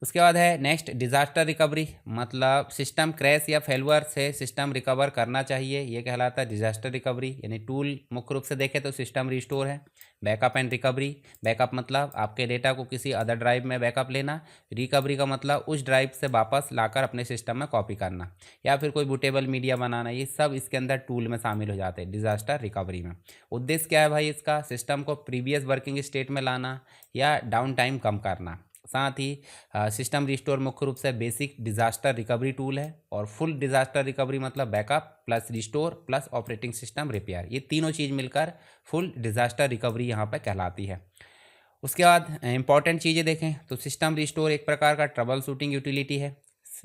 उसके बाद है नेक्स्ट डिज़ास्टर रिकवरी, मतलब सिस्टम क्रैश या फेलवर से सिस्टम रिकवर करना चाहिए, ये कहलाता है डिज़ास्टर रिकवरी। यानी टूल मुख्य रूप से देखें तो सिस्टम रिस्टोर है। बैकअप एंड रिकवरी, बैकअप मतलब आपके डेटा को किसी अदर ड्राइव में बैकअप लेना, रिकवरी का मतलब उस ड्राइव से वापस लाकर अपने सिस्टम में कॉपी करना या फिर कोई बूटेबल मीडिया बनाना, ये सब इसके अंदर टूल में शामिल हो जाते हैं डिज़ास्टर रिकवरी में। उद्देश्य क्या है भाई इसका, सिस्टम को प्रीवियस वर्किंग स्टेट में लाना या डाउन टाइम कम करना। साथ ही सिस्टम रिस्टोर मुख्य रूप से बेसिक डिज़ास्टर रिकवरी टूल है, और फुल डिज़ास्टर रिकवरी मतलब backup plus restore plus operating system repair, ये तीनों चीज़ मिलकर फुल डिज़ास्टर रिकवरी यहाँ पे कहलाती है। उसके बाद इंपॉर्टेंट चीज़ें देखें तो सिस्टम रिस्टोर एक प्रकार का ट्रबल शूटिंग यूटिलिटी है।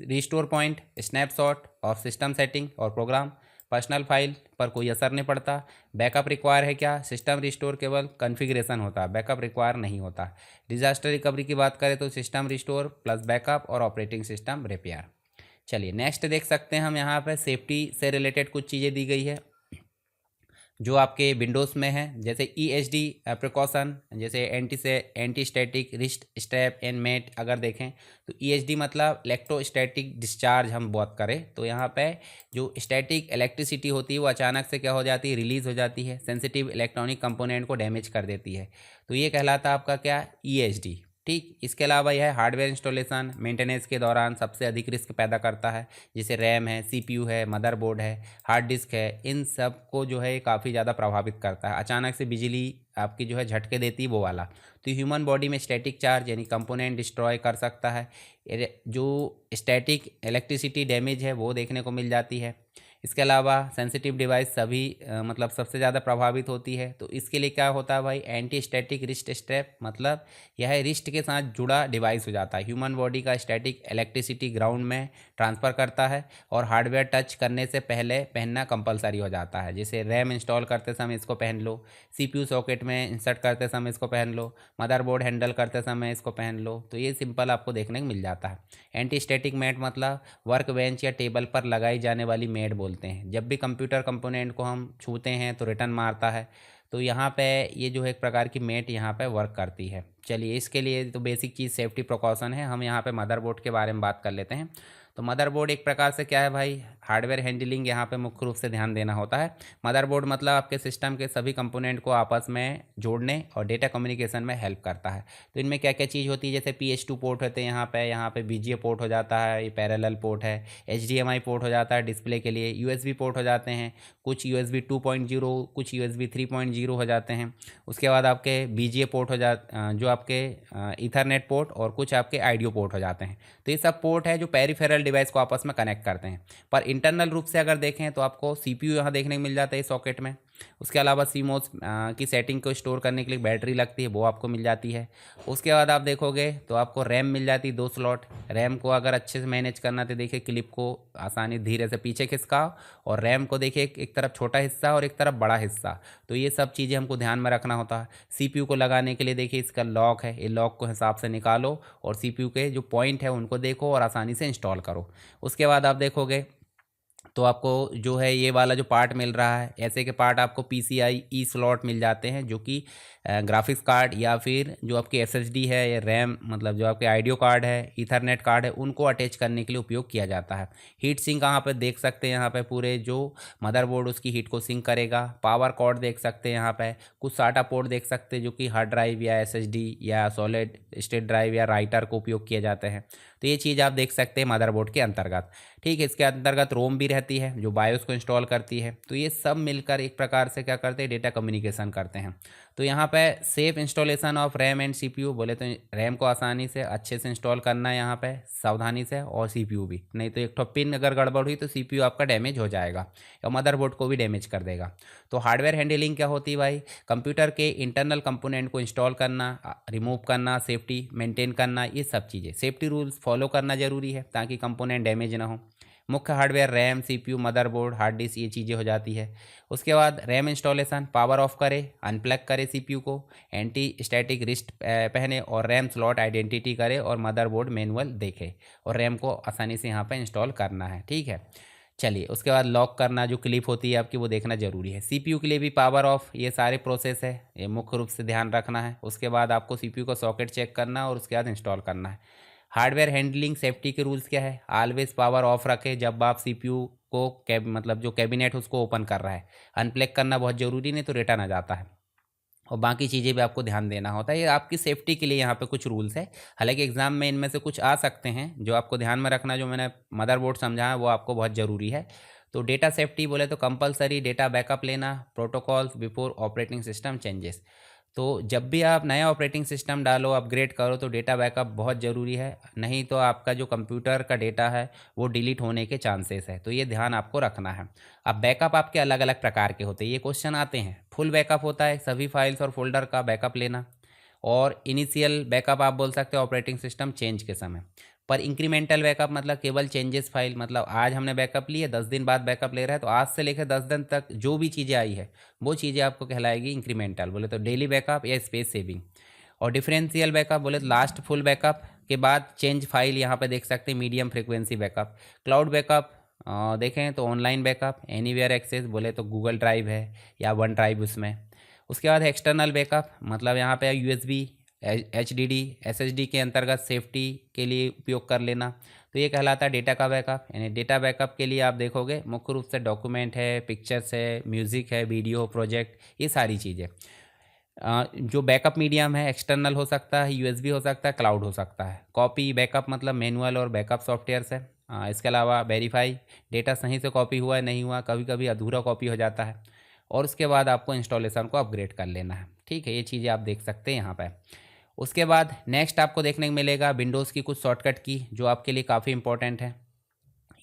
रिस्टोर पॉइंट, स्नैपशॉट और सिस्टम सेटिंग और प्रोग्राम, पर्सनल फाइल पर कोई असर नहीं पड़ता। बैकअप रिक्वायर है क्या? सिस्टम रिस्टोर केवल कॉन्फ़िगरेशन होता है, बैकअप रिक्वायर नहीं होता। डिजास्टर रिकवरी की बात करें तो सिस्टम रिस्टोर प्लस बैकअप और ऑपरेटिंग सिस्टम रिपेयर। चलिए नेक्स्ट देख सकते हैं हम यहाँ पर सेफ्टी से रिलेटेड कुछ चीज़ें दी गई है जो आपके विंडोज़ में है, जैसे ESD प्रिकॉशन, जैसे anti static wrist strap and mat. अगर देखें तो ESD मतलब इलेक्ट्रोस्टैटिक डिस्चार्ज हम बात करें तो यहाँ पे जो स्टैटिक इलेक्ट्रिसिटी होती है वो अचानक से क्या हो जाती है, रिलीज़ हो जाती है, सेंसिटिव इलेक्ट्रॉनिक कंपोनेंट को डैमेज कर देती है। तो ये कहलाता है आपका क्या, ESD। ठीक, इसके अलावा यह हार्डवेयर इंस्टॉलेशन मेंटेनेंस के दौरान सबसे अधिक रिस्क पैदा करता है, जैसे रैम है, CPU है, मदरबोर्ड है, हार्ड डिस्क है, इन सब को जो है काफ़ी ज़्यादा प्रभावित करता है। अचानक से बिजली आपकी जो है झटके देती है वो वाला। तो ह्यूमन बॉडी में स्टैटिक चार्ज यानी कंपोनेंट डिस्ट्रॉय कर सकता है। जो स्टैटिक इलेक्ट्रिसिटी डैमेज है वो देखने को मिल जाती है। इसके अलावा सेंसिटिव डिवाइस सभी मतलब सबसे ज़्यादा प्रभावित होती है। तो इसके लिए क्या होता है भाई, एंटी स्टैटिक रिस्ट स्ट्रैप, मतलब यह रिस्ट के साथ जुड़ा डिवाइस हो जाता है। ह्यूमन बॉडी का स्टैटिक इलेक्ट्रिसिटी ग्राउंड में ट्रांसफ़र करता है और हार्डवेयर टच करने से पहले पहनना कंपलसरी हो जाता है। जैसे रैम इंस्टॉल करते समय इसको पहन लो, CPU सॉकेट में इंसर्ट करते समय इसको पहन लो, मदरबोर्ड हैंडल करते समय इसको पहन लो। तो ये सिंपल आपको देखने को मिल जाता है। एंटी स्टैटिक मैट मतलब वर्क बेंच या टेबल पर लगाई जाने वाली मैट बोलते हैं। जब भी कंप्यूटर कंपोनेंट को हम छूते हैं तो रिटर्न मारता है, तो यहाँ पे ये जो है एक प्रकार की मैट यहाँ पे वर्क करती है। चलिए इसके लिए तो बेसिक चीज़ सेफ्टी प्रिकॉशन है। हम यहाँ पे मदरबोर्ड के बारे में बात कर लेते हैं। तो मदरबोर्ड एक प्रकार से क्या है भाई, हार्डवेयर हैंडलिंग यहाँ पे मुख्य रूप से ध्यान देना होता है। मदरबोर्ड मतलब आपके सिस्टम के सभी कंपोनेंट को आपस में जोड़ने और डेटा कम्युनिकेशन में हेल्प करता है। तो इनमें क्या क्या चीज़ होती है, जैसे PS2 पोर्ट होते हैं यहाँ पे BGA पोर्ट हो जाता है, ये पैरेलल पोर्ट है, HDMI पोर्ट हो जाता है डिस्प्ले के लिए, USB पोर्ट हो जाते हैं, कुछ USB 2.0, कुछ USB 3.0 हो जाते हैं। उसके बाद आपके BGA पोर्ट जो आपके ईथरनेट पोर्ट और कुछ आपके आइडियो पोर्ट हो जाते हैं। तो ये सब पोर्ट है जो पेरिफेरल डिवाइस को आपस में कनेक्ट करते हैं। पर इंटरनल रूप से अगर देखें तो आपको CPU यहाँ देखने को मिल जाता है सॉकेट में। उसके अलावा CMOS की सेटिंग को स्टोर करने के लिए बैटरी लगती है, वो आपको मिल जाती है। उसके बाद आप देखोगे तो आपको रैम मिल जाती है 2 स्लॉट। रैम को अगर अच्छे से मैनेज करना तो देखिए क्लिप को आसानी धीरे से पीछे खिसकाओ और रैम को देखिए एक तरफ छोटा हिस्सा और एक तरफ बड़ा हिस्सा। तो ये सब चीज़ें हमको ध्यान में रखना होता है। CPU को लगाने के लिए देखिए इसका लॉक है, ये लॉक को हिसाब से निकालो और CPU के जो पॉइंट है उनको देखो और आसानी से इंस्टॉल करो। उसके बाद आप देखोगे तो आपको जो है ये वाला जो पार्ट मिल रहा है, ऐसे के पार्ट आपको PCIe स्लॉट मिल जाते हैं जो कि ग्राफिक्स कार्ड या फिर जो आपकी SSD है या रैम मतलब जो आपके आइडियो कार्ड है, ईथरनेट कार्ड है, उनको अटैच करने के लिए उपयोग किया जाता है। हीट सिंक यहाँ पे देख सकते हैं, यहाँ पे पूरे जो मदरबोर्ड उसकी हीट को सिंक करेगा। पावर कॉर्ड देख सकते हैं यहाँ पे, कुछ साटा पोर्ट देख सकते हैं जो कि हार्ड ड्राइव या SSD या सॉलिड स्टेट ड्राइव या राइटर को उपयोग किए जाते हैं। तो ये चीज़ आप देख सकते हैं मदरबोर्ड के अंतर्गत। ठीक है, इसके अंतर्गत रोम भी रहती है जो बायोस को इंस्टॉल करती है। तो ये सब मिलकर एक प्रकार से क्या करते हैं, डेटा कम्युनिकेशन करते हैं। तो यहाँ पे safe installation of RAM and CPU बोले तो रैम को आसानी से अच्छे से इंस्टॉल करना है यहाँ पे सावधानी से, और CPU भी, नहीं तो एक ठो पिन अगर गड़बड़ हुई तो CPU आपका डैमेज हो जाएगा या मदरबोर्ड को भी डैमेज कर देगा। तो हार्डवेयर हैंडलिंग क्या होती है भाई, कंप्यूटर के इंटरनल कंपोनेंट को इंस्टॉल करना, रिमूव करना, सेफ्टी मेंटेन करना, ये सब चीज़ें सेफ्टी रूल्स फॉलो करना जरूरी है ताकि कंपोनेंट डैमेज ना हो। मुख्य hardware RAM, CPU, motherboard, hard disk, ये चीज़ें हो जाती है। उसके बाद रैम इंस्टॉलेशन, पावर ऑफ करे, अनप्लग करे CPU को, एंटी स्टैटिक रिस्ट पहने और रैम स्लॉट आइडेंटिटी करे और मदरबोर्ड मैनुअल देखे और रैम को आसानी से यहाँ पर इंस्टॉल करना है। ठीक है, चलिए उसके बाद लॉक करना जो क्लिप होती है आपकी वो देखना जरूरी है। CPU के लिए भी पावर ऑफ, ये सारे प्रोसेस है, ये मुख्य रूप से ध्यान रखना है। उसके बाद आपको CPU का सॉकेट चेक करना और उसके बाद इंस्टॉल करना है। हार्डवेयर हैंडलिंग सेफ्टी के रूल्स क्या है, ऑलवेज पावर ऑफ रखें जब आप CPU को मतलब जो कैबिनेट उसको ओपन कर रहा है। अनप्लग करना बहुत ज़रूरी, नहीं तो रिटर्न आ जाता है। और बाकी चीज़ें भी आपको ध्यान देना होता है, ये आपकी सेफ्टी के लिए यहाँ पे कुछ रूल्स है। हालांकि एग्जाम में इनमें से कुछ आ सकते हैं जो आपको ध्यान में रखना, जो मैंने मदरबोर्ड समझा है वो आपको बहुत ज़रूरी है। तो डेटा सेफ्टी बोले तो कंपलसरी डेटा बैकअप लेना, protocols before operating system changes. तो जब भी आप नया ऑपरेटिंग सिस्टम डालो, अपग्रेड करो, तो डेटा बैकअप बहुत ज़रूरी है, नहीं तो आपका जो कंप्यूटर का डेटा है वो डिलीट होने के चांसेस है। तो ये ध्यान आपको रखना है। अब बैकअप आपके अलग अलग प्रकार के होते हैं, ये क्वेश्चन आते हैं। फुल बैकअप होता है, सभी फाइल्स और फोल्डर का बैकअप लेना, और इनिशियल बैकअप आप बोल सकते हो ऑपरेटिंग सिस्टम चेंज के समय। पर इंक्रीमेंटल बैकअप मतलब केवल चेंजेस फाइल, मतलब आज हमने बैकअप ली है, 10 दिन बाद बैकअप ले रहा है, तो आज से लेकर 10 दिन तक जो भी चीज़ें आई है वो चीज़ें आपको कहलाएगी इंक्रीमेंटल, बोले तो डेली बैकअप या स्पेस सेविंग। और डिफरेंशियल बैकअप बोले तो लास्ट फुल बैकअप के बाद चेंज फाइल, यहाँ पे देख सकते हैं medium frequency backup. Cloud backup देखें तो ऑनलाइन बैकअप एनीवेयर एक्सेस, बोले तो गूगल ड्राइव है या वन ड्राइव उसमें। उसके बाद एक्सटर्नल बैकअप, मतलब यहाँ पे यूएसबी, HDD, SSD के अंतर्गत सेफ्टी के लिए उपयोग कर लेना, तो ये कहलाता है डेटा का बैकअप। यानी डेटा बैकअप के लिए आप देखोगे मुख्य रूप से डॉक्यूमेंट है, पिक्चर्स है, म्यूज़िक है, वीडियो, प्रोजेक्ट, ये सारी चीज़ें। जो बैकअप मीडियम है एक्सटर्नल हो सकता है, USB हो सकता है, क्लाउड हो सकता है। कॉपी बैकअप मतलब मैनुअल और बैकअप सॉफ्टवेयर है। इसके अलावा वेरीफाई, डेटा सही से कॉपी हुआ है नहीं हुआ, कभी कभी अधूरा कॉपी हो जाता है। और उसके बाद आपको इंस्टॉलेशन को अपग्रेड कर लेना है, ठीक है। ये चीज़ें आप देख सकते हैं यहाँ पर। उसके बाद नेक्स्ट आपको देखने को मिलेगा विंडोज़ की कुछ शॉर्टकट की, जो आपके लिए काफ़ी इंपॉर्टेंट है।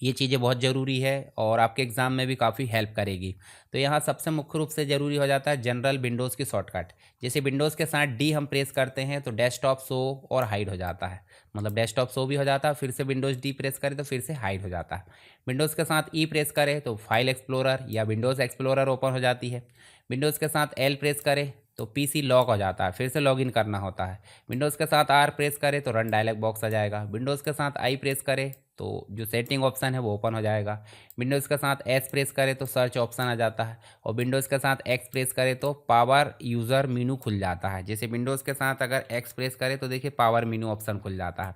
ये चीज़ें बहुत ज़रूरी है और आपके एग्ज़ाम में भी काफ़ी हेल्प करेगी। तो यहाँ सबसे मुख्य रूप से ज़रूरी हो जाता है जनरल विंडोज़ की शॉर्टकट। जैसे विंडोज़ के साथ डी हम प्रेस करते हैं तो डेस्कटॉप शो और हाइड हो जाता है, मतलब डेस्कटॉप शो भी हो जाता है, फिर से विंडोज़ डी प्रेस करें तो फिर से हाइड हो जाता है। विंडोज़ के साथ ई प्रेस करें तो फाइल एक्सप्लोरर या विंडोज़ एक्सप्लोरर ओपन हो जाती है। विंडोज़ के साथ एल प्रेस करें तो पीसी लॉक हो जाता है, फिर से लॉगिन करना होता है। विंडोज़ के साथ आर प्रेस करें तो रन डायलॉग बॉक्स आ जाएगा। विंडोज़ के साथ आई प्रेस करें तो जो सेटिंग ऑप्शन है वो ओपन हो जाएगा। विंडोज़ के साथ एस प्रेस करें तो सर्च ऑप्शन आ जाता है। और विंडोज़ के साथ एक्स प्रेस करें तो पावर यूज़र मीनू खुल जाता है। जैसे विंडोज़ के साथ अगर एक्स प्रेस करें तो देखिए पावर मीनू ऑप्शन खुल जाता है।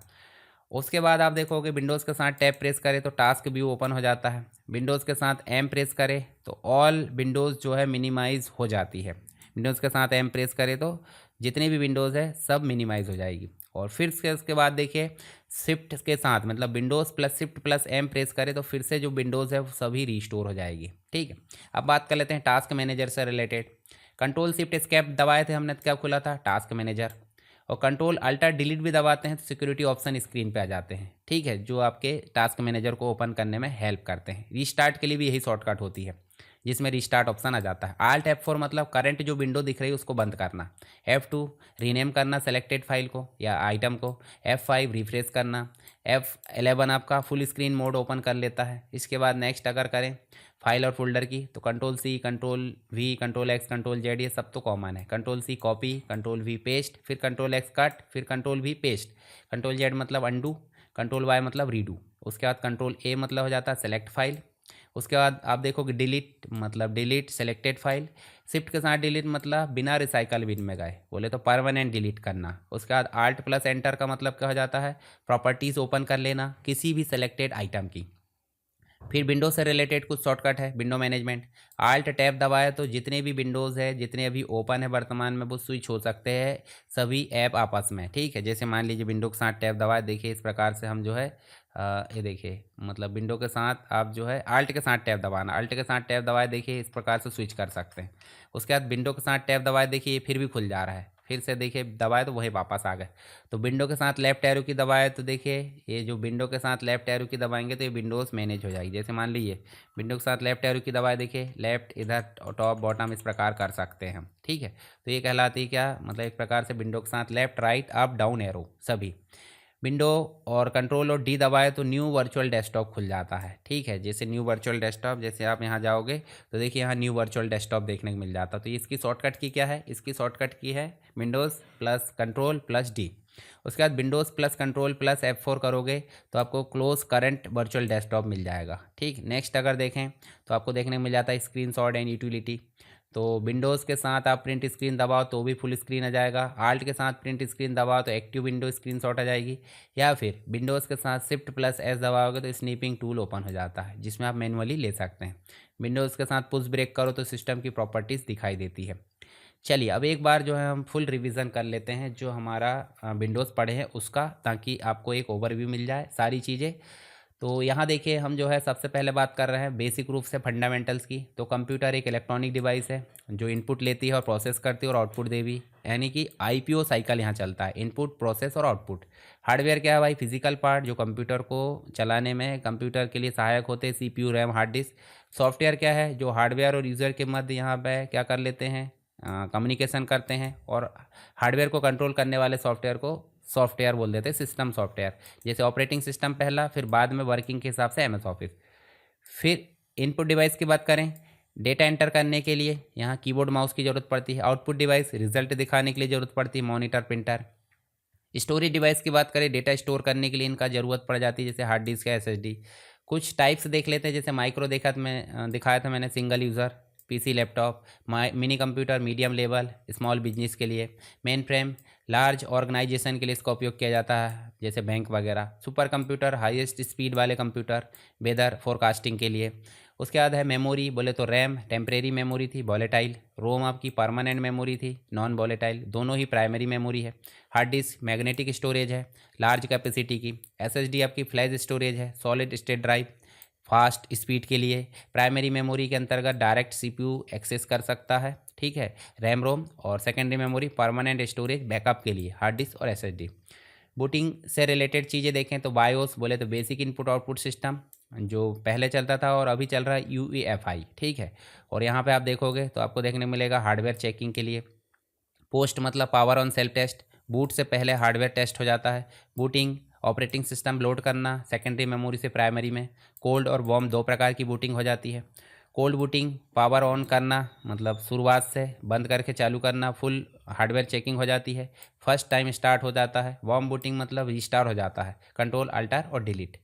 उसके बाद आप देखोगे विंडोज़ के साथ टैब प्रेस करें तो टास्क व्यू ओपन हो जाता है। विंडोज़ के साथ एम प्रेस करें तो ऑल विंडोज़ जो है मिनिमाइज़ हो जाती है। विंडोज़ के साथ एम प्रेस करें तो जितनी भी विंडोज़ है सब मिनिमाइज़ हो जाएगी। और फिर उसके बाद देखिए शिफ्ट के साथ, मतलब Windows plus shift plus M press करें तो फिर से जो विंडोज़ है वो सभी रीस्टोर हो जाएगी, ठीक है। अब बात कर लेते हैं टास्क मैनेजर से रिलेटेड। कंट्रोल शिफ्ट एस्केप दबाए थे हमने तो क्या खुला था, टास्क मैनेजर। और कंट्रोल अल्टर डिलीट भी दबाते हैं तो सिक्योरिटी ऑप्शन स्क्रीन पे आ जाते हैं, ठीक है, जो आपके टास्क मैनेजर को ओपन करने में हेल्प करते हैं। रीस्टार्ट के लिए भी यही शॉर्टकट होती है, जिसमें रीस्टार्ट ऑप्शन आ जाता है। Alt F4 मतलब करंट जो विंडो दिख रही है उसको बंद करना। F2 रीनेम करना सेलेक्टेड फाइल को या आइटम को। F5 रिफ्रेश करना। F11 आपका फुल स्क्रीन मोड ओपन कर लेता है। इसके बाद नेक्स्ट अगर करें फाइल और फोल्डर की तो control C, control V, control X, control Z, ये सब तो कॉमन है। Control C copy, control V paste, फिर कंट्रोल एक्स कट, फिर control V paste. Control Z मतलब अंडू, कंट्रोल वाई मतलब रीडू। उसके बाद कंट्रोल ए मतलब हो जाता है सेलेक्ट फाइल। उसके बाद आप देखोगे डिलीट मतलब डिलीट सेलेक्टेड फाइल। शिफ्ट के साथ डिलीट मतलब बिना रिसाइकल बिन में गए, बोले तो परमानेंट डिलीट करना। उसके बाद आल्ट प्लस एंटर का मतलब क्या हो जाता है, प्रॉपर्टीज़ ओपन कर लेना किसी भी सेलेक्टेड आइटम की। फिर विंडो से रिलेटेड कुछ शॉर्टकट है, विंडो मैनेजमेंट। आल्ट टैब दबाए तो जितने भी विंडोज़ है, जितने अभी ओपन है वर्तमान में, वो स्विच हो सकते हैं सभी ऐप आपस में, ठीक है। जैसे मान लीजिए विंडो के साथ टैब दबाए, देखिए इस प्रकार से हम जो है ये देखिए मतलब विंडो के साथ आप जो है आल्ट के साथ टैब दबाना, आल्ट के साथ टैब दबाए देखिए इस प्रकार से स्विच कर सकते हैं। उसके बाद विंडो के साथ टैब दबाए देखिए ये फिर भी खुल जा रहा है, फिर से देखिए दबाए तो वही वापस आ गए। तो विंडो के साथ लेफ्ट एरो की दबाए तो देखिए ये जो विंडो के साथ लेफ्ट एरो की दबाएंगे तो ये विंडोज़ मैनेज हो जाएगी। जैसे मान लीजिए विंडो के साथ लेफ्ट एरो की दबाए देखिए लेफ्ट, इधर टॉप बॉटम इस प्रकार कर सकते हैं हम, ठीक है। तो ये कहलाती है क्या, मतलब एक प्रकार से विंडो के साथ left right up down arrow सभी। विंडो और कंट्रोल और डी दबाए तो न्यू वर्चुअल डेस्कटॉप खुल जाता है, ठीक है। जैसे न्यू वर्चुअल डेस्कटॉप, जैसे आप यहाँ जाओगे तो देखिए यहाँ न्यू वर्चुअल डेस्कटॉप देखने को मिल जाता है। तो इसकी शॉर्टकट की क्या है, इसकी शॉर्टकट की है Windows plus control plus D. उसके बाद Windows plus control plus F4 करोगे तो आपको क्लोज करंट वर्चुअल डेस्कटॉप मिल जाएगा, ठीक। नेक्स्ट अगर देखें तो आपको देखने को मिल जाता है स्क्रीन शॉट एंड यूटिलिटी। तो विंडोज़ के साथ आप प्रिंट स्क्रीन दबाओ तो भी फुल स्क्रीन आ जाएगा। आल्ट के साथ प्रिंट स्क्रीन दबाओ तो एक्टिव विंडो स्क्रीनशॉट आ जाएगी। या फिर विंडोज़ के साथ शिफ्ट प्लस एस दबाओगे तो स्नीपिंग टूल ओपन हो जाता है, जिसमें आप मैनुअली ले सकते हैं। विंडोज़ के साथ पुश ब्रेक करो तो सिस्टम की प्रॉपर्टीज़ दिखाई देती है। चलिए अब एक बार जो है हम फुल रिवीजन कर लेते हैं जो हमारा विंडोज़ पढ़े हैं उसका, ताकि आपको एक ओवरव्यू मिल जाए सारी चीज़ें। तो यहाँ देखिए हम जो है सबसे पहले बात कर रहे हैं बेसिक रूप से फंडामेंटल्स की। तो कंप्यूटर एक इलेक्ट्रॉनिक डिवाइस है जो इनपुट लेती है और प्रोसेस करती है और आउटपुट देवी, यानी कि आईपीओ साइकिल यहाँ चलता है, इनपुट प्रोसेस और आउटपुट। हार्डवेयर क्या है भाई, फिजिकल पार्ट जो कंप्यूटर को चलाने में कंप्यूटर के लिए सहायक होते हैं, CPU, RAM, hard disk. Software क्या है, जो हार्डवेयर और यूज़र के मध्य यहाँ पे क्या कर लेते हैं, कम्युनिकेशन करते हैं, और हार्डवेयर को कंट्रोल करने वाले सॉफ्टवेयर को सॉफ्टवेयर बोल देते हैं, सिस्टम सॉफ्टवेयर। जैसे ऑपरेटिंग सिस्टम पहला, फिर बाद में वर्किंग के हिसाब से एमएस ऑफिस। फिर इनपुट डिवाइस की बात करें, डेटा एंटर करने के लिए यहाँ कीबोर्ड माउस की ज़रूरत पड़ती है। आउटपुट डिवाइस, रिजल्ट दिखाने के लिए ज़रूरत पड़ती है मॉनिटर, प्रिंटर। स्टोरेज डिवाइस की बात करें, डेटा स्टोर करने के लिए इनका ज़रूरत पड़ जाती है, जैसे हार्ड डिस्क या एसएसडी। कुछ टाइप्स देख लेते हैं, जैसे माइक्रो दिखाया था मैंने, single user, PC, laptop, mini computer, medium level, small business के लिए। मेन फ्रेम, लार्ज ऑर्गेनाइजेशन के लिए इसका उपयोग किया जाता है, जैसे बैंक वगैरह। सुपर कंप्यूटर, हाईएस्ट स्पीड वाले कंप्यूटर, वेदर फोरकास्टिंग के लिए। उसके बाद है मेमोरी, बोले तो रैम टेम्परेरी मेमोरी थी, वॉलेटाइल। रोम आपकी परमानेंट मेमोरी थी, नॉन वॉलेटाइल, दोनों ही प्राइमरी मेमोरी है। हार्ड डिस्क मैग्नेटिक स्टोरेज है, लार्ज कैपेसिटी की। एसएसडी आपकी फ्लैश स्टोरेज है, solid state drive, fast speed के लिए। प्राइमरी मेमोरी के अंतर्गत डायरेक्ट सीपीयू एक्सेस कर सकता है, ठीक है। रैम रोम, और secondary memory permanent storage backup के लिए, हार्ड डिस्क और एसएसडी। बूटिंग से रिलेटेड चीज़ें देखें तो बायोस, बोले तो बेसिक इनपुट आउटपुट सिस्टम, जो पहले चलता था और अभी चल रहा है यूईएफआई, ठीक है। और यहाँ पे आप देखोगे तो आपको देखने मिलेगा हार्डवेयर चेकिंग के लिए। पोस्ट मतलब power on self test, boot से पहले हार्डवेयर टेस्ट हो जाता है। बूटिंग, ऑपरेटिंग सिस्टम लोड करना सेकेंडरी मेमोरी से प्राइमरी में। कोल्ड और वार्म दो प्रकार की बूटिंग हो जाती है। कोल्ड बूटिंग, पावर ऑन करना मतलब शुरुआत से बंद करके चालू करना, फुल हार्डवेयर चेकिंग हो जाती है, फर्स्ट टाइम स्टार्ट हो जाता है। वार्म बूटिंग मतलब रिस्टार हो जाता है, कंट्रोल अल्टर और डिलीट।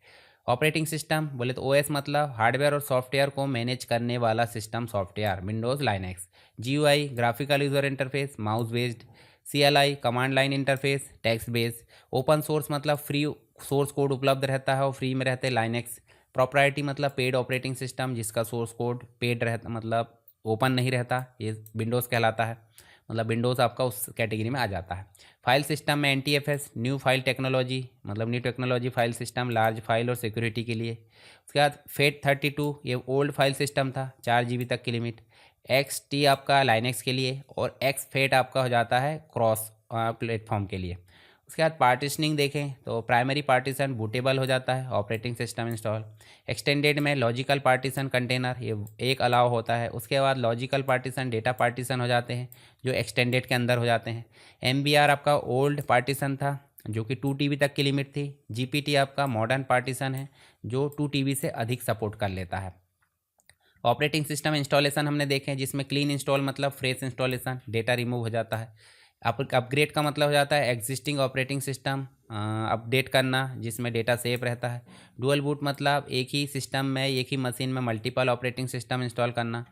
ऑपरेटिंग सिस्टम बोले तो ओएस मतलब हार्डवेयर और सॉफ्टवेयर को मैनेज करने वाला system software, Windows, Linux. GUI graphical user interface, mouse based. CLI command line interface, text based. Open source मतलब फ्री सोर्स कोड उपलब्ध रहता है और फ्री में रहते हैं, लाइनेक्स। प्रॉपराइटी मतलब पेड ऑपरेटिंग सिस्टम जिसका सोर्स कोड पेड रहता, मतलब ओपन नहीं रहता, ये विंडोज़ कहलाता है, मतलब विंडोज़ आपका उस कैटेगरी में आ जाता है। फाइल सिस्टम में एनटीएफएस, न्यू फाइल टेक्नोलॉजी मतलब new technology file system, large file और सिक्योरिटी के लिए। उसके बाद FAT32, ये ओल्ड फाइल सिस्टम था, 4 GB तक की लिमिट। XT आपका लाइनेक्स के लिए, और XFAT आपका हो जाता है क्रॉस प्लेटफॉर्म के लिए। उसके बाद पार्टीशनिंग देखें तो प्राइमरी पार्टीशन बूटेबल हो जाता है, ऑपरेटिंग सिस्टम इंस्टॉल। एक्सटेंडेड में लॉजिकल पार्टीशन कंटेनर, ये एक अलाउ होता है। उसके बाद लॉजिकल पार्टीशन, डेटा पार्टीशन हो जाते हैं जो एक्सटेंडेड के अंदर हो जाते हैं। MBR आपका ओल्ड पार्टीशन था जो कि 2 TB तक की लिमिट थी। GPT आपका मॉडर्न पार्टीशन है जो 2 TB से अधिक सपोर्ट कर लेता है। ऑपरेटिंग सिस्टम इंस्टॉलेशन हमने देखे हैं, जिसमें क्लीन इंस्टॉल मतलब फ्रेश इंस्टॉलेशन, डेटा रिमूव हो जाता है। अपग्रेड का मतलब हो जाता है एग्जिस्टिंग ऑपरेटिंग सिस्टम अपडेट करना जिसमें डेटा सेफ रहता है। डुअल बूट मतलब एक ही सिस्टम में, एक ही मशीन में मल्टीपल ऑपरेटिंग सिस्टम इंस्टॉल करना।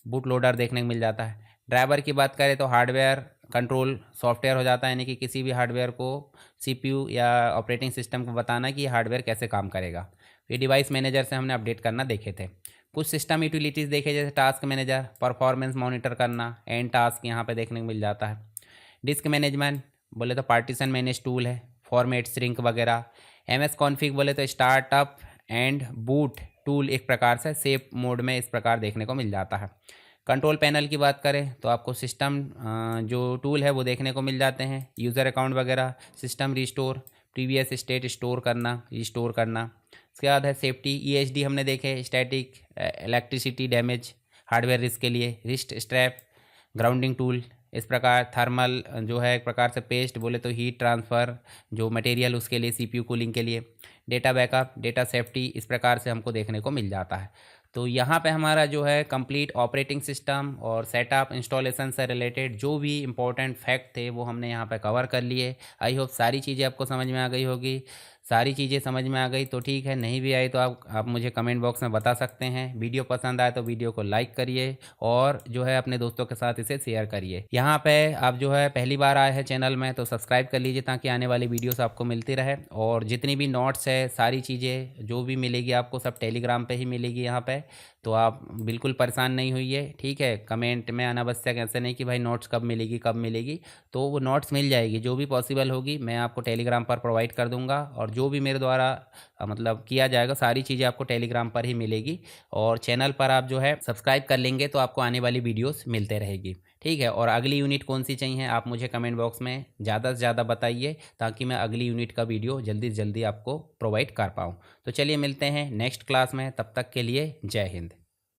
बूट लोडर देखने को मिल जाता है। ड्राइवर की बात करें तो हार्डवेयर कंट्रोल सॉफ्टवेयर हो जाता है, यानी कि किसी भी हार्डवेयर को CPU या ऑपरेटिंग सिस्टम को बताना कि ये हार्डवेयर कैसे काम करेगा। ये डिवाइस मैनेजर से हमने अपडेट करना देखे थे। कुछ सिस्टम यूटिलिटीज़ देखे, जैसे टास्क मैनेजर, परफॉर्मेंस मॉनिटर करना, एंड टास्क यहाँ पे देखने को मिल जाता है। डिस्क मैनेजमेंट बोले तो पार्टीशन मैनेज टूल है, फॉर्मेट श्रिंक वगैरह। MS कॉन्फ़िग बोले तो स्टार्टअप एंड बूट टूल, एक प्रकार से सेफ मोड में इस प्रकार देखने को मिल जाता है। कंट्रोल पैनल की बात करें तो आपको सिस्टम जो टूल है वो देखने को मिल जाते हैं, यूज़र अकाउंट वगैरह, system restore, previous state store करना, रिस्टोर करना। उसके बाद है सेफ्टी, EHD हमने देखे, static electricity damage, hardware risk के लिए। रिस्ट स्ट्रैप, ग्राउंडिंग टूल, इस प्रकार थर्मल जो है एक प्रकार से पेस्ट, बोले तो हीट ट्रांसफ़र जो मटेरियल उसके लिए, CPU कूलिंग के लिए। डेटा बैकअप, डेटा सेफ्टी, इस प्रकार से हमको देखने को मिल जाता है। तो यहाँ पे हमारा जो है कंप्लीट ऑपरेटिंग सिस्टम और सेटअप इंस्टॉलेशन से रिलेटेड जो भी इंपॉर्टेंट फैक्ट थे वो हमने यहाँ पे कवर कर लिए। आई होप सारी चीज़ें आपको समझ में आ गई होगी। सारी चीज़ें समझ में आ गई तो ठीक है, नहीं भी आई तो आप मुझे कमेंट बॉक्स में बता सकते हैं। वीडियो पसंद आए तो वीडियो को लाइक करिए और जो है अपने दोस्तों के साथ इसे शेयर करिए। यहाँ पे आप जो है पहली बार आए हैं चैनल में तो सब्सक्राइब कर लीजिए ताकि आने वाली वीडियोस आपको मिलती रहे। और जितनी भी नोट्स है, सारी चीज़ें जो भी मिलेगी आपको सब टेलीग्राम पे ही मिलेगी यहाँ पे, तो आप बिल्कुल परेशान नहीं होइए, ठीक है। कमेंट में अनावश्यक ऐसे नहीं कि भाई नोट्स कब मिलेगी कब मिलेगी, तो वो नोट्स मिल जाएगी, जो भी पॉसिबल होगी मैं आपको टेलीग्राम पर प्रोवाइड कर दूंगा। और जो भी मेरे द्वारा मतलब किया जाएगा सारी चीज़ें आपको टेलीग्राम पर ही मिलेगी। और चैनल पर आप जो है सब्सक्राइब कर लेंगे तो आपको आने वाली वीडियोस मिलते रहेगी, ठीक है। और अगली यूनिट कौन सी चाहिए आप मुझे कमेंट बॉक्स में ज़्यादा से ज़्यादा बताइए ताकि मैं अगली यूनिट का वीडियो जल्दी से जल्दी आपको प्रोवाइड कर पाऊँ। तो चलिए मिलते हैं नेक्स्ट क्लास में, तब तक के लिए जय हिंद।